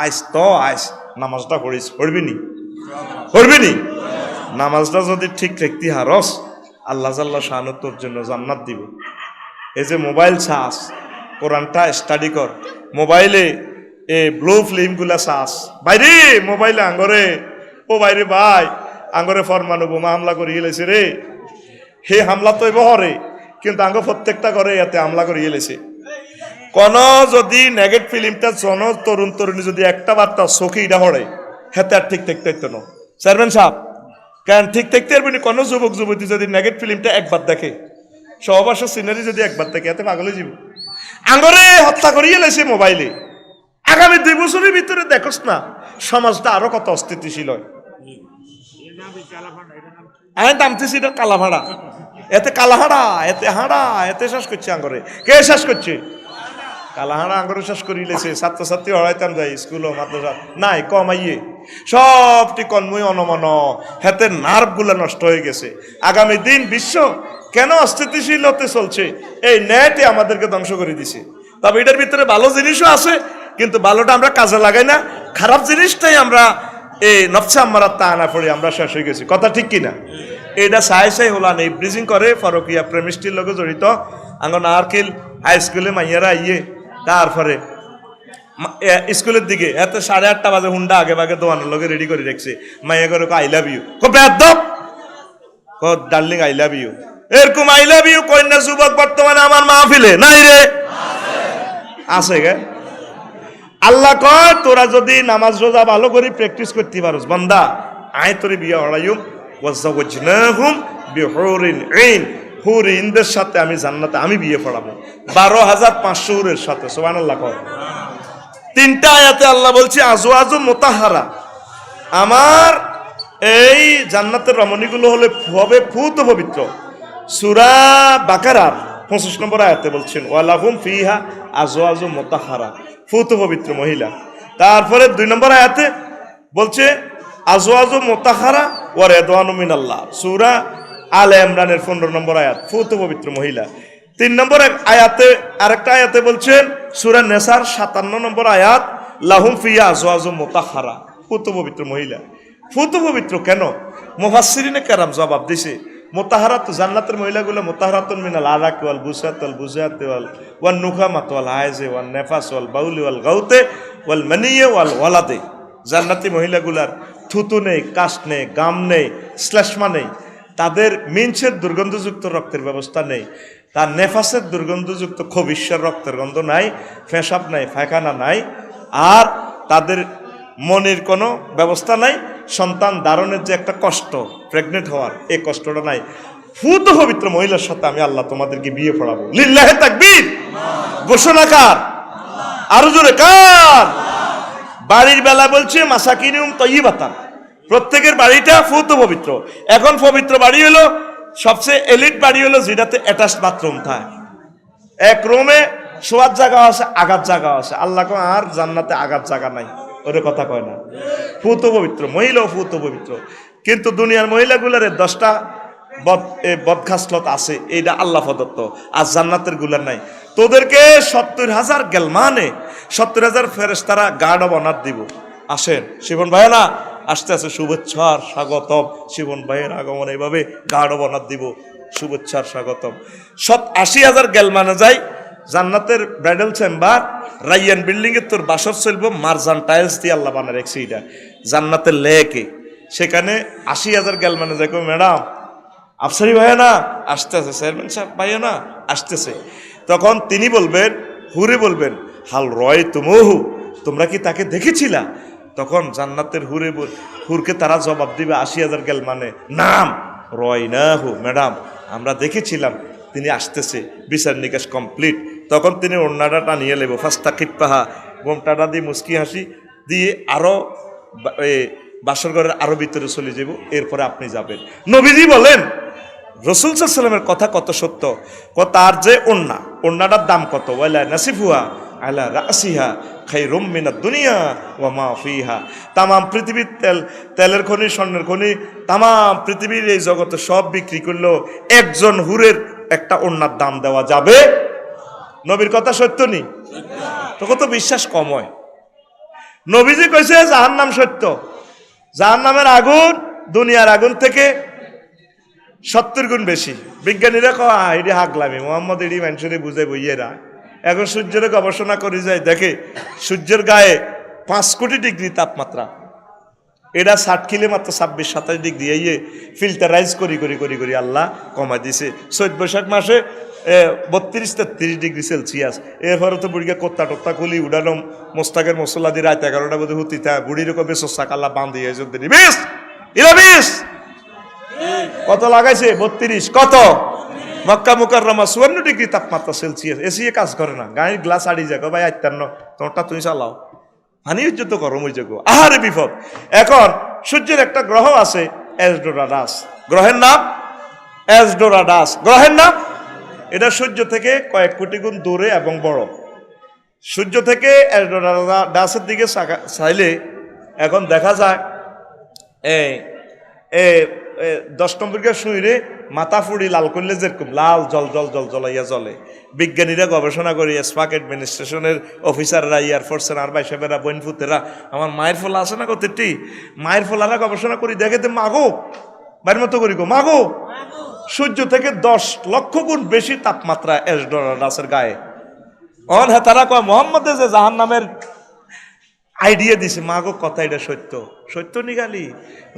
আইস নামাজটা পড়বি নি নামাজটা যদি ঠিক রাখতে হারস আল্লাহ জাল্লা শাহানু তোর জন্য জান্নাত দিব এই যে মোবাইল চাস কোরআনটা স্টাডি কর মোবাইলে ব্লু ফিল্মগুলা চাস বাইরে মোবাইলে আঙ্গরে ও বাইরে ভাই আঙ্গরে ফরমানু বোমা হামলা করে গেলেছে রে হে হামলা তো বহরে কিন্তু আঙ্গ প্রত্যেকটা করে এতে হামলা করে গেলেছে কোন যদি নেগেটিভ ফিল্মটা জন তরুণ তরুণী যদি একটা বার্তা চোখেইটা হরে হেতে আর ঠিক থাকতে হইতো না চেয়ারম্যান সাহেব কেন ঠিক থাকতে পারবেনি কোনো যুবক যুবতী যদি নেগেটিভ ফিল্মটা একবার দেখে সহবাসের সিনারি যদি একবার দেখে এতে পাগলে যাব আঙ্গরে হত্যা করিয়ে লেছে মোবাইলে আগামী 2 বছরের ভিতরে দেখোস না সমাজটা আরো কত অস্থিতিশীল হয় আমি দামতেছি কালাভাড়া এতে কালাহাড়া এতে শেষ করছে আঙ্গরে কে শেষ করছে কালাহাড়া আঙ্গরে শেষ করিলেছে ছাত্রছাত্রী হড়াইতাম যাই স্কুল মাদ্রাসা নাই কমাইয়ে সবটি কন্ময় অনমন হাতে নার্ভ গুলা নষ্ট হয়ে গেছে আগামী দিন বিশ্ব কেন অস্থিতিশীল হতে চলছে এই নেটে আমাদেরকে ধ্বংস করে দিছে তবে এটার ভিতরে ভালো জিনিসও আছে কিন্তু ভালোটা আমরা কাজে লাগাই না খারাপ জিনিসটাই আমরা এই নফসে আমরা তা না পড়ে আমরা শেষ হয়ে গেছি কথা ঠিক কিনা এটা সাই হলান এই ব্রিজিং করে ফরকিয়া প্রেমিস্টির লগে জড়িত আঙ্গন আরকিল হাই স্কুলে মাইয়ারা আইয়ে তারপরে স্কুলের দিকে এত 8:30 বাজে হুন্ডা আগে ভাগে দোয়ানের লগে রেডি করে রাখছে মাইয়া করে আই লাভ ইউ কো বেদব কো ডার্লিং আই লাভ ইউ এরকম আই লাভ ইউ কন্যা যুবক বর্তমানে আমার মাহফিলে নাই রে? আছে গে? আল্লাহ কয় তোরা যদি নামাজ রোজা ভালো করে প্র্যাকটিস করতে পারোস বান্দা, আয় তোরে বিয়ে হড়াইম ওয়াজাওয়াজনাহুম বিহুরিন আইন, হুর ইনদের সাথে আমি জান্নাতে আমি বিয়ে পড়াবো 12,500 হুরের সাথে। সুবহানাল্লাহ কয়। তিনটা আয়াতে আল্লাহ বলছে আজওয়াজু মুতাহহারা, আমার এই জান্নাতের রমণীগুলো হবে ফুত পবিত্র। সূরা বাকারার 25 নম্বর আয়াতে বলছেন ওয়ালাহুম ফিহা আজওয়াজু মুতাহহারা, ফুত পবিত্র মহিলা। তারপরে 2 নম্বর আয়াতে বলছে আজওয়াজু মুতাহহারা ওয়া রিদওয়ানু মিনাল্লাহ, সূরা আলে ইমরানের 15 নম্বর আয়াত, ফুত পবিত্র মহিলা। 3 নম্বর আয়াতে আরেকটা আয়াতে বলছেন সূরা নেসার 57 নম্বর আয়াত লাহুম ফিহা আজওয়াজু মুতাহহারা, ফুত পবিত্র মহিলা। ফুত পবিত্র কেন? মুফাসসিরিনে কেরাম জবাব দিছে মুতাহহারাত জান্নাতের মহিলাগুলো মুতাহহারাতুন মিনাল আরাক ওয়াল বুসাত ওয়াল বুজাত ওয়ান নুখামাত ওয়াল হায়জ ওয়ান নেফাস ওয়াল বাউলি ওয়াল গাউতে ওয়াল মানিয়া ওয়াল ওয়ালাদে। জান্নাতি মহিলাগুলার থুতু নেই, কাশ নেই, গাম নেই, শ্লেষ্মা নেই, তাদের মিনসের দুর্গন্ধযুক্ত রক্তের ব্যবস্থা নেই, তার নেফাসের দুর্গন্ধযুক্ত খবিশ্বের রক্তের গন্ধ নাই, পেশাব নাই, পায়খানা নাই, আর তাদের মনির কোনো ব্যবস্থা নাই, সন্তান ধারণের যে একটা কষ্ট প্রেগনেন্ট হওয়ার এই কষ্টটা নাই। ফুত পবিত্র মহিলার সাথে আমি আল্লাহ তোমাদেরকে বিয়ে পড়াবো। লিল্লাহে তাকবীর। ঘোষণা কার? আরো জোরে কার? বাড়ির বেলা বলছে মাসাকিনুম তাইয়্যিবাতান, প্রত্যেকের বাড়িটা ফুত পবিত্র। এখন পবিত্র বাড়ি হলো সবচেয়ে এলিট বাড়ি হলো যেটাতে অ্যাটাচ বাথরুম থাকে, এক রুমে শোয়ার জায়গা আছে, আগার জায়গা আছে। আল্লাহ কয় আর জান্নাতে আগার জায়গা নাই, ওরে কথা কয় না। ফুত পবিত্র মহিলাও ফুত পবিত্র, কিন্তু দুনিয়ার মহিলাগুলার 10টা বদখাসলত আছে, এইটা আল্লাহ প্রদত্ত, আর জান্নাতের গুলার নাই। তোদেরকে 70,000 গেলমানে 70,000 ফেরেশতারা গার্ড অব অনার দিব। আসেন শিবন ভাই না আসতে আছে, শুভেচ্ছার স্বাগতম। শিবন ভাইয়ের আগমন এইভাবে গার্ড অব অনার দিব, শুভেচ্ছার স্বাগতম। 80,000 গেলমানে যাই জান্নাতের ব্রাইডাল চেম্বার, রাইয়ান বিল্ডিং এর তোর বাসর চলব মারজান টাইলস দিয়ে আল্লাহ বানা রেখছি, এটা জান্নাতের লেকে। সেখানে 80,000 গেলমানে যাই, ম্যাডাম আফসারি ভাইয়া না আসতেছে, চেয়ারম্যান সাহেব ভাইয়া না আসতেছে। তখন তিনি বলবেন, হুরে বলবেন হাল রয় তুমহু, তোমরা কি তাকে দেখেছিলা? তখন জান্নাতের হুরকে তারা জবাব দিবে 80,000 গেলমানে, নাম রয় না হু, ম্যাডাম আমরা দেখেছিলাম, তিনি আসতেছে, বিচার নিকাশ কমপ্লিট। তখন তিনি ওড়নাটা টানিয়ে নেব, ফাস্তা খিটপাহা গোমটাটা দিয়ে মুস্কি হাসি দিয়ে আরো বাসর ঘরের আরো ভিতরে চলে যাব, এরপরে আপনি যাবেন। নবীজি বলেন রাসূল সাল্লাল্লাহু আলাইহি ওয়াসাল্লামের কথা কত সত্য, তার যে ওড়নাটার দাম কত, ওয়ালা নাসিফুহা আলা রাসিহা খায়রুম মিনাদ দুনিয়া ওয়া মা ফিহা। তাম পৃথিবীর তেলের খনি, স্বর্ণের খনি, তাম পৃথিবীর এই জগতে সব বিক্রি করলেও একজন হুরের একটা ওড়নার দাম দেওয়া যাবে? নবীর কথা সত্য নি? তখন তো বিশ্বাস কম হয়। নবীজি কইছে জাহান্নাম সত্য, জাহান্নামের আগুন দুনিয়ার আগুন থেকে 70 গুণ বেশি। বিজ্ঞানীরা কয় এটি হাগলামি, মোহাম্মদ এটি মানুষের বুঝে বইয়েরা। এখন সূর্যের গবেষণা করে যায়, দেখে সূর্যের গায়ে 5 কোটি ডিগ্রি তাপমাত্রা, এটা 60 কিলো মাত্র 26-27 ডিগ্রি, এই ফিল্টারাইজ করি আল্লাহ কমাই দিছে। চৈত বৈশাখ মাসে 32-33 ডিগ্রি সেলসিয়াস। এরপরে তো বুড়িকে কোত্তা টোত্তা খুলি উড়ানো মোস্তাকের মশলা দিয়ে রাত 11টা বোধ হুতি থা বুড়ির কবে সোসাক আল্লাহ বান্ধিয়ে কত লাগাইছে 32, কত মক্কা মুকাররমা 54 ডিগ্রি তাপমাত্রা সেলসিয়াস, এসি কাজ করে না, গায়ের গ্লাস আড়ি যাগো ভাই 58, তোমারটা তুমি চালাও, হানি উজ্জ্বত গরম হয়ে যাগো, আহারে বিপদ। এখন সূর্যের একটা গ্রহ আছে এসডোরাডাস, গ্রহের নাম এসডোরাডাস, গ্রহের নাম। এটা সূর্য থেকে কয়েক কোটি গুণ দূরে এবং বড়। সূর্য থেকে এসডোরাডাসের দিকে চাইলে এখন দেখা যায় 10 নম্বরকে শুইরে মাথা ফুড়ি লাল করলে যেরকম লাল জল জল জল জ্বলাইয়া জ্বলে। বিজ্ঞানীরা গবেষণা করি, স্পাক অ্যাডমিনিস্ট্রেশনের অফিসাররা, এয়ারফোর্সের আর বাইসাবেরা বইনফুতেরা, আমার মায়ের ফলা আছে না কতটি, মায়ের ফলারা গবেষণা করি দেখে তো মাগো বাড়ির মতো করি গো মাগো, সূর্য থেকে 10 লক্ষ গুণ বেশি তাপমাত্রা এসডোরাডাসের গায়ে। হ্যাঁ তারা কয় মোহাম্মদে যে জাহান্নামের আইডিয়া দিছে মা গো কথা এটা সত্য সত্য নিগালি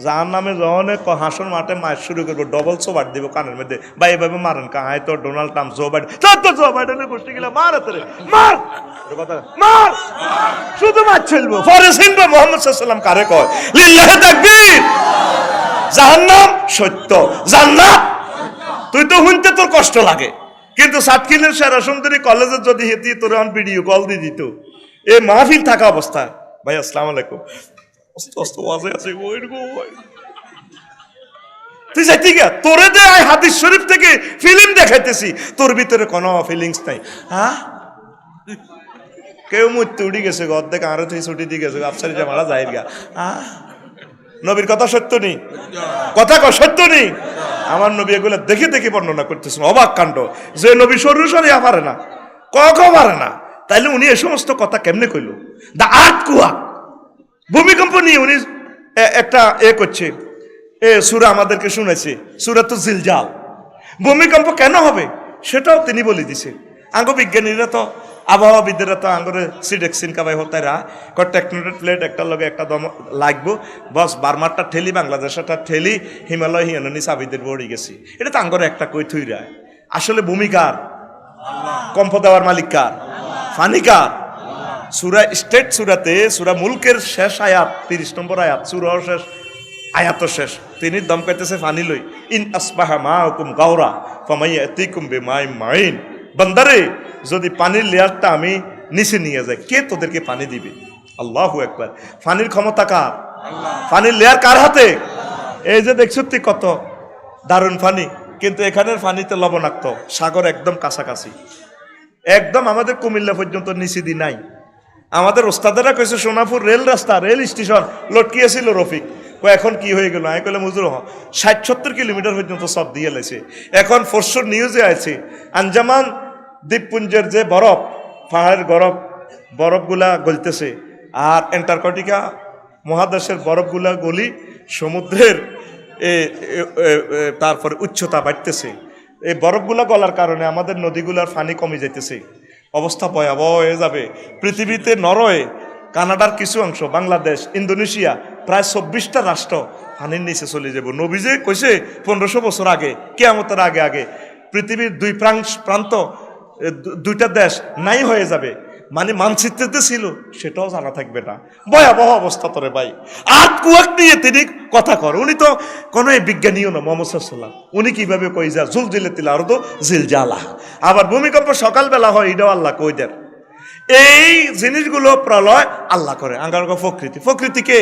যার নামে যখন হাসন মাঠে মার শুরু করবো ডবল সোবাট দিব কানের মধ্যে বা এভাবে মারেন কাহায় তো ডোনাল্ড ট্রাম্প জো বাইডেন তো জো বাইডেনের গোষ্ঠী গেলে মার হাতে মার মার শুধু মার চলবো ফরে সিনবা মোহাম্মদ সাল্লাল্লাহু কারে কয় লিল্লাহি তাকবীর জাহান্নাম সত্য জান্নাত তুই তো শুনতে তোর কষ্ট লাগে কিন্তু সাতক্ষীরের সেরা সুন্দরী কলেজে যদি হেতি তোর ভিডিও কল দিয়ে দিত এ মাহফিল থাকা অবস্থা ভাই আসসালামু আলাইকুম তুই যাইতি গা তোরে দে হাদিস শরীফ থেকে ফিল্ম দেখাইতেছি তোর ভিতরে কোনো ফিলিংস নাই হ্যাঁ কেউ মরতে উঠি গেছে অর্ধেক আরো তুই ছুটি দিয়ে গেছে আফসারি জামারা যাই গা নবীর কথা সত্য নেই কথা সত্য নেই আমার নবী এগুলো দেখে দেখে বর্ণনা করতেছেন অবাক কাণ্ড যে নবী শরীর সরিয়া পারে না পারে না তাইলে উনি এই সমস্ত কথা কেমনে কইল দা আর্থ কুয়া ভূমিকম্প নিয়ে উনি একটা করছে সূরা আমাদেরকে শুনেছে সূরা তো জিলজাল ভূমিকম্প কেন হবে সেটাও তিনি বলে দিছে আঙ্গ বিজ্ঞানীরা তো আবহাওয়াবিদরা তো আঙ্গরে সিডেক্সিন কাবাই হতারা টেকনোটেড প্লেট একটা লগে একটা দম লাগবো বস বার্মারটা ঠেলি বাংলাদেশটা ঠেলি হিমালয় হিমানি সাবিদের বড়ি গেছি এটা তো আঙ্গরে একটা কই থুইরা আসলে ভূমিকার কম্প দেওয়ার মালিক কার ফানি কার সূরা স্টেট সূরাতে সূরা মুলকের শেষ আয়াত 30 নম্বর আয়াত সূরা শেষ আয়াত শেষ তিনি দম কইতেছে ফানি লই ইন আসবাহা মাউকুম গাওরা ফামাইয়াতিকুম বিমাইন মাইন বান্দারে যদি পানির লেয়ারটা আমি নিচে নিয়ে যাই কে তোদেরকে পানি দিবে আল্লাহু আকবার পানির ক্ষমতা কার পানির লেয়ার কার হাতে এই যে দেখছো তুই কত দারুণ পানি কিন্তু এখানের পানিতে লবণাক্ত সাগর একদম কাছাকাছি একদম আমাদের কুমিল্লা পর্যন্ত নিচে দি নাই আমাদের ওস্তাদেরা কইছে সোনাপুর রেল রাস্তা রেল স্টেশন লটকিয়েছিল রফিক এখন কি হয়ে গেল আমি কইলাম হুজুর 60-70 কিলোমিটার পর্যন্ত সব দিয়ে লেছে এখন ফোরশোর নিউজে আছে আঞ্জামান দ্বীপপুঞ্জের যে বরফ পাহাড়ের বরফগুলা গলতেছে আর অ্যান্টার্কটিকা মহাদেশের বরফগুলা গলি সমুদ্রের তারপরে উচ্চতা বাড়তেছে এই বরফগুলা গলার কারণে আমাদের নদীগুলার পানি কমে যাইতেছে অবস্থা ভয়াবহ হয়ে যাবে পৃথিবীতে নরওয়ে কানাডার কিছু অংশ বাংলাদেশ ইন্দোনেশিয়া প্রায় 24টা রাষ্ট্র পানির নিচে চলে যাব নবীজে কইছে 1500 বছর আগে কিয়ামতের আগে আগে পৃথিবীর দুই প্রান্ত দুইটা দেশ নাই হয়ে যাবে মানে মানচিত্রতে ছিল সেটাও জানা থাকবে না ভয়াবহ অবস্থা তোরে ভাই আট কুয়াক নিয়ে তিনি কথা কর উনি তো কোনো বিজ্ঞানীও না মোহাম্মদ সাল্লাল্লাহু উনি কিভাবে কই যা জুলজিলে তিল আর তো জিলজালা আবার ভূমিকম্প সকালবেলা হয় এটাও আল্লাহ কই দেন এই জিনিসগুলো প্রলয় আল্লাহ করে আঙ্গার প্রকৃতি কে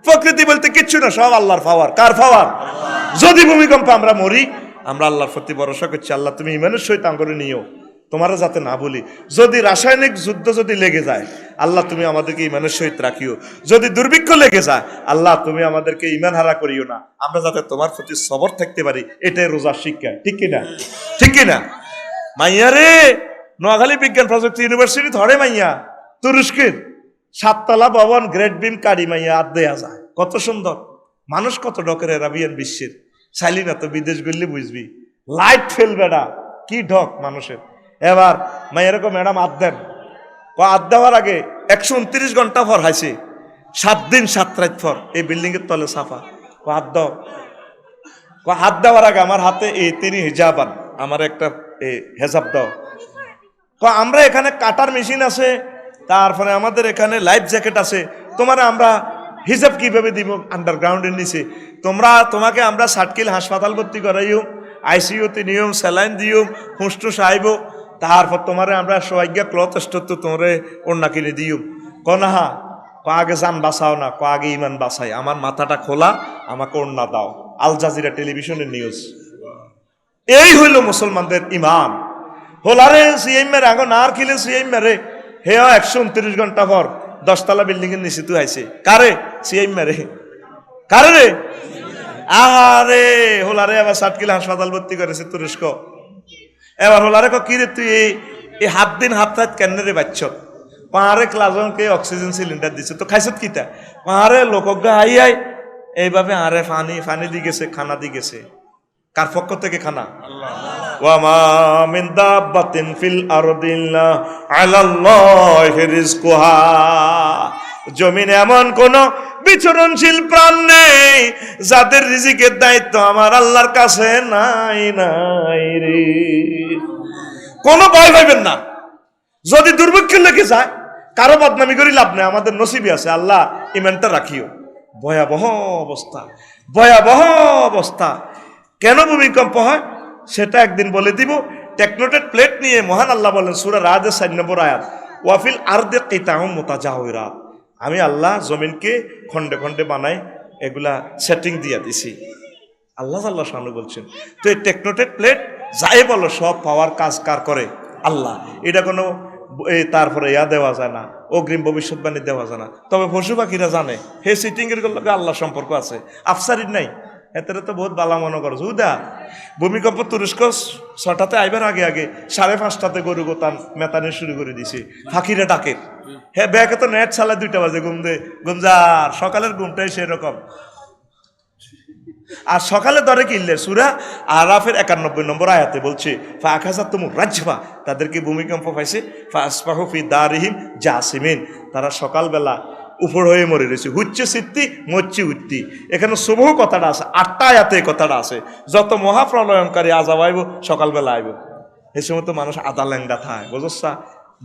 প্রকৃতি বলতে কিচ্ছু না সব আল্লাহর পাওয়ার কার পাওয়ার যদি ভূমিকম্প আমরা মরি আমরা আল্লাহর প্রতি ভরসা করছি আল্লাহ তুমি ইমানের সহিত আঙ্গরে নিও তোমারা যাতে না বলি যদি রাসায়নিক যুদ্ধ যদি লেগে যায় আল্লাহ তুমি আমাদেরকে ইমানের সহিত রাখিও যদি দুর্ভিক্ষ লেগে যায় আল্লাহ তুমি আমাদেরকে ইমান হারা করিও না আমরা যাতে তোমার প্রতি সবর থাকতে পারি এটাই রোজার শিক্ষা ঠিক কিনা মাইয়া রে নোয়াখালী বিজ্ঞান প্রযুক্তি ইউনিভার্সিটি ধরে মাইয়া তুরস্কের 7তলা ভবন গ্রেট বিম কারি মাইয়া আর দেয়া যায় কত সুন্দর মানুষ কত ডকের আরাবিয়ান বিশ্বের চাইলি না তো বিদেশ গেলে বুঝবি লাইট ফেলবে না কি ঢক মানুষের এবার মাইয়ারকম ম্যাডাম হাত দেন হাত দেওয়ার আগে 129 ঘন্টা পর হাইছে 7 দিন 7 রাত পর এই বিল্ডিং এর তলে সাফা হাত দাও হাত দেওয়ার আগে আমার হাতে এই তিনি হিজাবান আমার একটা হেজাব দাও আমরা এখানে কাটার মেশিন আছে তারপরে আমাদের এখানে লাইফ জ্যাকেট আছে তোমার আমরা হিজাব কিভাবে দিব আন্ডারগ্রাউন্ডের নিচে তোমাকে আমরা সাটকিল হাসপাতাল ভর্তি করাইও আইসিইউতে নিয়ম স্যালাইন দিও হুঁসটুস আইব তারপর তোমারে আমরা সৌভাগ্য ক্লথ স্টোর তো তোমারে ওড়না কিনে দিও কনাহা আগে যান বাঁচাও না আগে ইমান বাঁচাই আমার মাথাটা খোলা আমাকে ওড়না দাও আল জাজিরা টেলিভিশনের নিউজ এই হইল মুসলমানদের ইমান হোলারে সিএম মেরে আগে নার খিলে সিএম মেরে হে 129 ঘন্টা পর 10তলা বিল্ডিং এর নিচে তুই আইছে কারে সিএম মেরে কারে রে আরে হোলারে আবার সাতকিল হাসপাতাল ভর্তি করেছে তুরস্ক এবার হোলারে কি রে তুই এই 7 দিন হাত কেন রে বাচ্চ পাহাড়ে ক্লাজনকে অক্সিজেন সিলিন্ডার দিছে তো খাইছত কিতা পাহাড়ে লোকজ্ঞা আই এইভাবে আরে ফানি দি গেছে খানা দি গেছে কার পক্ষ থেকে খানা ওয়া মা মিন দাব্বাতিন ফিল আরদি ইল্লা আলাল্লাহি রিজকুহা জমিনে এমন কোন বিচরণশীল প্রাণ নেই যাদের রিজিকের দায়িত্ব আমার আল্লাহর কাছে নাই নাই রে। কোনো ভয় পাইবেন না। যদি দুর্ভিক্ষ লেগে যায় কারো বদনামি করি লাভ নেই, আমাদের নসিবই আছে, আল্লাহ ইমানটা রাখিও। ভয়াবহ অবস্থা, ভয়াবহ অবস্থা। কেন ভূমিকম্প হয় সেটা একদিন বলে দিব। টেকনোটেড প্লেট নিয়ে মহান আল্লাহ বলেন সূরা রাদের 4 নম্বর আয়াত, ওয়াফিল আরদে কিতাউম মুতাজাওয়িরাত, আমি আল্লাহ জমিনকে খন্ডে খন্ডে বানাই, এগুলা সেটিং দিয়ে দিছি। আল্লাহ আল্লাহ শানু বলছেন। তো এই টেকনোটেড প্লেট যাই বলো সব পাওয়ার কাজ কার করে? আল্লাহ। এটা কোনো তারপরে দেওয়া যায় না, অগ্রিম ভবিষ্যৎবাণী দেওয়া যায় না। তবে পশু পাখিরা জানে হে সিটিং এর লগে আল্লাহ সম্পর্ক আছে, আফসারির নাই। এতে তো বহুত বালা মনে করছে। উদা ভূমিকম্প তুরস্ক 6টাতে আইবার আগে আগে 5:30টাতে গরু গোতান মেতানে শুরু করে দিছে, ফাঁকিরে ডাকে। হ্যাঁ ব্যাগে তো নেট চালায় 2টা বাজে গুমজার, সকালের ঘুমটাই সেরকম। আর সকালে ধরে কিনলে সূরা আরাফের 91 নম্বর আয়াতে বলছে ফাখাযাতুমুর রাজফা, তাদেরকে ভূমিকম্প পাইছে, ফাসবাহু ফি দারিহিম জাসিমিন, তারা সকালবেলা উপর হয়ে মরে রয়েছে, হুচ্ছে সিদ্ধি মচ্ছি উত্তি। এখানে শুভ কথাটা আছে, 8টা আয়াতে কথাটা আছে। যত মহাপ্রলয়ঙ্কারী আযাব আইব সকালবেলা আইব। এই সময় তো মানুষ আদা ল্যাংডা থায়, বুঝছা?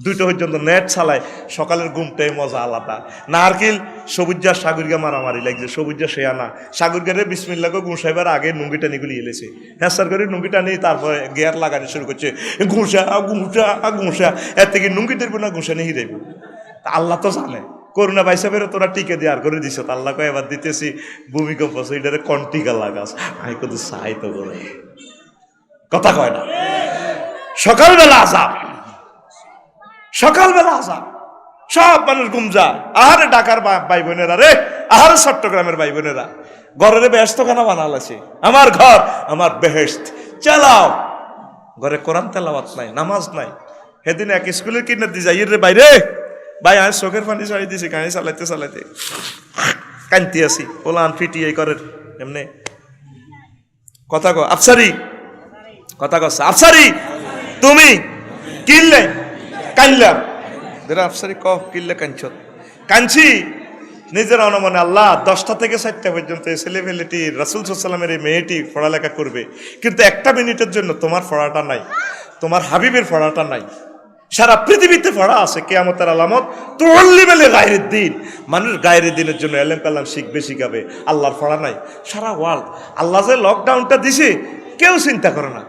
2টা পর্যন্ত নেট চালায়, সকালের ঘুমটাই মজা আলাদা। নারকেল সবুজা সাগরিকা মারামারি লাগছে, সবুজা সে আনা সাগরগারে বিসমিল্লাকে ঘুষাইবার আগে নুঙ্গিটা নিগুলি এলেছে, হ্যাঁ স্যার করে নুঙ্গিটা নেই, তারপরে গিয়ার লাগানো শুরু করছে, ঘুষা ঘুষা ঘুষা, এর থেকে নুঙ্গি দেব না ঘুষা নিয়ে দেব। আল্লাহ তো জানে করোনা বাইসা বেরো তোরা টিকে দিয়ে আর করে দিছ, আল্লাহ কয় এবার দিতেছি ভূমিকম্প, এটারে কন্টিকা লাগাস, আমি কত সাহিত্য করে কথা কয় না। সকালবেলা আযাব, সকালবেলা আযাব, সব মানুষ ঘুম যায়। আহারে ঢাকার ভাই বোনেরা রে, আহারে চট্টগ্রামের ভাই বোনেরা, ঘরের বেহেশতখানা বানালাছে, আমার ঘর আমার বেহেশত, চালাও। ঘরে কোরআন তেলাওয়াত নাই, নামাজ নাই। সেদিন এক স্কুলের কিনে দিয়ে যাই রে বাইরে, ভাই আমি চোখের পানি ছাড়ি দিছি, গাড়ি চালাইতে চালাইতে কান্তি আছি, ওলান ফিটি এই করে এমনি কথা কো আফসারি, কথা কস আফসারি, তুমি কিনলে কানলাম, আফসারি ক কিনলে কাঁদছ? কাঁদছি নিজের অনমনে। আল্লাহ 10টা থেকে 4টা পর্যন্ত ছেলে ফেলেটি রাসূল সাল্লাল্লাহু আলাইহি ওয়াসাল্লামের এই মেয়েটি পড়ালেখা করবে, কিন্তু একটা মিনিটের জন্য তোমার পড়াটা নাই, তোমার হাবিবের পড়াটা নাই। সারা পৃথিবীতে পড়া আছে কিয়ামতের আলামত, তুআল্লিমুল গায়রিদ দ্বীন, মানুষ গায়রি দিনের জন্য এলেম কালাম শিখবে, শিখাবে, আল্লাহর পড়া নাই। সারা ওয়ার্ল্ড আল্লাহ যে লকডাউনটা দিছে কেউ চিন্তা করে না,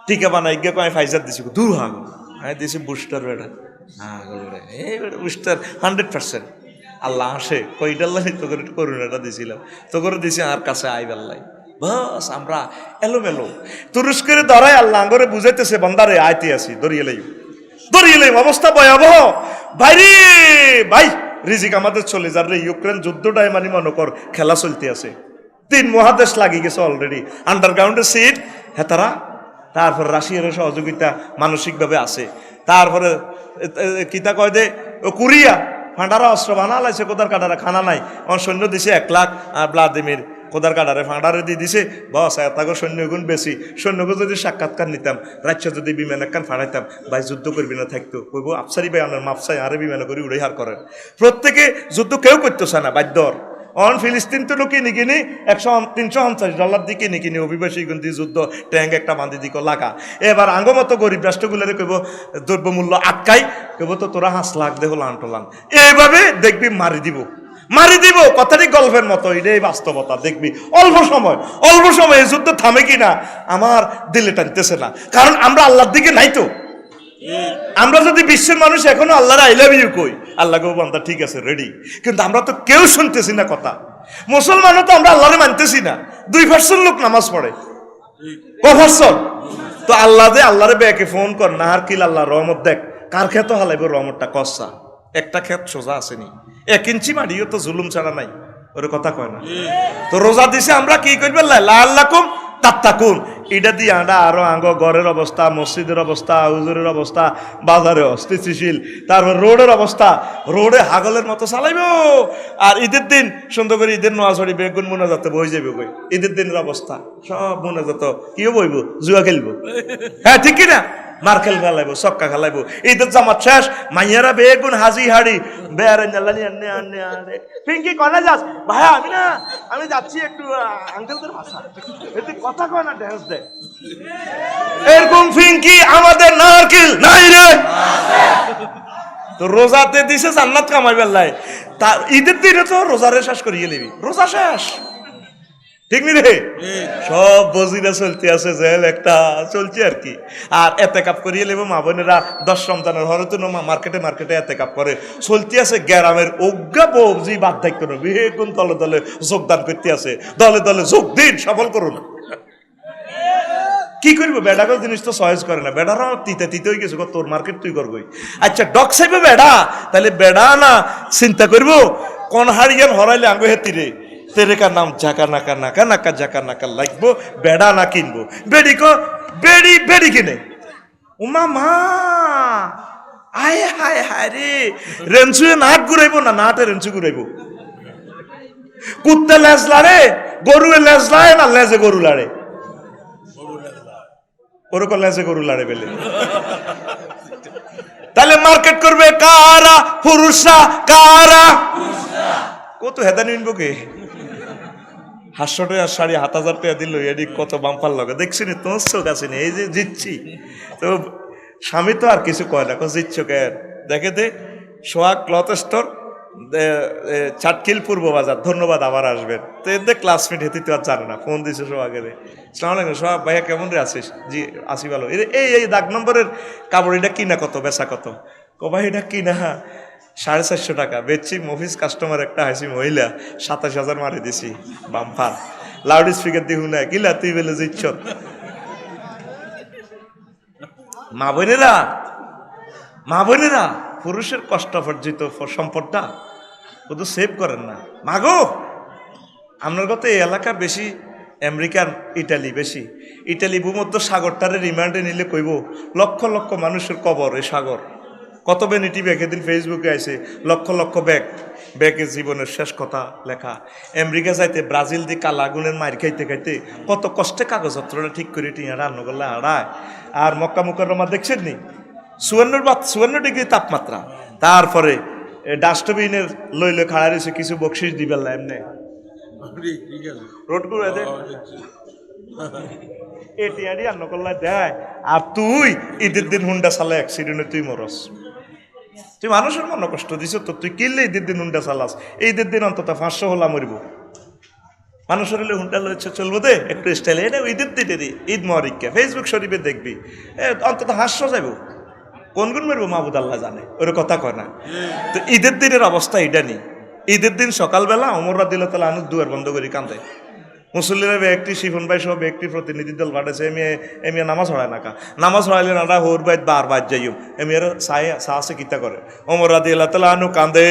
টিকা বানাই গিয়ে কয় ফাইজার দিছি, দূর হাগ আমি দিছি বুস্টার, বেড়া হ্যাঁ এই বুস্টার 100%। আল্লাহ আসে কইডাল্লাহ তো করে করুণাটা দিছিলাম, তো করে দিছি আর কাছে আইবাল্লাই, বাস আমরা এলোমেলো। তুরস্কের ধরাই আল্লাহ আঙ্গরে বুঝাইতেছে বন্দারে আইতে আসি, দরিয়ে লাইব দরিয়ে লাইব, অবস্থা ভয়াবহ। ভাইরে ভাই রিজিক আমাদের চলে যার রে। ইউক্রেন যুদ্ধটাই মানে মনে কর খেলা চলতে আছে, 3 মহাদেশ লাগি গেছে অলরেডি, আন্ডারগ্রাউন্ডের সিট হ্যাঁ তারা, তারপর রাশিয়ার সহযোগিতা মানসিকভাবে আছে, তারপরে কিতা কয় দে কোরিয়া ফাঁডারা অস্ত্র বানালাইছে, কোদার কাটারে খানা নাই, আমার সৈন্য দিছে 1 লাখ, আর ভ্লাদিমির কোদার কাটারে ফাঁডারে দিয়ে দিছে, বস এতাকে সৈন্যগুণ বেশি, সৈন্যকে যদি সাক্ষাৎকার নিতাম, রাজ্যে যদি বিমান একখান ফাড়াইতাম, ভাই যুদ্ধ করবি না থাকতো, কইব আফসারি ভাই আপনার মাপসাই আরে বিমান করে উড়ে হার করেন। প্রত্যেকে যুদ্ধ কেউ করতেছে না, বাধ্যর অন ফিলিস্তিন তো কিনি কিনি $350 দিয়ে কিনি কিনি অভিবাসী গন্তি যুদ্ধ ট্যাঙ্ক একটা বান্ধি দিক লাগা। এবার আঙ্গমতো গরিব রাষ্ট্রগুলোরে কইব দ্রব্যমূল্য আটকাই, কইব তো তোরা 5 লাখ দেহ লান টোলান, এইভাবে দেখবি মারি দিব। কথাটি গল্পের মতো, এটাই বাস্তবতা। দেখবি অল্প সময় এই যুদ্ধ থামে কিনা আমার দিলে টানতেছে না, কারণ আমরা আল্লাহর দিকে নাই তো। আমরা যদি বিশ্বের মানুষ এখনো আল্লাহর আই লাভ ইউ কই, আল্লাহ গো বান্দা ঠিক আছে রেডি, কিন্তু আমরা তো কেউ শুনতেছি না কথা। মুসলমানও তো আমরা আল্লাহরে মানতেছি না, 2% লোক নামাজ পড়ে, কফারসন তো আল্লাহরে ব্যাকে ফোন কর না, আর কিল আল্লাহ রহমত দেখ, কার ক্ষেত হালাইব রহমতটা কসা, একটা ক্ষেত সোজা আসেনি, 1 ইঞ্চি মাটিও তো জুলুম ছাড়া নাই, ওরে কথা কয় না। তো রোজা দিছে আমরা কি করবে, লাআল্লাকুম তাত্তাকুন, এটা দিয়ে আমরা আরো আঙ্গ ঘরের অবস্থা, মসজিদের অবস্থা, হুজুরের অবস্থা, বাজারে অস্থিতিশীল, তারপর রোডের অবস্থা, রোডে হাগলের মতো চালাইব। আর ঈদের দিন সুন্দর করে ঈদের নোয়াজ হরি বেগুন মোনাজাত বই যাবে কই, ঈদের দিনের অবস্থা সব মোনাজাত কিও বইব, জুয়া খেলবো, হ্যাঁ ঠিক কিনা? মার্কেল খেলাইবো, চক্কা খেলাইবো। ঈদের জামাত শেষ, মাইয়ারা বেগুন হাজি হাড়ি বেয়ারে জ্বালানি আনে আনে আনে। পিঙ্কি কনে যাস? ভাইয়া আমি যাচ্ছি একটু আঙ্কেলদের ভাষা, এতে কথা কয় না, ড্যান্স দেয়। এরকম পিঙ্কি আমাদের নারকেল নাই রে। তো রোজাতে দিছে জান্নাত কামাইবার লাই, তার ঈদের দিনে তো রোজারে শেষ করিয়ে নিবি, রোজা শেষ, ঠিক নি রে? সব বজিরা চলতে আছে, জেল একটা চলছে আর কি। আর এতে কাপ করিয়ে নেবো মা বোনেরা 10 রমজানের হরে তো মার্কেটে মার্কেটে এতে কাপ করে চলতে আছে। গ্রামের অজ্ঞা বৌজি বাদ দায়িত্ব নেবে, কোন দলে দলে যোগদান করতে আছে, দলে দলে যোগ দিন, সফল করুন। কি করবো, বেড়াকে জিনিস তো সহজ করে না, বেড়ার তিতে তিতে হয়ে গেছে, তোর মার্কেট তুই করবি। আচ্ছা ডক চাইবে বেড়া, তাহলে বেড়া না চিন্তা করবো কোন হারিয়ান হরাইলে আঙ্গু হেতি রে তেরেকা নাম ঝাঁকা নাকা নাকা নাকা ঝাঁকা নাকা লাগবো, বেড়া না কিনবো। বেড়ি কো বেড়ি বেড়ি কিনে উমা মা আয় হায় হায় রে, রেঞ্চুয়ে নাট ঘুরাইবো না নাটে রেঞ্চু ঘুরাইবো। কুত্তে লেজ লাড়ে, গরুয়ে লেজ লাড়ে না লেজে গরু লাড়ে? ওরকম লেজে গরু লাড়ে বেলে। তাহলে মার্কেট করবে কারা? পুরুষরা। কারা? কত হেদা নিনবো কে? 500 টাকার শাড়ি 7000 টাকা দিল, এডি কত বাম্পার লাগে দেখছি নি, তোর চোখ আছে নি, এই যে জিতছি। তো স্বামী তো আর কিছু কয় না, জিতছ কে দেখে দে। সোহাগ ক্লথ স্টোর, চাটকিল পূর্ব বাজার, ধন্যবাদ, আবার আসবেন। তো এদের ক্লাসমেট হেতি তো আর জানে না, ফোন দিছে সোহাগের। সালাম আলাইকুম সোহাগ ভাইয়া, কেমন রে আছিস? জি আসি ভালো। এই দাগ নম্বরের কাপড় এটা কিনা কত, বেচা কত? ক ভাই এটা কিনা 450 টাকা বেচছি। মফিস কাস্টমার একটা হাসি মহিলা, 27,000 মারি দিছি বাম্পার। লাউড স্পিকার দিয়ে শুনে কিলা তুই বেলে জিতছ। মা বোনেরা পুরুষের কষ্টার্জিত সম্পদটা শুধু সেভ করেন না। মাগো আপনার কথা এই এলাকা বেশি আমেরিকান, ইটালি বেশি। ইটালি ভূমধ্য সাগরটারে রিমান্ডে নিলে কইব লক্ষ লক্ষ মানুষের কবর এই সাগর। কত বেনিটি ব্যাগ, এদিন ফেসবুকে আছে লক্ষ লক্ষ ব্যাগে জীবনের শেষ কথা লেখা। আমেরিকা যাইতে ব্রাজিল দিয়ে কালাগুনের মার খাইতে খাইতে কত কষ্টে কাগজপত্রটা ঠিক করে টিয়া রান্না করলে হারায়। আর মক্কা মুকাররমা দেখছেন নি 54 ডিগ্রি তাপমাত্রা। তারপরে ডাস্টবিনের লইলে খাড়া রয়েছে, কিছু বকশিস দিবেন না এমনি রোড করে দে এটিআডি রান্না করলে দেয়। আর তুই ঈদের দিন হুন্ডা চালা অ্যাক্সিডেন্টে তুই মরস। তুই মানুষের মনে কষ্ট দিছ তো, তুই কিনলে ঈদের দিন হুন্ডা চালাস, ঈদের দিন অন্তত 500 হলা মরিব। মানুষের হলে হুন্ডা লইছে চলবো দে একটু স্টাইলে, এটা ঈদের দিনেরই ঈদ মহারিকা ফেসবুক শরীফে দেখবি, অন্তত 500 যাইব। কোন গুণ মারবো মাহবুদ আল্লাহ জানে, ওর কথা কয় না। তো ঈদের দিনের অবস্থা এটা নেই। ঈদের দিন সকালবেলা ওমর রাদিয়াল্লাহু তাআলা আনহু দুয়ার বন্ধ করে কান্দে। মুসল্লিরা ব্যক্তি শিফন ভাই সহ ব্যক্তি প্রতিনিধি দল পাঠাইছে, এমিয়া নামাজ হড়ায় নাকা, নামাজ হড়াইলে নারা হোর বাইত বার বাদ যাইম, এমিয়ার সাহসে কিতা করে। ওমর রাদিয়াল্লাহু তাআলা আনহু কান্দে,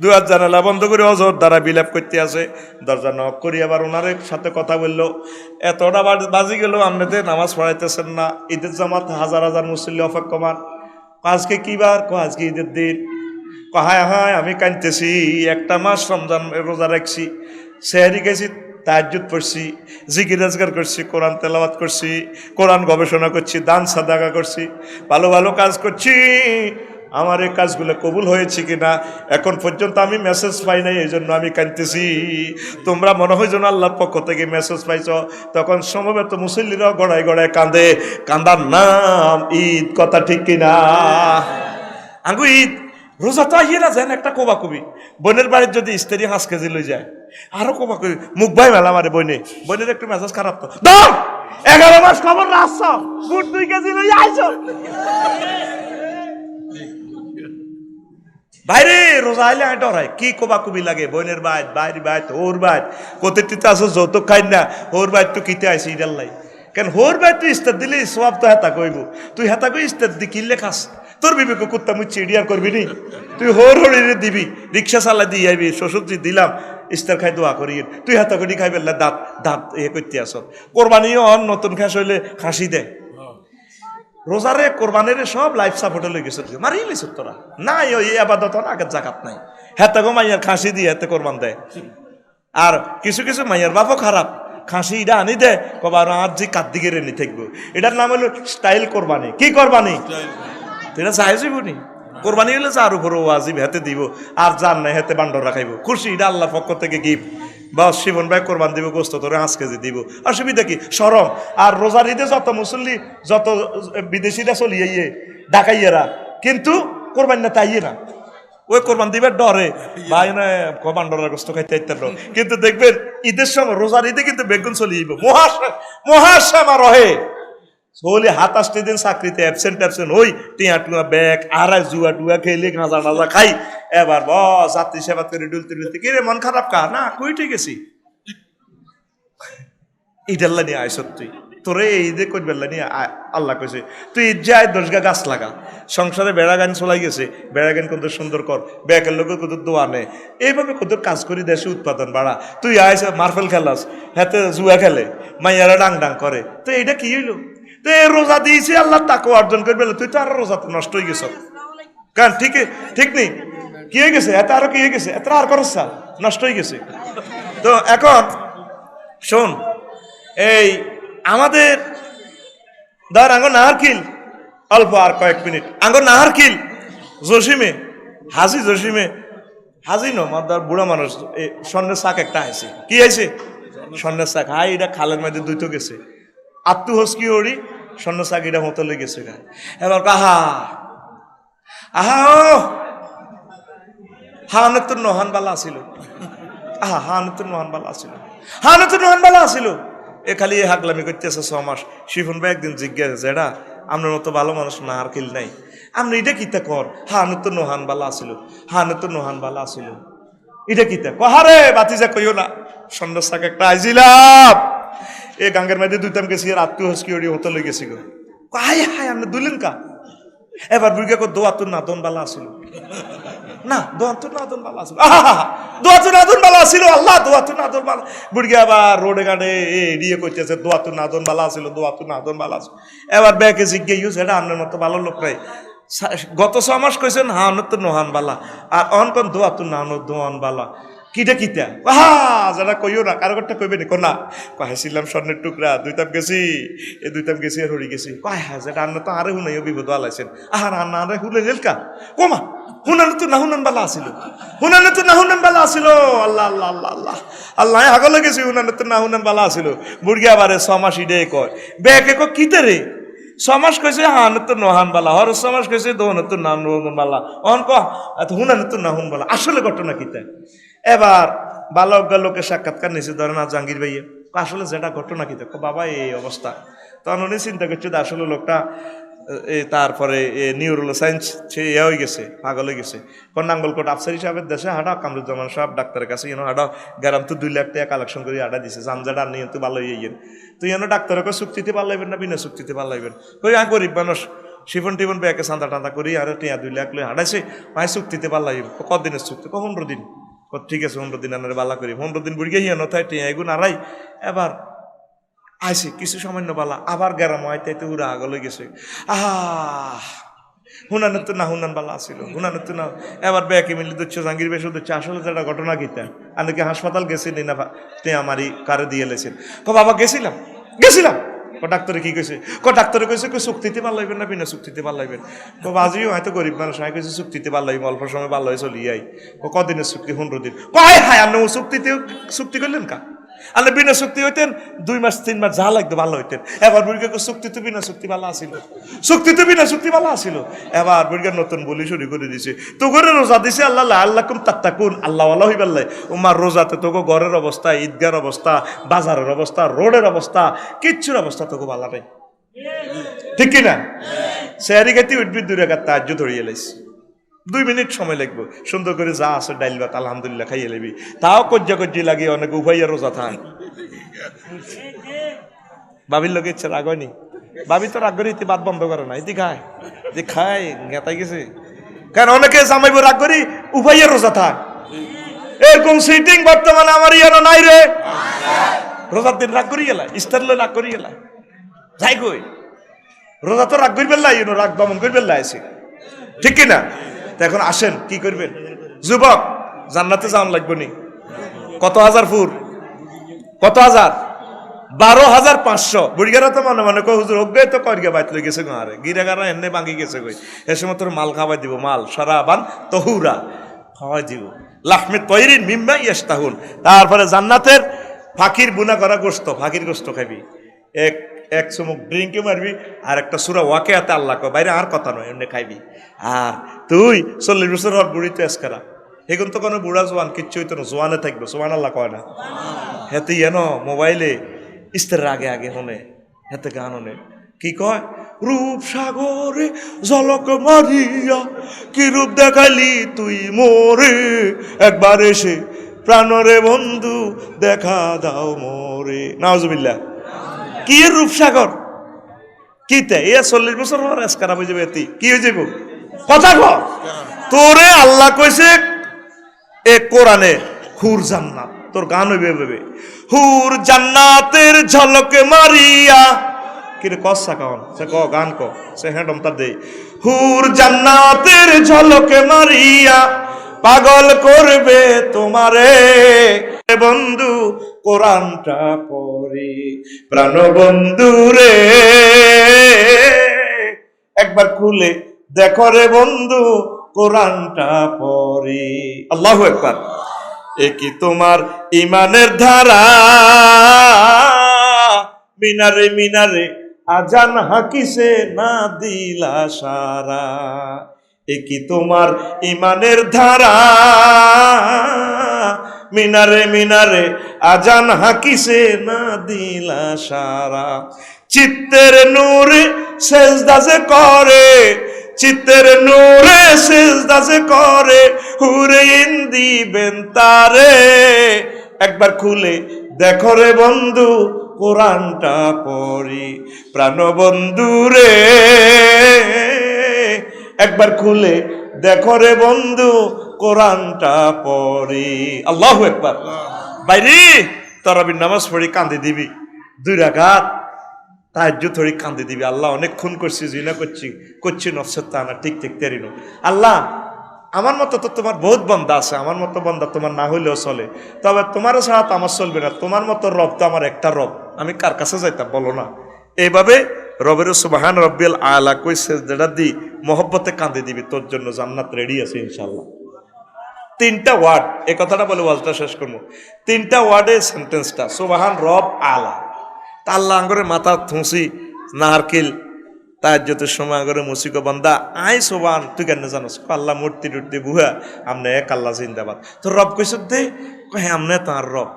দুয়ার জানালা বন্ধ করে অজর দ্বারা বিলাপ করতে আছে। দরজা নক করি আবার ওনার সাথে কথা বললো, এতটা বাজি গেল আপনাদের নামাজ পড়াইতেছেন না, ঈদের জামাত হাজার হাজার মুসল্লি অপেক্ষমান, আজকে কি বার? আজকে ঈদের দিন। হায় হায় আমি কাঁদতেছি, একটা মাস রমজান রোজা রাখছি, সেহরি গেছি, তাহাজ্জুদ পড়ছি, জিকির আজগার করছি, কোরআন তেলাওয়াত করছি, কোরআন গবেষণা করছি, দান সাদাকা করছি, ভালো ভালো কাজ করছি। আমার এই কাজগুলো কবুল হয়েছে কিনা এখন পর্যন্ত আমি মেসেজ পাই নাই, এই জন্য আমি কাঁদতেছি। তোমরা মনে হয় যেন আল্লাহর পক্ষ থেকে মেসেজ পাইছ। তখন সমবেত মুসল্লিরাও গড়ায় গড়ায় কান্দে, কান্দার নাম ঈদ। কথা ঠিক কিনা? আঙ্গু ঈদ রোজা তো আইয়ে না যেন একটা কোবা কবি, বোনের বাড়ির যদি স্ত্রী 5 কেজি লই যায় আরো কোবা কবি, মুখ ভাই মেলা মারে বোনের একটু মেজাজ খারাপ তো 11 মাস খবর রাখছ, বুট 2 কেজি লই আইছ বাইরে। রোজা আইলে আমি ডরাই, কি কোবা কবি লাগে, বোনের বাইত বাইরে বাইত ওর বাইত কোথেটিতে আসো যৌতুক খাই না, ওর বাইত তো কিতে আইসি ইডাল লাই কেন? হোর বাইত তুই ইস্তার দিলে সব তো হেতা কইব, তুই হেতা কই ইস্তার দি কিনলে খাস, তোর বিবেক কুত্তা মুচ্ছি ইডিয়ার করবি নি? তুই হোর হরিরে দিবি, রিক্সা চালা দিয়ে আইবি, শ্বশুরজি দিলাম ইস্তার খাই দোয়া করি, তুই হাতা করি খাই বেলা দাঁত দাঁত করতে আস। কোরবানিও অন নতুন খাস হইলে খাসি দে, রোজারে কোরবানির সব লাইফ সাপোর্টে লই গেছে, মারিয়ে লিস তোরা নাই ওই আবাদত আগের জাকাত নাই। হেতা গো মাইয়ার খাসি দিয়ে হেতে কোরবান দেয়। আর কিছু কিছু মাইয়ার বাপও খারাপ, খাসি এটা আনি দে কবার আর যে কার্তিকের এনে থাকবো এটার নাম হলো স্টাইল কোরবানি কি কোরবানি এটা চাইছিবনি কোরবানি হলে যার উপর ওয়াজিব হেতে দিব আর যার নাই হেতে বান্ডর রাখাইব খুশি এটা আল্লাহর পক্ষ থেকে গিফট বা শিবন ভাই কোরবান দিব গোস্ত তোরে 5 কেজি দিব অসুবিধা কি শরম আর রোজার ঈদে যত মুসল্লি যত বিদেশিরা চলিয়ে ঢাকাইয়েরা কিন্তু কোরবান না তাইয়ে না ওই কোরবান দিবার ডরে ভাই না বান্ডরের গোস্ত খাইতে ইত্যাদি কিন্তু দেখবেন ঈদের সময় রোজার ঈদে কিন্তু বেগুন চলিয়ে মহাশ্যামা রহে সোহলি 27 দিন চাকরিতে অ্যাবসেন্ট ওই টিয়া টুয়া ব্যাগ আর জুয়া টুয়া খেলে গাঁজা খাই এবার যাত্রী সেবা করে ডুলতে কিরে মন খারাপ কা না কইটে গেছি ইডাল্লা নিয়ে আয় সত্যি তোরে এই যে কইবেল্লা নিয়ে আল্লাহ কইছে তুই যাই 10 গা গাছ লাগা সংসারে বেড়াগান চলাই গেছে বেড়াগান কত সুন্দর কর ব্যাকের লোক কত দোয়া নেই এইভাবে কত কাজ করি দেশে উৎপাদন বাড়া তুই আইস মার্বেল খেলাস হাতে জুয়া খেলে মাইয়ারা ডাং করে তো এইটা কি হইলো তো এই রোজা দিয়েছি আল্লাহ তাকে অর্জন করবে তুই তো আর রোজা নষ্ট হয়ে গেছ কারণ ঠিক নেই কি হয়ে গেছে এত আরো কি হয়ে গেছে এত আর করস নষ্ট হয়ে গেছে তো এখন শোন এই আমাদের ধর আঙ্গ নাহারকিল অল্প আর কয়েক মিনিট আঙ্গ নাহারকিল জসিমে হাজি নো মাদার বুড়া মানুষ স্বর্ণের শাক একটা আইছে কি আইছে স্বর্ণের শাক হাই এটা খালের মধ্যে দুইতো গেছে আত্মু হসকি ওড়ি স্বর্ণ শাক এটা মতো লেগেছে গা এবার আহা ও হানের তো নহন বালা আসিল হানের তো নহন বালা আসিল এ খালি হাগলামি করতেছে 6 মাস শিফন ভাই একদিন জিজ্ঞাসা যেটা আপনার মতো ভালো মানুষ না আর কিল নাই আপনি এটা কিতা কর হানের তো নোহান বালা আসিল এটা কিতা কহারে বাতিজা কইও না স্বর্ণ শাক একটা আইছিলাম এ গাঙ্গের মধ্যে দুইতাম গেছি আর আত্মীয় হসকি ওড়ি হতে লই গেছি গো হায় আপনি দুলেন কা এবার বুড়িয়া কো দোয়াতুর নাদন বালা আসিল না দোয়াতুর নাদন বালা আসিল দোয়াতুর নাদন বালা আসিল আল্লাহ দোয়াতুর নাদন বালা বুড়িয়া আবার রোডে গাড়ে এড়িয়ে কইতেছে দোয়াতুর নাদন বালা আসিল এবার ব্যাকে জিজ্ঞেস এটা আপনার মতো ভালো লোক নাই গত 6 মাস কইছেন হানত তো নোহান বালা আর অনকন দোয়াতুর দোয়ান বালা কিটা যারা কইও না কারো কথা কইবে নি কোনা কহাইছিলাম স্বর্ণের টুকরা দুইতাম গেছি আর হরি গেছি কয় যেটা আন্ন তো আরে হুনাইও বিপদ আলাইছেন আরে হুলে গেলকা কমা হুনানো তো নাহুনান বালা আসিল আল্লাহ আগলে গেছি হুনানো তো নাহুনান বালা আসিল বুড়গিয়া বারে 6 মাস ইডে কয় বেকে কয় কিতে রে 6 মাস কইছে হানত তো নহান বালা হর 6 মাস কইছে দোহনত তো নাহুন বালা অন ক হুনানো তো নাহুন বালা আসলে ঘটনা কিতা এবার বালক লোকের সাক্ষাৎকার নিয়েছে ধরেন আর জাহাঙ্গীর ভাইয়া আসলে যেটা ঘটনা কি দেখো বাবা এই অবস্থা তখন উনি চিন্তা করছে আসলে লোকটা তারপরে নিউরোলো সায়েন্স সে হয়ে গেছে পাগল হয়ে গেছে নাঙ্গলকোট আফসারি সাহেবের দেশে হাঁটা কামরুজ্জামান সাহেব ডাক্তারের কাছে হাঁটা গ্রাম তো 2 লাখ টাকা কালেকশন করে হাঁটা দিছে জানজাটা নিয়ে তো ভালো হয়ে তুই ডাক্তারকে চুক্তিতে পারলাইবেন না বিনা চুক্তিতে পারলাইবেন ওই গরিব মানুষ শিফন টিফন ব্যাগে চাঁদা টান্দা করি আর টিয়া 2 লাখ লই হাঁটাইছে চুক্তিতে পারলাইব কদিনের চুক্তি 15 দিন ঠিক আছে 15 দিন আনারে বালা করি 15 দিন বুড়িয়ে হিয়া নথায় টিয়া এগুন আড়াই এবার আইসি কিছু সামান্য বালা আবার গেরাম আইতে উড়া আগলে গেছে হুনানের তো নাহুনান বালা আসিল হুনানের তো না এবার ব্যাকে মিলি দিচ্ছে জাহাঙ্গীর বেশ দিচ্ছে আসলে যেটা ঘটনা কিতা আমি কি হাসপাতাল গেছি না টিয়া মারি কারে দিয়ে লেছেন বাবা গেছিলাম ডাক্তারে কি কইছে ডাক্তারে কইছে চুক্তিতে ভাল লাগবেন না বিনা চুক্তিতে ভাল লাগবেন বাজিও হয়তো গরিব মানুষ আমি কইছে চুক্তিতে ভাল লাগবে অল্প সময় ভাল হয়ে চলি যাই কদিনের চুক্তি 15 দিন হায় আপনি চুক্তি করলেন কা আপনি বিনা চুক্তি হইতেন 2 মাস 3 মাস যা লাগতো ভালো হইতেন এবার বুড়িকে চুক্তি তো বিনা চুক্তি ভালো আসিল এবার বুড়িকে নতুন বলি শুরু করে দিছে তো ঘরে রোজা দিছে আল্লাহ তাত্তাকুন আল্লাহ ওয়ালা হইবাল্লাই উমার রোজাতে তোকে ঘরের অবস্থা ঈদগার অবস্থা বাজারের অবস্থা রোডের অবস্থা কিচ্ছুর অবস্থা তোকে ভালো নাই ঠিক কিনা সেহারি খাইতে উঠবি 2 রাকাত তাহাজ্জুদ ধরিয়ে লাইছি 2 মিনিট সময় লাগবে সুন্দর করে যা আছে ডাইল ভাত আলহামদুলিল্লাহ খাইয়ে লেবি তাও কজ্জি লাগে অনেক উপাইয়া রোজা থাক বাবির লোক ইচ্ছে রাগ হয়নি বাবি তো রাগ করি ভাত বন্ধ করে না ইতি খায় গেতাই গেছে কারণ অনেকে জামাইব রাগ করি উপাইয়া রোজা থাক এরকম সিটিং বর্তমানে আমার ইয়ানো নাই রে রোজার দিন রাগ করি গেলা ইস্তারলে রাগ করি গেলা যাই কই রোজা তো রাগ করি বেল্লা রাগ দমন করি বেল্লা আছে ঠিক কিনা এখন আসেন কি করবেন যুবক জান্নাতে যাওয়ান লাগবে নি কত হাজার ফুট কত হাজার 12,500 বুড়িগারা তো মনে মনে কয় হুজুর অজ্ঞায় তো করিয়া বাইত লই গেছে গারে গিরাগারা এনে ভাঙি গেছে কই এ সময় তোর মাল খাওয়াই দিব মাল সারাবান তহুরা খাওয়াই দিব লাহমে তৈরিন মিম্মা ইয়াস্তাহুন তারপরে জান্নাতের ফাকির বুনা করা গোশত ফাকির গোশত খাবি এক চুমুক ড্রিঙ্কে মারবি আর একটা সূরা ওয়াকিয়াতে আল্লাহ কয় বাইরে আর কথা নয় এমনি খাইবি আর তুই 40 বছর হল বুড়ি তো এসকারা এখন তো কোনো বুড়া জোয়ান কিচ্ছু হইতো না জোয়ানে থাকবে সুবহানাল্লাহ কয় না হেতে এনো মোবাইলে ইস্তের আগে আগে হনে হেতে গান হনে কি কয় রূপ সাগরে ঝলক মারিয়া কি রূপ দেখালি তুই মোরে একবার এসে প্রাণরে বন্ধু দেখা দাও মোরে নাউজুবিল্লাহ কি এর রূপসাগর কিতে এ 40 বছর হওয়ার এসকারা হয়ে যাবে এতি কি হয়ে যাবো কথা কর তোরে আল্লাহ কইছে এ কোরআনে হুর জান্নাত তোর গান হইবে ভেবে হুর জান্নাতের ঝলকে মারিয়া কিরে কসা কাউন সে ক গান ক সে হ্যাঁ তার দেই হুর জান্নাতের ঝলকে মারিয়া পাগল করবে তোমারে বন্ধু কোরআনটা পড়ি প্রাণ বন্ধু রে একবার খুলে দেখো রে বন্ধু কোরআনটা পড়ি আল্লাহু আকবার এ কি তোমার ইমানের ধারা মিনারে মিনারে আজান হাকিসে না দিলা সারা এ কি তোমার ইমানের ধারা মিনারে মিনারে আজান হাকিসে না দিলা সারা চিত্তের নূরে সেজদা যে করে চিত্তের নূরে সেজদা যে করে হুরে দিবেন তারে একবার খুলে দেখো রে বন্ধু কোরআনটা পড়ি প্রাণ বন্ধু রে একবার খুলে দেখো রে বন্ধু কোরআনটা পড়ি আল্লাহু আকবার বাইরে তারাবির নামাজ পড়ি কান্দি দিবি 2 রাকাত তাহাজ্জুদ পড়ি কান্দি দিবি আল্লাহ অনেক খুন করছি জিনা করছি নফসের তানা ঠিক ঠিক তেরিনো আল্লাহ আমার মতো তো তোমার বহুত বান্দা আছে আমার মতো বান্দা তোমার না হইলেও চলে তবে তোমার ছাড়া তো আমার চলবে না তোমার মতো রব তো আমার একটা রব আমি কার কাছে যাইতাম বলো না এইভাবে রবের সুবহান রব্বিল আলা কই সেজদা দি মহব্বতে কাঁদে দিবি তোর জন্য জান্নাত রেডি আছে ইনশাআল্লাহ 3টা ওয়ার্ড এই কথাটা বলে ওয়াজটা শেষ করবো 3টা ওয়ার্ডে সেন্টেন্সটা সুবহান রব আলা তা আল্লাহ আঙ্গরে মাথা থুসি নারকেল তাহাজ্জুদের সময় আঙ্গরে মুসিকো বান্দা আই সুবহান তুই কেন জানোস আল্লাহ মূর্তি টুর্তি বুহা আমনে এক আল্লাহ জিন্দাবাদ তো রব কইছ দে কহে আমনে তার রব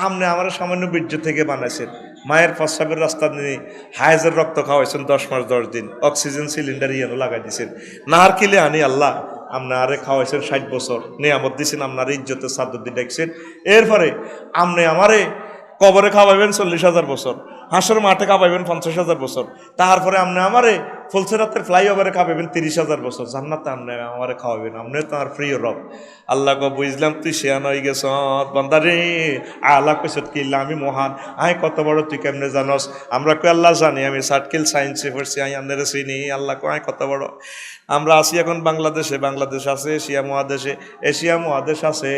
আমনে আমার সামান্য বীর্য থেকে বানাইছেন মায়ের প্রস্রাবের রাস্তা নিয়ে হায়াজের রক্ত খাওয়াইছেন 10 মাস 10 দিন অক্সিজেন সিলিন্ডার ইয়ানো লাগাই দিয়েছেন নারকেলে আনি আল্লাহ আপনারে খাওয়াইছেন 60 বছর নিয়ামত দিয়েছেন আপনার ইজ্জতের চাদর দিয়ে দেখছেন এরপরে আমনে আমারে কবরে খাওয়াইবেন 40,000 বছর হাসর মাঠে খাওয়াইবেন 50,000 বছর তারপরে আপনি আমারে ফুলসেরাতের ফ্লাইওভারে খাওয়াইবেন 30,000 বছর জান্নাতে আপনি আমারে খাওয়াবেন আপনি তো আর প্রিয় রব আল্লাহ গো বুঝলাম তুই শেয়ান হয়ে গেছ বান্দারে আল্লাহ কইস কি আমি মহান আই কত বড় তুই কেমনে জানস আমরা কই আল্লাহ জানি আমি সার্কেল সায়েন্সে পড়ছি আই আপনারা চিনি আল্লাহ কয় কত বড় আমরা আছি এখন বাংলাদেশে বাংলাদেশ আছে এশিয়া মহাদেশ আছে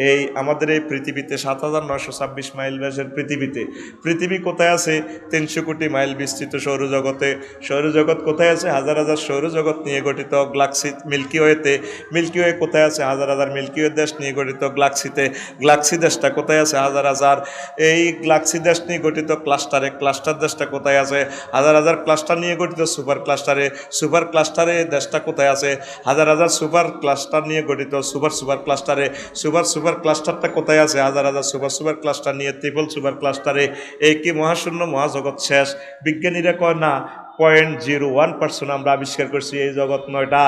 এই আমাদের এই পৃথিবীতে 7,926 মাইল ব্যাসের পৃথিবী কোথায় আছে 300 কোটি মাইল বিস্তৃত সৌরজগতে সৌরজগৎ কোথায় আছে হাজার হাজার সৌরজগৎ নিয়ে গঠিত গ্যালাক্সি মিল্কি ওয়ে কোথায় আছে হাজার হাজার মিল্কি ওয়ে দেশ নিয়ে গঠিত গ্যালাক্সি দেশটা কোথায় আছে হাজার হাজার এই গ্যালাক্সি দেশ নিয়ে গঠিত ক্লাস্টার দেশটা কোথায় আছে হাজার হাজার ক্লাস্টার নিয়ে গঠিত সুপার ক্লাস্টারে দেশটা কোথায় আছে হাজার হাজার সুপার ক্লাস্টার নিয়ে গঠিত সুপার ক্লাস্টারে সুপার ক্লাস্টারটা কোথায় আছে হাজার হাজার সুপার ক্লাস্টার নিয়ে ট্রিপল সুপার ক্লাস্টারে এই কি মহাশূন্য মহাজগৎ শেষ বিজ্ঞানীরা কয় না 0.01% আমরা আবিষ্কার করছি এই জগৎ 9টা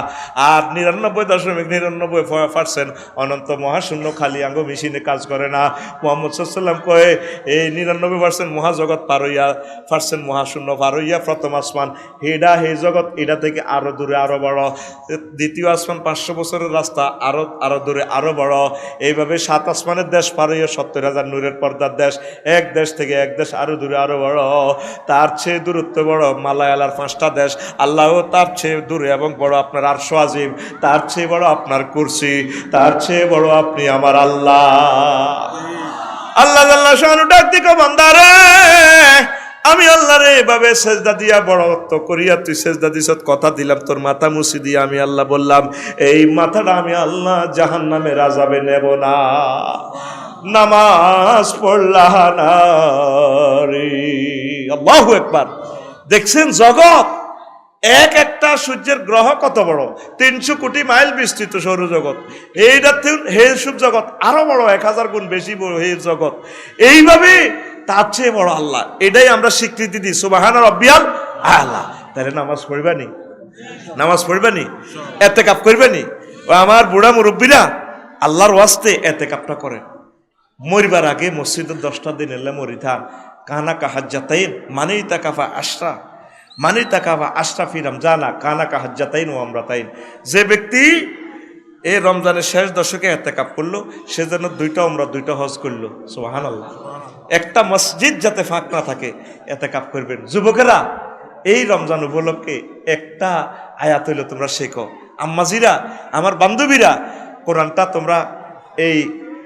আর 99.99% অনন্ত মহাশূন্য খালি আঙ্গ মেশিনে কাজ করে না মুহাম্মদ সাল্লাল্লাহু আলাইহি কয়ে এই 99% মহাজগৎ পারইয়া মহাশূন্য পারইয়া প্রথম আসমান হেডা হে জগৎ এটা থেকে আরো দূরে আরো বড় দ্বিতীয় আসমান 500 বছরের রাস্তা আরো দূরে আরো বড় এইভাবে 7 আসমানের দেশ পারইয়া 70,000 নূরের পর্দার দেশ এক দেশ থেকে এক দেশ আরো দূরে আরো বড় তার চেয়ে দূরত্ব বড় মালায়ালার 5টা দেশ আল্লাহ তার চেয়ে দূরে এবং বড় আপনার আরশ আজিম তার চেয়ে বড় আপনার কুরসি তার চেয়ে বড় আপনি আমার আল্লাহ আল্লাহ জাল্লা শানু ডাক দিকো বান্দারে, আমি আল্লাহরে এভাবে সেজদা দিয়া বড়ত্ব করিয়া তুই সেজদা দিছত, কথা দিলাম তোর মাথা মুছি দিয়ে আমি আল্লাহ বললাম এই মাথাটা আমি আল্লাহ জাহান্নামের আযাবে নেব না। নামাজ পড়লাহ না রে। আল্লাহু আকবার। দেখছেন জগৎ, এক একটা সূর্যের গ্রহ কত বড়, 300 কোটি মাইল বিস্তৃত সৌরজগৎ। এইটা হে সূর্য জগৎ আরো বড়, 1000 গুণ বেশি বড় হে জগৎ। এইভাবে তার চেয়ে বড় আল্লাহ, এটাই আমরা স্বীকৃতি দিই সুবহান রাব্বিয়াল আলা। তাহলে নামাজ পড়বানি, নামাজ পড়বানি, এতেকাফ করবানি। ও আমার বুড়া মুরব্বীরা আল্লাহর ওয়াস্তে এতেকাফটা করেন। মরিবার আগে মসজিদের 10টা দিন এলে মরিথা কানা কাহাজ্জাতাইন মানেই তাকাফা আশরা, মানেই তাকাফা আশরাফি রমজানা কানা কাহাজ্জাতাইন ও আমরাতাইন। যে ব্যক্তি এই রমজানের শেষ দশকে এতেকাফ করলো সে যেন 2টা উমরা 2টা হজ করলো। সুবহানাল্লাহ। একটা মসজিদ যাতে ফাঁক না থাকে এতেকাফ করবেন। যুবকেরা এই রমজান উপলক্ষে একটা আয়াত হইলো তোমরা শেখো। আম্মাজিরা, আমার বান্ধবীরা, কোরআনটা তোমরা এই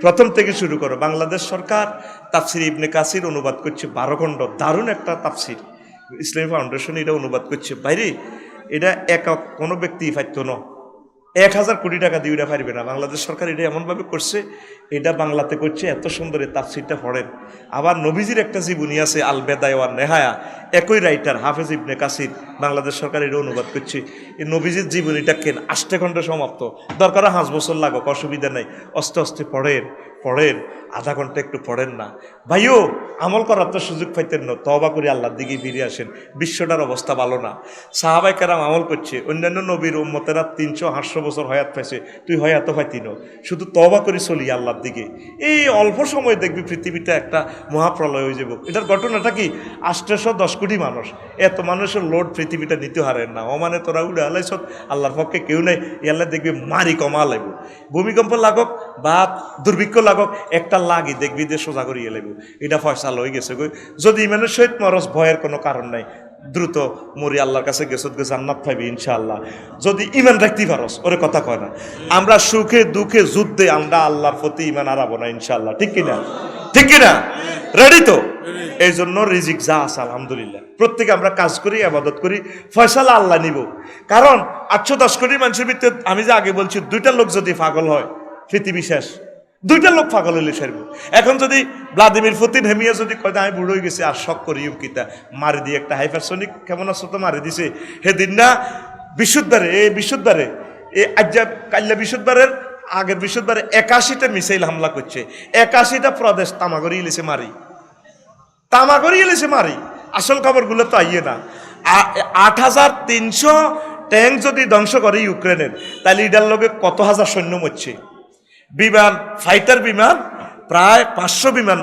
প্রথম থেকে শুরু করো। বাংলাদেশ সরকার তাফসির ইবনে কাসির অনুবাদ করছে 12 খণ্ড, দারুণ একটা তাফসির। ইসলামী ফাউন্ডেশন এটা অনুবাদ করছে। বাইরে এটা একক কোনো ব্যক্তি পাইতো না, 1000 কোটি টাকা দিয়ে এটা পারবে না। বাংলাদেশ সরকার এটা এমনভাবে করছে, এটা বাংলাতে করছে, এত সুন্দর এই তাফসিরটা পড়েন। আবার নবীজির একটা জীবনী আছে আল বেদায়া ওয়ান নেহায়া, একই রাইটার হাফেজ ইবনে কাসির, বাংলাদেশ সরকার এটা অনুবাদ করছে। এই নবীজির জীবনীটা কেন 8 খণ্ডে সমাপ্ত, দরকার 5 বছর লাগুক, অসুবিধা নাই। আস্তে আস্তে পড়েন, পড়েন, আধা ঘন্টা একটু পড়েন না ভাইও, আমল করার তো সুযোগ পাইতেন না, তওবা করে আল্লাহর দিকে ফিরে আসেন। বিশ্বটার অবস্থা ভালো না। সাহাবায়ে কেরাম আমল করছে, অন্যান্য নবীর উম্মতেরা 300-800 বছর হয়াত পাইছে, তুই হয়াত পাইতি না। শুধু তওবা করে চলি আল্লাহর দিকে। এই অল্প সময় দেখবি পৃথিবীটা একটা মহাপ্রলয় হয়ে যাব। এটার ঘটনাটা কি, 810 কোটি মানুষ, এত মানুষের লোড পৃথিবীটা নিতে হারেন না। অমানে তোরা উড়ে আলাইছ, আল্লাহর পক্ষে কেউ নেই। আল্লাহ দেখবি মারি কমা লাগবে, ভূমিকম্প লাগক বা দুর্ভিক্ষ লাগক, একটা লাগি দেখবি যে সোজা করিয়ে লাগবে। এটা ফয়সাল হয়ে গেছে। যদি ইমানের সহিত মরস, ভয়ের কোনো কারণ নাই, দ্রুত মরি আল্লাহর কাছে গেছত গে জান্নাত পাইবি ইনশাআল্লাহ। যদি ইমান রাখতে পারস, ওরে কথা কয় না। আমরা সুখে দুঃখে যুদ্ধে আমরা আল্লাহর প্রতি ইমান হারাবো না ইনশাআল্লাহ, ঠিক কিনা? ঠিক কিনা? রেডি তো? এই জন্য রিজিক যা আছে আলহামদুলিল্লাহ, প্রত্যেকে আমরা কাজ করি, ইবাদত করি, ফয়সালা আল্লাহ নিব। কারণ 810 কোটি মানুষের ভিতরে আমি যে আগে বলছি 2টা লোক যদি পাগল হয় পৃথিবী শেষ। 2টা লোক পাগল হইলে সারব। এখন যদি ভ্লাদিমির পুতিন হেমিয়া যদি কয় আমি বুড়ো হয়ে গেছি আর শখ করি কিতা মারি দিয়ে একটা হাইপারসনিক কেমন আছো তো মারি দিছে, সেদিন না বিশুদ্ধবারে এই আজ্জা কাল্লা বিশুদ্ধবারের আগের বিশুদ্ধবারে 81টা মিসাইল হামলা করছে, 81টা প্রদেশ তামাগরি ইলেছে মারি, তামাগরি ইলেছে মারি। আসল খবরগুলো তো আইয়ে না। 8300 ট্যাঙ্ক যদি ধ্বংস করে ইউক্রেনের, তাহলে এটার লগে কত হাজার সৈন্য মরছে। বিমান, ফাইটার বিমান প্রায় 500 বিমান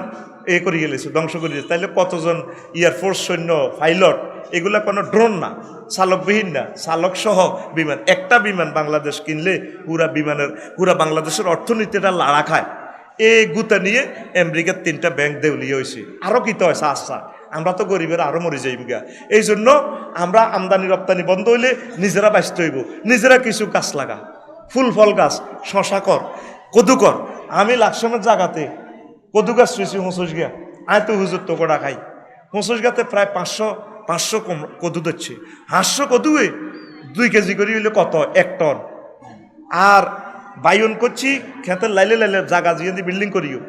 করে গেলেছে, ধ্বংস করে দিয়েছে। তাইলে কতজন এয়ারফোর্স সৈন্য, পাইলট, এগুলা কোনো ড্রোন না, চালকবিহীন না, চালক সহ বিমান। একটা বিমান বাংলাদেশ কিনলে পুরা বাংলাদেশের অর্থনীতিটা লাড়া খায়। এই গুতা নিয়ে আমেরিকার 3টা ব্যাংক দেউলিয়া হয়েছে। আরও কি তো হয়েছে? আচ্ছা, আমরা তো গরিবের আরো মরে যাইব গা। এই জন্য আমরা আমদানি রপ্তানি বন্ধ হইলে নিজেরা বাঁচতে হইব, নিজেরা কিছু গাছ লাগা, ফুল ফল গাছ, শশা কর, কদু কর। আমি লাকসামের জায়গাতে কদু গাছ রয়েছি হুঁসুস গিয়া, আয় তো হুজুর তো কটা খাই। হুঁসুস গাতে প্রায় 500 কদু দিচ্ছে। 500 কদুয়ে 2 কেজি করে হইলে কত? 1 টন। আর বাইন করছি খেতে লাইলে লাইলে জায়গা দিয়ে বিল্ডিং করিও,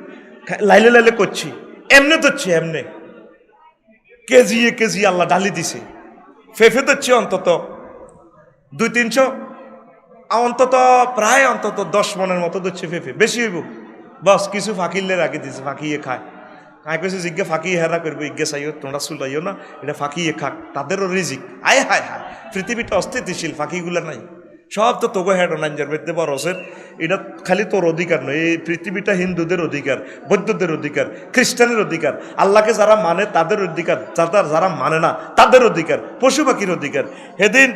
লাইলে লাইলে করছি, এমনে ধরছি, এমনে কেজি আল্লাহ ডালি দিছে। ফেফে ধরছি অন্তত 200-300, অন্তত প্রায় অন্তত 10 মনের মতো ধরছে ফেফে, বেশি হইব। বস কিছু ফাঁকিলে রাখি দিছে, ফাঁকিয়ে খায়। কায় কইছে জিজ্ঞা ফাঁকিয়ে হেরা করবো, ইজ্ঞা চাইও তোমরা চুলাইও না, এটা ফাঁকিয়ে খাক, তাদেরও রিজিক। আয় হায় হায়, পৃথিবীটা অস্থিতিশীল, ফাঁকিগুলা নাই। সব তো তোগো হেড নাইজার বেঁধতে বরসের। এটা খালি তোর অধিকার নয়, এই পৃথিবীটা হিন্দুদের অধিকার, বৌদ্ধদের অধিকার, খ্রিস্টানের অধিকার, আল্লাহকে যারা মানে তাদের অধিকার, যারা মানে না তাদের অধিকার, পশু পাখির অধিকার। সেদিন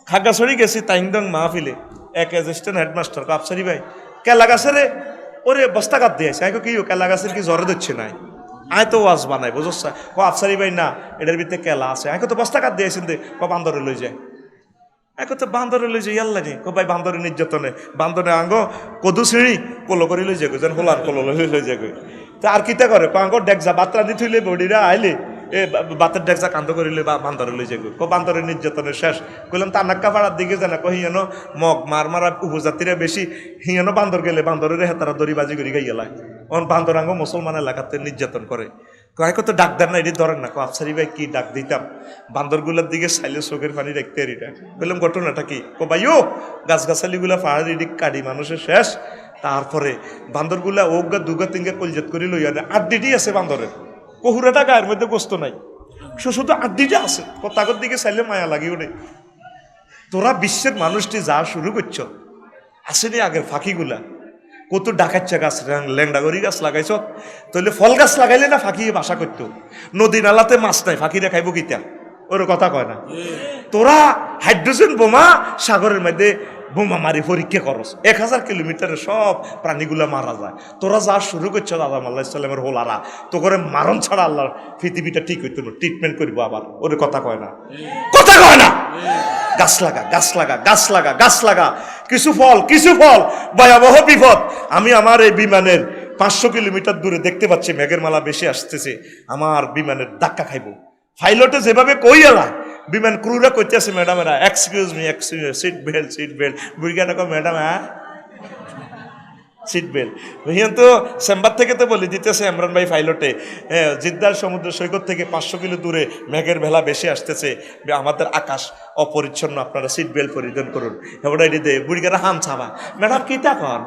খাগড়াছড়ি গেছি তাইংদং মাহফিলে, এক অ্যাসিস্ট্যান্ট হেডমাস্টার আফসারি ভাই কেলা গাছেরে ওরে বস্তা কাট দিয়েছে। আমি কি কেলা গাছের কি জ্বরে দিচ্ছে নাই? আয় তো ওয়াজ বানাই বুঝছ, আফসারি ভাই না এটার ভিতরে কেলা আছে। আমি তো বস্তা কাট দিয়েছেন দে, বান্দরে লই যায়। এখন তো বান্দরে লই যাই আল্লাহ নেই, ভাই বান্দরে নির্যাতনে বান্দরে আঙ্গ কদু সিঁড়ি কলো করে লই যাগো, যেন হোলার কলো লই যাগো। তা আর কিতা করে কাঙ্কর ডেকজা বাত্রা দি থইলে বডিরা আইলে এ বাতের ডেকজা কান্দ করিলে বা বান্দরে লই যাগো বান্দরের নির্যাতনের শেষ কইলাম তানাক্কা পাড়ার দিকে জানা হিয়ানো মগ মার মারা উপজাতিরা বেশি হিয়ানো বান্দর গেলে বান্দরের হেতারা দড়ি বাজি করি গাইয়ালায় অন বান্দরাঙ্গ মুসলমান এলাকাতে নির্যাতন করে কয় কত ডাক দেন না এটি ধরেন না আফসারি ভাই কি ডাক দিতাম বান্দরগুলার দিকে সাইলে চোখের পানি রাখতে এরিটা বললাম ঘটনাটা কি ভাইও গাছগাছালিগুলা পাহাড় এদিক কাটি মানুষের শেষ তারপরে বান্দরগুলা ওগা দুগা তিনগা কলজেত করি লইয়া আড্ডিটি আছে বান্দরের কহুরাটা গায়ের মধ্যে গোস্ত নাই শুধু আড্ডিটা আছে তাগর দিকে চাইলে মায়া লাগি ওঠে তোরা বিশ্বের মানুষটি যা শুরু করছ আসেনি আগের ফাঁকিগুলা কত ডাকাচ্ছা গাছ ল্যাংডাগরি গাছ লাগাইছ তাহলে ফল গাছ লাগাইলে না ফাঁকি বাসা করতো নদী নালাতে মাছ নাই ফাঁকিরা খাইব কিতা ওর কথা কয় না তোরা হাইড্রোজেন বোমা সাগরের মধ্যে বোমা মারি পরীক্ষা করস 1000 কিলোমিটারে সব প্রাণীগুলা মারা যায় তোরা যা শুরু করছো আদম আলাইহিস সালামের হোলারা তো করে মারণ ছাড়া আল্লাহর পৃথিবীটা ঠিক হইতো না ট্রিটমেন্ট করবো আবার ওর কথা কয় না কথা কয় না গাছ লাগা গাছ লাগা গাছ লাগা গাছ লাগা কিছু ফল ভয়াবহ বিপদ আমি আমার এই বিমানের 500 কিলোমিটার দূরে দেখতে পাচ্ছি মেঘের মালা বেশি আসতেছে আমার বিমানের ধাক্কা খাইব পাইলটে যেভাবে কইয়ালা বিমান ক্রুরা কইতেছে ম্যাডামেরা এক্সকিউজ মি সিট বেল্ট বুড়িগাটা কো ম্যাডাম হ্যাঁ সিট বেল্ট হিয়ান তো চেম্বার থেকে তো বলে দিতেছে ইমরান ভাই পাইলটে জিদ্দার সমুদ্র সৈকত থেকে 500 কিলো দূরে মেঘের ভেলা বেশি আসতেছে আমাদের আকাশ অপরিচ্ছন্ন আপনারা সিট বেল্ট পরিধান করুন এবার এটি দে বুড়িগাটা হাম ছাবা ম্যাডাম কি তা কন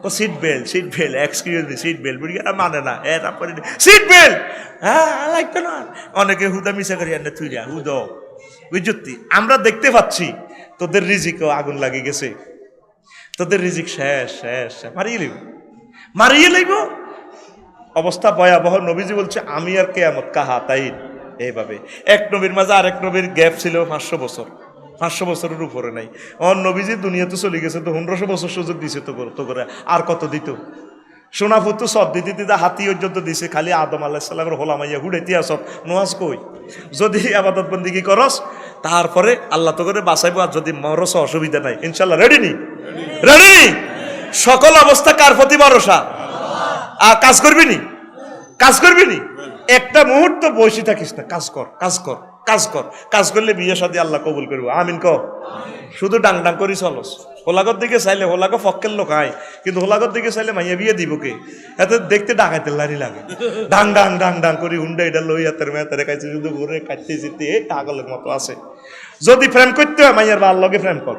ও seat belt excuse me seat belt বুড়িগাটা মানে না এটা পরে সিট বেল্ট হ্যাঁ লাগবে না অনেকে হুদা মিশা করি আনে তুই হুদ বুঝতি আমরা দেখতে পাচ্ছি তোদের রিজিকও আগুন লাগে গেছে তোদের রিজিক শেষ মারিয়ে লইব অবস্থা ভয়াবহ নবীজি বলছে আমি আর কিয়ামত কাহা তাই এইভাবে এক নবীর মাঝে আরেক নবীর গ্যাপ ছিল 500 বছরের উপরে নাই নবীজি দুনিয়াতে চলে গেছে তো 1500 বছর সুযোগ দিছে তো করে আর কত দিত সোনা ফুতু সব দিতে হাতি পর্যন্ত দিছে খালি আদম আলাইহিস সালামের হোলামাইয়া হুড়াইতে আসব নোয়াজ কই যদি আবাদত বন্দিগি করস তারপরে আল্লাহ তো করে বাঁচাইবো আর যদি মরস অসুবিধা নাই ইনশাল্লাহ রেডি নি সকল অবস্থা কার প্রতি ভরসা আর কাজ করবি নি একটা মুহূর্ত বসে থাকিস না কাজ করলে বিয়ে শাদী আল্লাহ কবুল করবো আমিন ক শুধু ডাং করি চলস হোলাগর দিকে চাইলে হোলাগো ফক্কের লোক আয় কিন্তু হোলাগর দিকে চাইলে মাইয়া বিয়ে দিব কে এত দেখতে ডাকাইতে লারি লাগে ডাং করি হুন্ডা এটা লই হাতের মেয়াতে খাইছে শুধু ঘুরে কাটতে যেতে পাগলের মতো আছে যদি প্রেম করতে হয় মাইয়ার বা আল্লাহকে প্রেম কর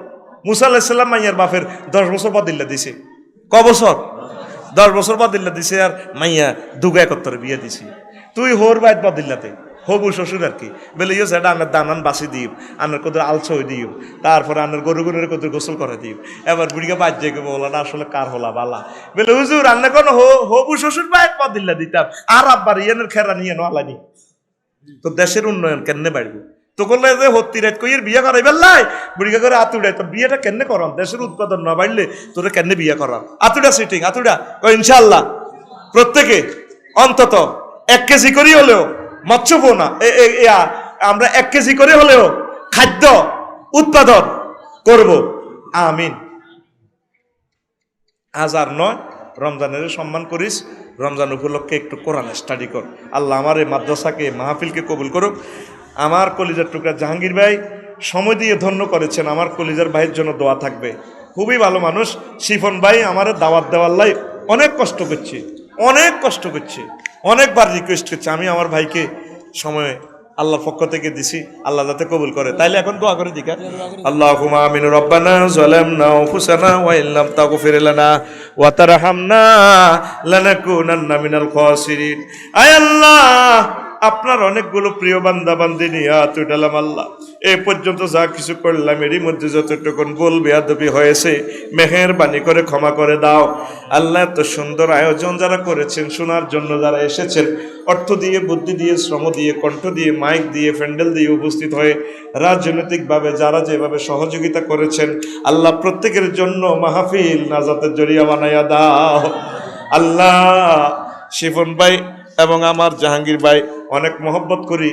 মুসা আলাইহিস সালাম মাইয়ার বাপের 10 বছর বদিল্লা দিছে ক বছর 10 বছর বদিল্লা দিছে আর মাইয়া দুগা একত্তরে বিয়ে দিছি তুই হোর বাইত বদিল্লাতে হবু শ্বশুর আর কি বলে ইয়ে সেটা আনার দানান বাসি দিও আনার কোথাও আলসই দিও তারপরে আনার গরুর কোথাও গোসল করে দিও এবার বুড়িকে বাদ যাই বলা না আসলে কার হলা বালা বলে হুজুর রান্না কোনো হবু শ্বশুর বাইত বদিল্লা দিতাম আর আব্বার ইয়ানের খেরা নিয়ে নালানি তো দেশের উন্নয়ন কেমনে বাড়বে তো করলে যে হত্তি রাত কইয়ের বিয়ে করাই বেল্লাই বুড়িকে করে আতুড়াই তোর বিয়েটা কেমনে করাম দেশের উৎপাদন না বাড়লে তোরে কেমনে বিয়ে করাম আতুড়া সিটিং আতুড়া ইনশাল্লাহ প্রত্যেকে অন্তত 1 কেজি করি হলেও মৎস্য পোনা আমরা 1 কেজি করে হলেও খাদ্য উৎপাদন করব আমিন আজ আর নয় রমজানের সম্মান করিস রমজান উপলক্ষে একটু কোরআন স্টাডি কর আল্লাহ আমার এই মাদ্রাসাকে মাহফিলকে কবুল করুক আমার কলিজার টুকরা জাহাঙ্গীর ভাই সময় দিয়ে ধন্য করেছেন আমার কলিজার ভাইয়ের জন্য দোয়া থাকবে খুবই ভালো মানুষ শিফন ভাই আমার দাওয়াত দেওয়ার লাই অনেক কষ্ট করছে অনেকবার রিকোয়েস্ট করছে আমি আমার ভাইকে সময় আল্লাহর পক্ষ থেকে দিছি আল্লাহ যাতে কবুল করে তাইলে এখন দোয়া করে দিকা আল্লাহুম্মা আমিন রব্বানা যালামনা আনফুসানা ওয়া ইল্লাম তাগফির লানা ওয়া তারহামনা লানাকুনান্না মিনাল খাসিরিন আয় আল্লাহ আপনার অনেকগুলো প্রিয় বান্দা বান্দি নিয়ে হাত উঠালাম আল্লাহ এই পর্যন্ত যা কিছু করলাম এরই মধ্যে যতটুকুন ভুল বেয়াদবি হয়েছে মেহেরবানি করে ক্ষমা করে দাও আল্লাহ এত সুন্দর আয়োজন যারা করেছেন শোনার জন্য যারা এসেছেন অর্থ দিয়ে বুদ্ধি দিয়ে শ্রম দিয়ে কণ্ঠ দিয়ে মাইক দিয়ে প্যান্ডেল দিয়ে উপস্থিত হয়ে রাজনৈতিকভাবে যারা যেভাবে সহযোগিতা করেছেন আল্লাহ প্রত্যেকের জন্য মাহফিল নাজাতের জরিয়া বানাইয়া দাও আল্লাহ শিফন ভাই এবং আমার জাহাঙ্গীর ভাই অনেক মহব্বত করি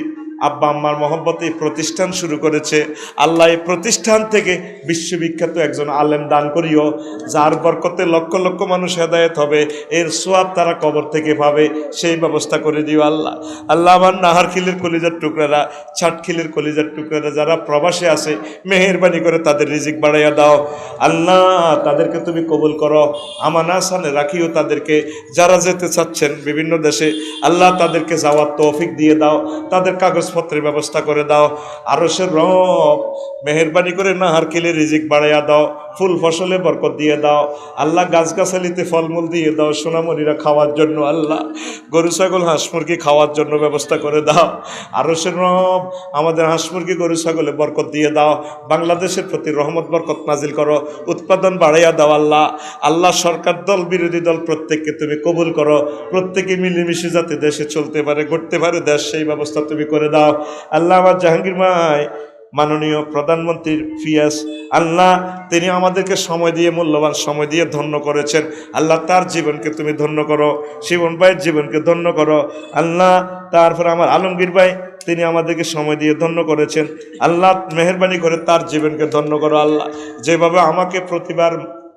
আব্বা আম্মার মহব্বতে এই প্রতিষ্ঠান শুরু করেছে। আল্লাহ এই প্রতিষ্ঠান থেকে বিশ্ববিখ্যাত একজন আলেম দান করিও, যার বরকতে লক্ষ লক্ষ মানুষ হেদায়েত হবে, এর সোয়াব তারা কবর থেকে পাবে, সেই ব্যবস্থা করে দিও আল্লাহ। আল্লাহ আমার নাহারখিলের কলিজার টুকরারা, ছাটখিলের কলিজার টুকরারা যারা প্রবাসে আছে, মেহেরবানি করে তাদের রিজিক বাড়াইয়া দাও আল্লাহ, তাদেরকে তুমি কবুল করো, আমানা সানে রাখিও তাদেরকে। যারা যেতে চাচ্ছেন বিভিন্ন দেশে, আল্লাহ তাদেরকে যাওয়ার তৌফিক দিয়ে দাও, তাদের কাগজপত্রের ব্যবস্থা করে দাও। আরশের রব মেহেরবানি করে নাহারখিলে রিজিক বাড়াইয়া দাও, ফুল ফসলে বরকত দিয়ে দাও আল্লাহ, গাছগাছালিতে ফলমূল দিয়ে দাও, সোনামণিরা খাওয়ার জন্য আল্লাহ, গরু ছাগল হাঁস মুরগি খাওয়ার জন্য ব্যবস্থা করে দাও। আরশের রব আমাদের হাঁস মুরগি গরু ছাগলে বরকত দিয়ে দাও, বাংলাদেশের প্রতি রহমত বরকত নাজিল করো, উৎপাদন বাড়াইয়া দাও আল্লাহ। আল্লাহ সরকার দল বিরোধী দল প্রত্যেককে তুমি কবুল করো, প্রত্যেকে মিলেমিশে যাতে দেশে চলতে পারে, গড়তে পারে দেশ, সেই ব্যবস্থা তুমি করে দাও আল্লাহ। আমার জাহাঙ্গীর ভাই মাননীয় প্রধানমন্ত্রীর ফিয়াস আল্লাহ, তিনি আমাদেরকে সময় দিয়ে, মূল্যবান সময় দিয়ে ধন্য করেছেন আল্লাহ, তার জীবনকে তুমি ধন্য করো, শিবন ভাইয়ের জীবনকে ধন্য করো আল্লাহ। তারপর আমার আলমগীর ভাই, তিনি আমাদেরকে সময় দিয়ে ধন্য করেছেন আল্লাহ, মেহেরবানি করে তার জীবনকে ধন্য করো আল্লাহ। যেভাবে আমাকে প্রতিবার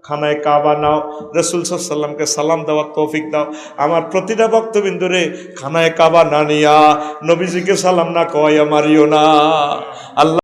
খানায় কাবা নাও, রসুল সাল্লামকে সালাম দেওয়ার তৌফিক দাও, আমার প্রতিটা ভক্তবিন্দুরে খানায় কাবা না নিয়া নবীজিকে সালাম না কয়া মারিও না আল্লাহ।